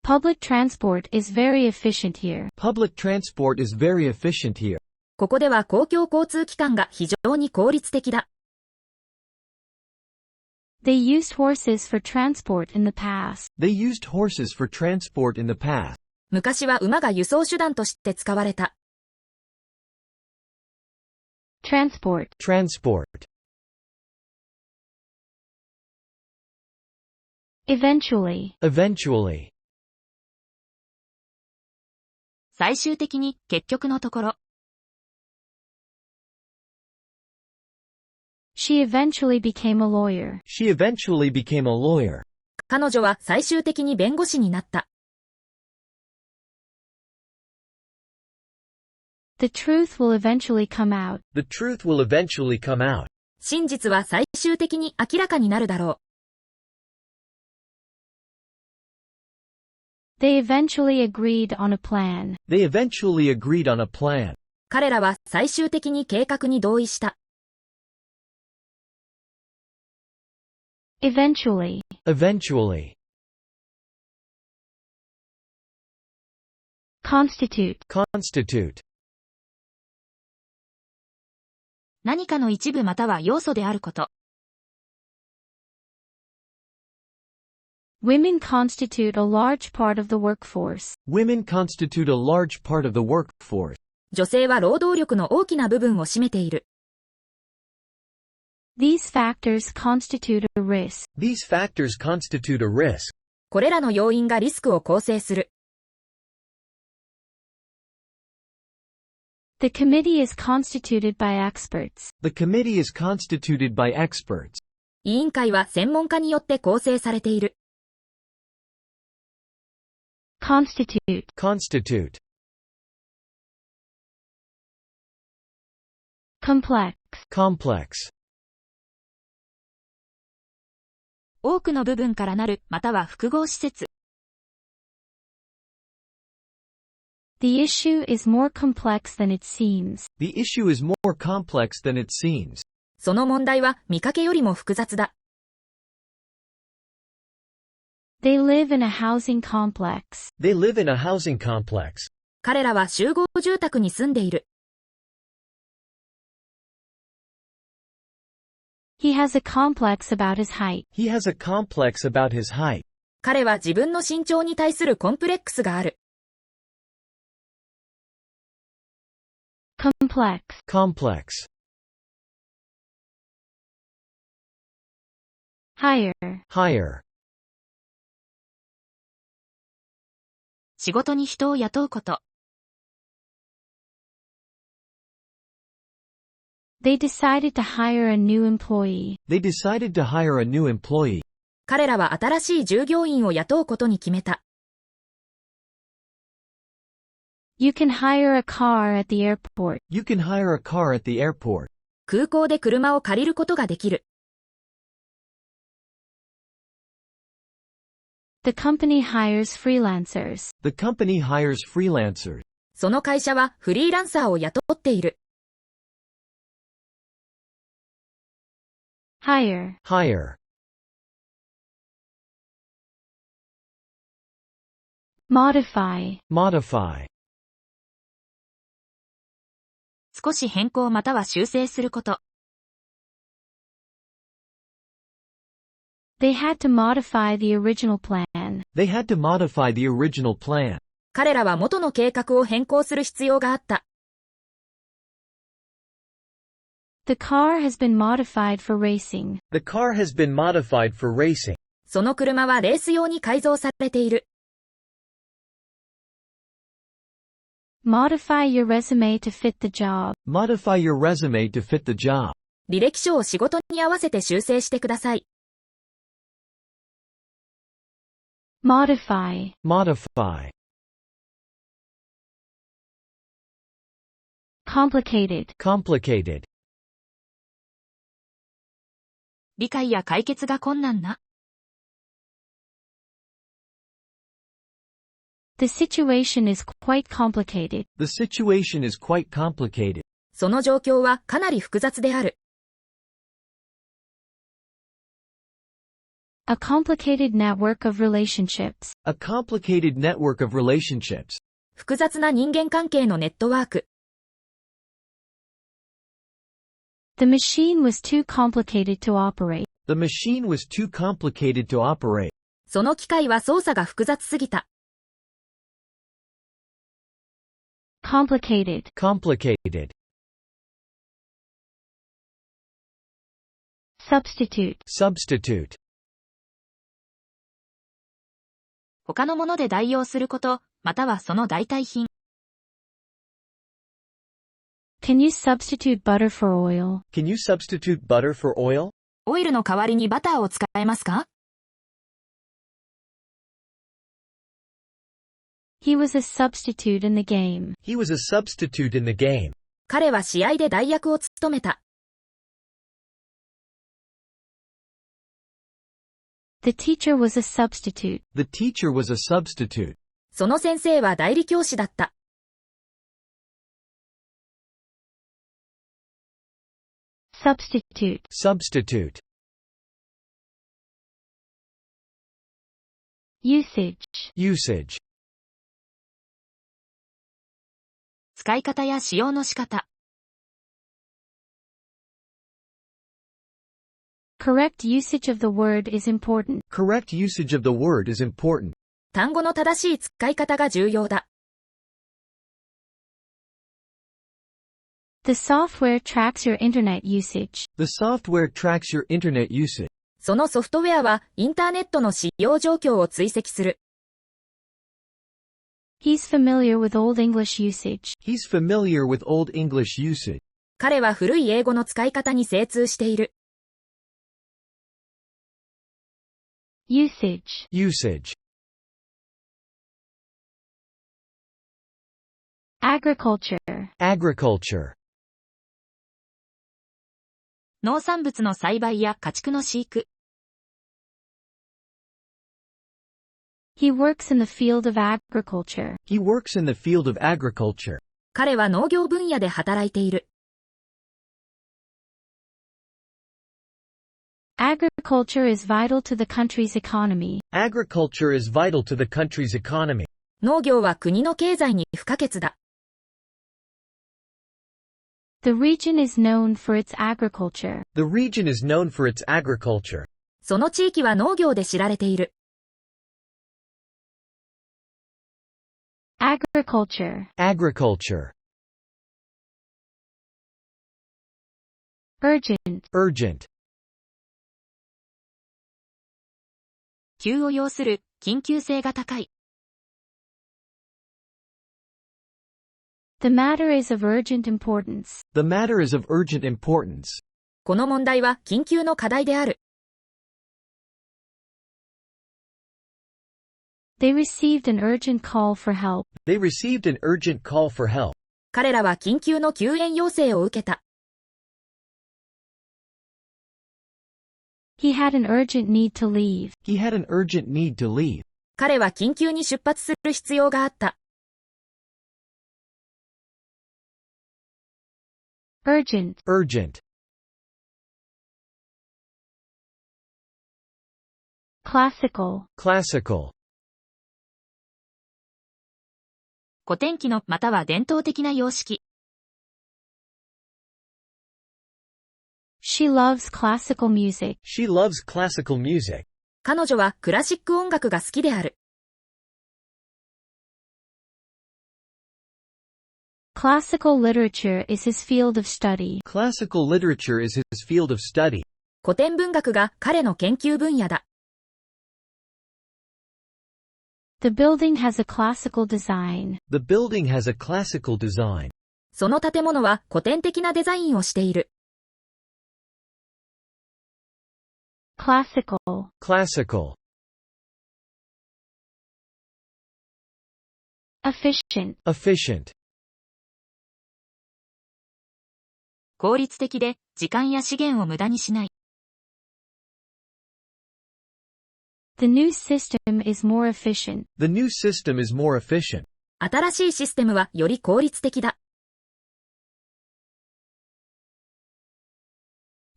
public transport is very efficient here, public transport is very efficient here, ここでは公共交通機関が非常に効率的だ。they used horses for transport in the past, they used horses for transport in the past, 昔は馬が輸送手段として使われた。transport, transport, eventually, eventually, 最終的に、結局のところ。she eventually became a lawyer, she eventually became a lawyer, 彼女は最終的に弁護士になった。the truth will eventually come out, the truth will eventually come out, 真実は最終的に明らかになるだろう。they eventually agreed on a plan, they eventually agreed on a plan, 彼らは最終的に計画に同意した。Eventually. Eventually. Constitute. Constitute. 何かの一部または要素であること。Women constitute a large part of the workforce. Women constitute a large part of the workforce. 女性は労働力の大きな部分を占めている。These factors constitute a risk. These factors constitute a risk. これらの要因がリスクを構成する。The committee is constituted by experts. The committee is constituted by experts. 委員会は専門家によって構成されている。Constitute. Constitute. Complex. Complex. 多くの部分からなる、または複合施設。The issue is more complex than it seems. The issue is more complex than it seems. その問題は見かけよりも複雑だ。They live in a housing complex. They live in a housing complex. 彼らは集合住宅に住んでいる。He has a complex about his height. He has a complex about his height. 彼は自分の身長に対するコンプレックスがある。Complex. Complex. Hire. Hire. 仕事に人を雇うこと。They decided to hire a new employee. They decided to hire a new employee. 彼らは新しい従業員を雇うことに決めた。You can hire a car at the airport. You can hire a car at the airport. 空港で車を借りることができる。The company hires freelancers. The company hires freelancers. その会社はフリーランサーを雇っている。Hire. Hire. Modify. Modify. 少し変更または修正すること。They had to modify the original plan. They had to modify the original plan. 彼らは元の計画を変更する必要があった。The car has been modified for racing. The car has been modified for racing. その車はレース用に改造されている。Modify your resume to fit the job. Modify your resume to fit the job. 履歴書を仕事に合わせて修正してください。Modify. Modify. Complicated. Complicated. 理解や解決が困難な。The situation is quite complicated. The situation is quite complicated. その状況はかなり複雑である。A complicated network of relationships. A complicated network of relationships. 複雑な人間関係のネットワーク。The machine was too complicated to operate. The machine was too complicated to operate. その機械は操作が複雑すぎた。Complicated. Complicated. Substitute. Substitute. 他のもので代用すること、またはその代替品。Can you substitute butter for oil? Can you substitute butter for oil? オイルの代わりにバターを使えますか？ He was a substitute in the game. He was a substitute in the game. 彼は試合で代役を務めた。The teacher was a substitute. The teacher was a substitute. その先生は代理教師だった。Substitute. Substitute. Usage. Usage. 使い方や使用の仕方。Correct usage of the word is important. Correct usage of the word is important. 単語の正しい使い方が重要だ。The software tracks your internet usage. The software tracks your internet usage. そのソフトウェアはインターネットの使用状況を追跡する。He's familiar with Old English usage. He's familiar with Old English usage. 彼は古い英語の使い方に精通している。Usage. Usage. Agriculture. Agriculture. 農産物の栽培や家畜の飼育。He works in the field of agriculture. He works in the field of agriculture. 彼は農業分野で働いている。Agriculture is vital to the country's economy. Agriculture is vital to the country's economy. 農業は国の経済に不可欠だ。The region is known for its agriculture. The region is known for its agriculture. その地域は農業で知られている。Agriculture. Agriculture. Urgent. Urgent. 急を要する、緊急性が高い。The matter is of urgent importance. The matter is of urgent importance. この問題は緊急の課題である。They received an urgent call for help. They received an urgent call for help. 彼らは緊急の救援要請を受けた。He had an urgent need to leave. He had an urgent need to leave. 彼は緊急に出発する必要があった。Urgent. Urgent. Classical. Classical. 古典機のまたは伝統的な様式。She loves classical music. She loves classical music. 彼女はクラシック音楽が好きである。Classical literature is his field of study. Classical literature is his field of study. 古典文学が彼の研究分野だ。The building has a classical design. The building has a classical design. その建物は古典的なデザインをしている。Classical. Classical. Efficient. Efficient. 効率的で時間や資源を無駄にしない。The new system is more efficient. The new system is more efficient. 新しいシステムはより効率的だ。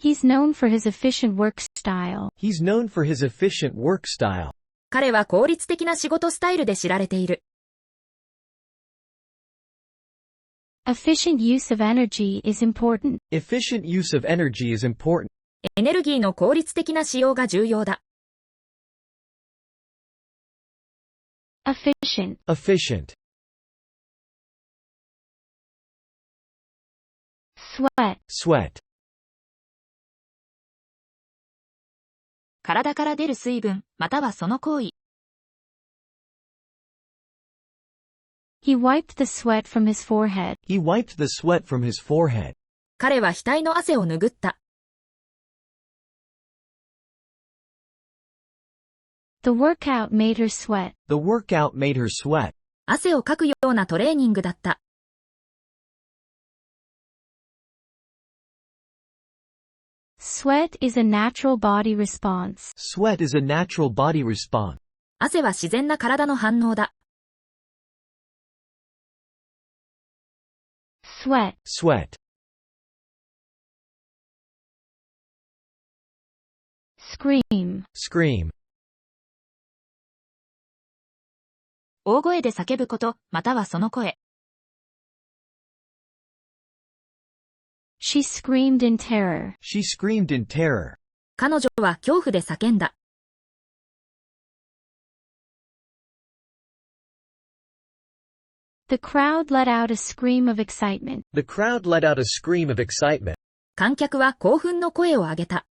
He's known for his efficient work style. He's known for his efficient work style. 彼は効率的な仕事スタイルで知られている。Efficient use of energy is important. Efficient use of energy is important. エネルギーの効率的な使用が重要だ。Efficient. Efficient. Sweat. Sweat. 体から出る水分、またはその行為。He wiped the sweat from his forehead. He wiped the sweat from his forehead. 彼は額の汗を拭った。The workout made her sweat. The workout made her sweat. 汗をかくようなトレーニングだった。Sweat is a natural body response. Sweat is a natural body response. 汗は自然な体の反応だ。Sweat. Sweat. Scream. Scream. 大声で叫ぶこと、またはその声。She screamed in terror. She screamed in terror. 彼女は恐怖で叫んだ。The crowd let out a scream of excitement. The crowd let out a scream of excitement. 観客は興奮の声を上げた。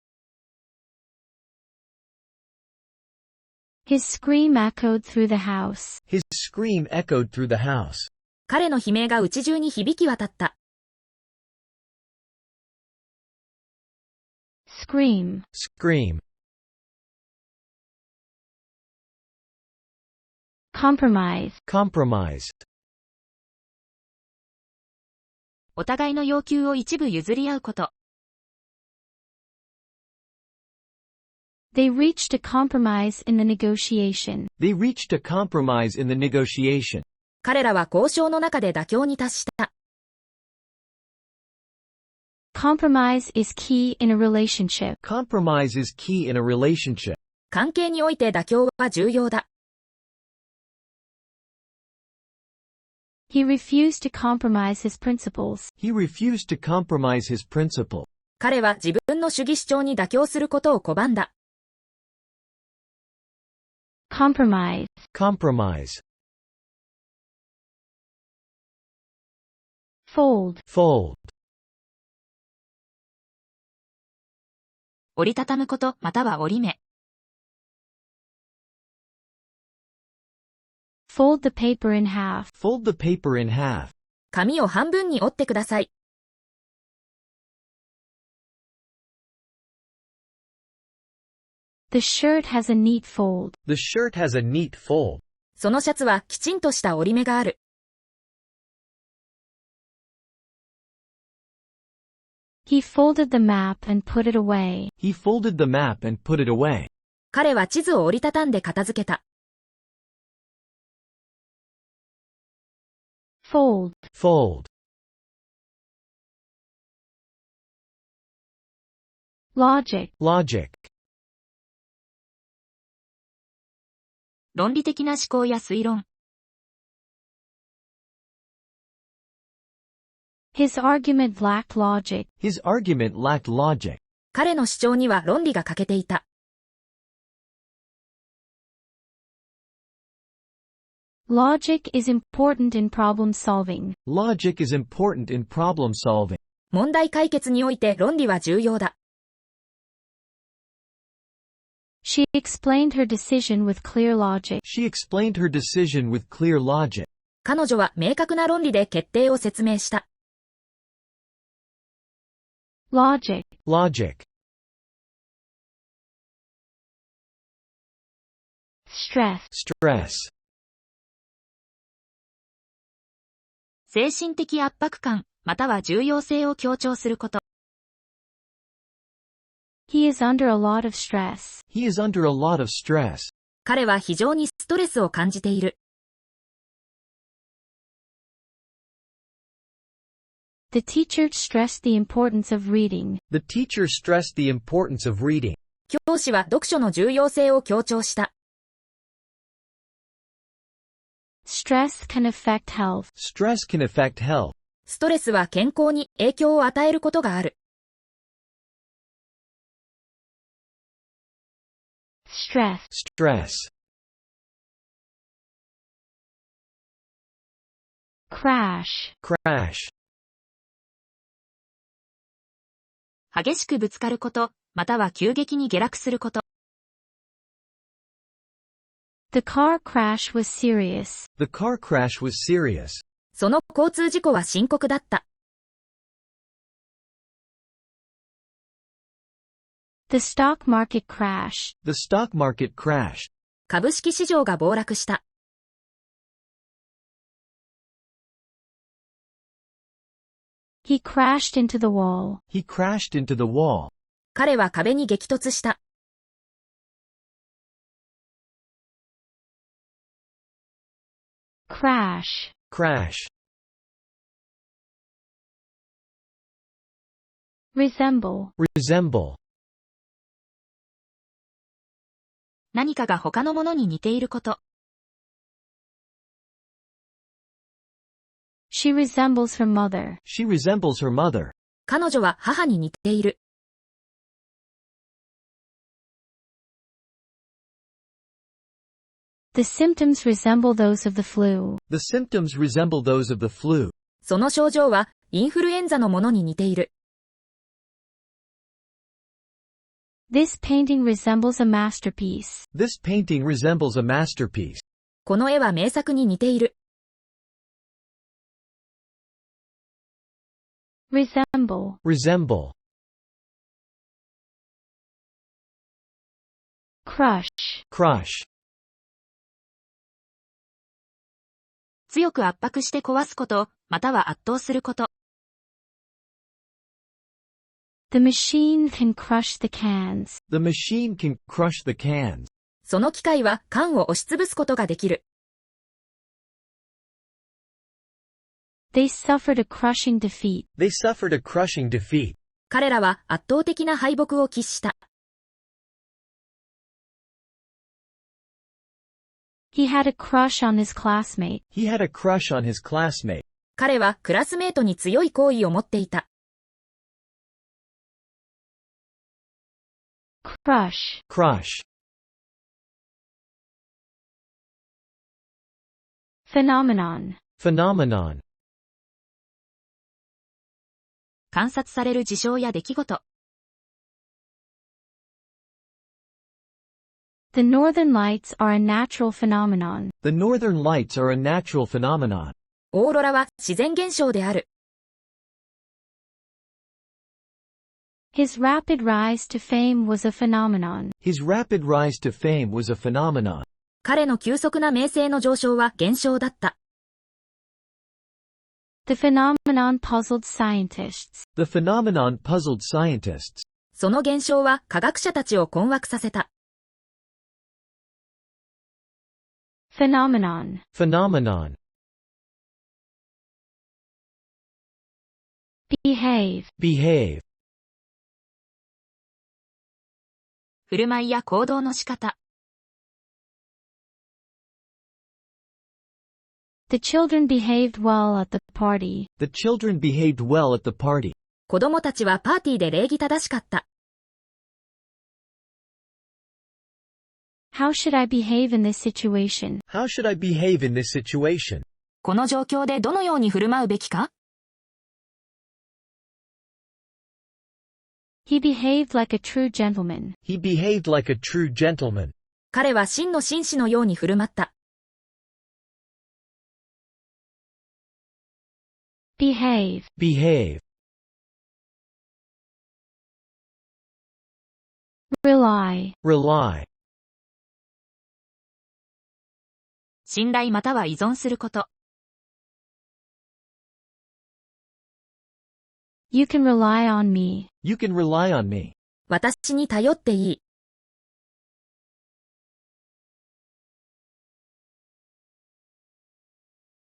His scream echoed through the house. His scream echoed through the house. 彼の悲鳴が家中に響き渡った。Scream. Scream. Compromise. Compromise. お互いの要求を一部譲り合うこと。They reached a compromise in the negotiation. They reached a compromise in the negotiation. 彼らは交渉の中で妥協に達した。Compromise is key in a relationship. Compromise is key in a relationship. 関係において妥協は重要だ。He refused to compromise his principles. He refused to compromise his principle. 彼は自分の主義主張に妥協することを拒んだ。Compromise. Compromise. Fold. Fold. 折りたたむこと、または折り目。Fold the paper in half. Fold the paper in half. 紙を半分に折ってください。The shirt has a neat fold. The shirt has a neat fold. そのシャツはきちんとした折り目がある。He folded the map and put it away. He folded the map and put it away. 彼は地図を折りたたんで片付けた。Fold. Fold. Logic. Logic. 論理的な思考や推論。His argument lacked logic. His argument lacked logic. 彼の主張には論理が欠けていた。Logic is important in problem solving. Logic is important in problem solving. 問題解決において論理は重要だ。She explained her decision with clear logic. She explained her decision with clear logic. 彼女は明確な論理で決定を説明した。Logic. Logic. Stress. Stress. 精神的圧迫感、または重要性を強調すること。He is under a lot of stress. He is under a lot of stress. 彼は非常にストレスを感じている。The teacher stressed the importance of reading. The teacher stressed the importance of reading. 教師は読書の重要性を強調した。Stress can affect health. Stress can affect health. ストレスは健康に影響を与えることがある。Stress. Stress. Crash. Crash. 激しくぶつかること、または急激に下落すること。The car crash was serious. The car crash was serious. その交通事故は深刻だった。The stock market crashed. The stock market crashed. 株式市場が暴落した。He crashed into the wall. He crashed into the wall. 彼は壁に激突した。Crash. Crash. Resemble. Resemble. 何かが他のものに似ていること。She resembles her mother. She resembles her mother. 彼女は母に似ている。The symptoms resemble those of the flu. The symptoms resemble those of the flu. その症状はインフルエンザのものに似ている。This painting resembles a masterpiece. This painting resembles a masterpiece. この絵は名作に似ている。Resemble. Resemble. Crush. Crush. 強く圧迫して壊すこと、または圧倒すること。The machine can crush the cans. The machine can crush the cans. その機械は缶を押しつぶすことができる。They suffered a crushing defeat. They suffered a crushing defeat. 彼らは圧倒的な敗北を喫した。He had a crush on his classmate. He had a crush on his classmate. 彼はクラスメートに強い好意を持っていた。Crush. Crush. Phenomenon. Phenomenon. 観察される事象や出来事。The northern lights are a natural phenomenon. The northern lights are a natural phenomenon. オーロラは自然現象である。His rapid rise to fame was a phenomenon. His rapid rise to fame was a phenomenon. 彼の急速な名声の上昇は現象だった。The phenomenon puzzled scientists. The phenomenon puzzled scientists. その現象は科学者たちを困惑させた。Phenomenon. Phenomenon. Behave. Behave. 振る舞いや行動の仕方。The children behaved well at the party. The children behaved well at the party. 子供たちはパーティーで礼儀正しかった。How should I behave in this situation? How should I behave in this situation? この状況でどのように振る舞うべきか？ He behaved like a true gentleman. He behaved like a true gentleman. 彼は真の紳士のように振る舞った。Behave. Behave. Rely. Rely. 信頼または依存すること。You can rely on me. You can rely on me. 私に頼っていい。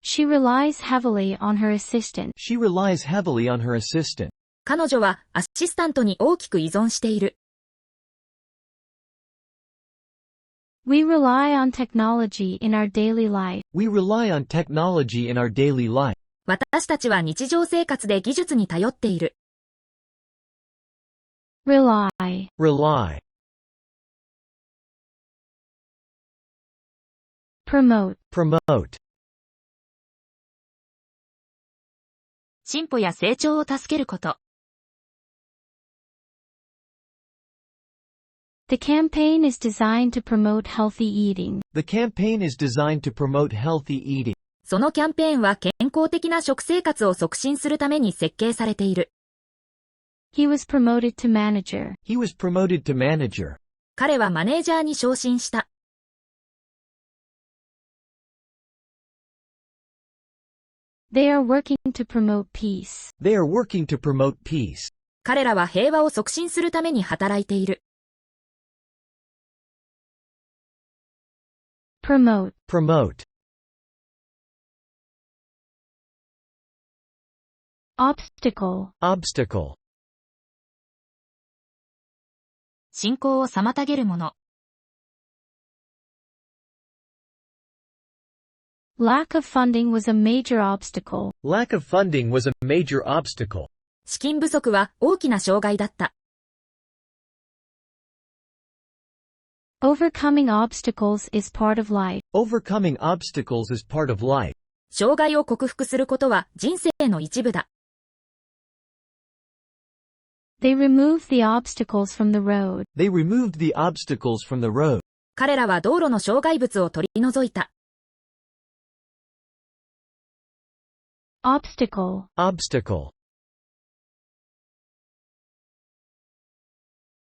She relies heavily on her assistant. She relies heavily on her assistant. 彼女はアシスタントに大きく依存している。We rely on technology in our daily life. We rely on technology in our daily life. 私たちは日常生活で技術に頼っている。Rely. Rely. Promote. Promote. 進歩や成長を助けること。The campaign is designed to promote healthy eating. The campaign is designed to promote healthy eating. そのキャンペーンは健康的な食生活を促進するために設計されている。He was promoted to manager. He was promoted to manager. 彼はマネージャーに昇進した。They are working to promote peace. They are working to promote peace. 彼らは平和を促進するために働いている。Promote. Promote. Obstacle. Obstacle. 進行を妨げるもの。Lack of funding was a major obstacle. Lack of funding was a major obstacle. 資金不足は大きな障害だった。Overcoming obstacles is part of life. Overcoming obstacles is part of life. 障害を克服することは人生の一部だ。They removed the obstacles from the road. They removed the obstacles from the road. 彼らは道路の障害物を取り除いた。Obstacle. Obstacle.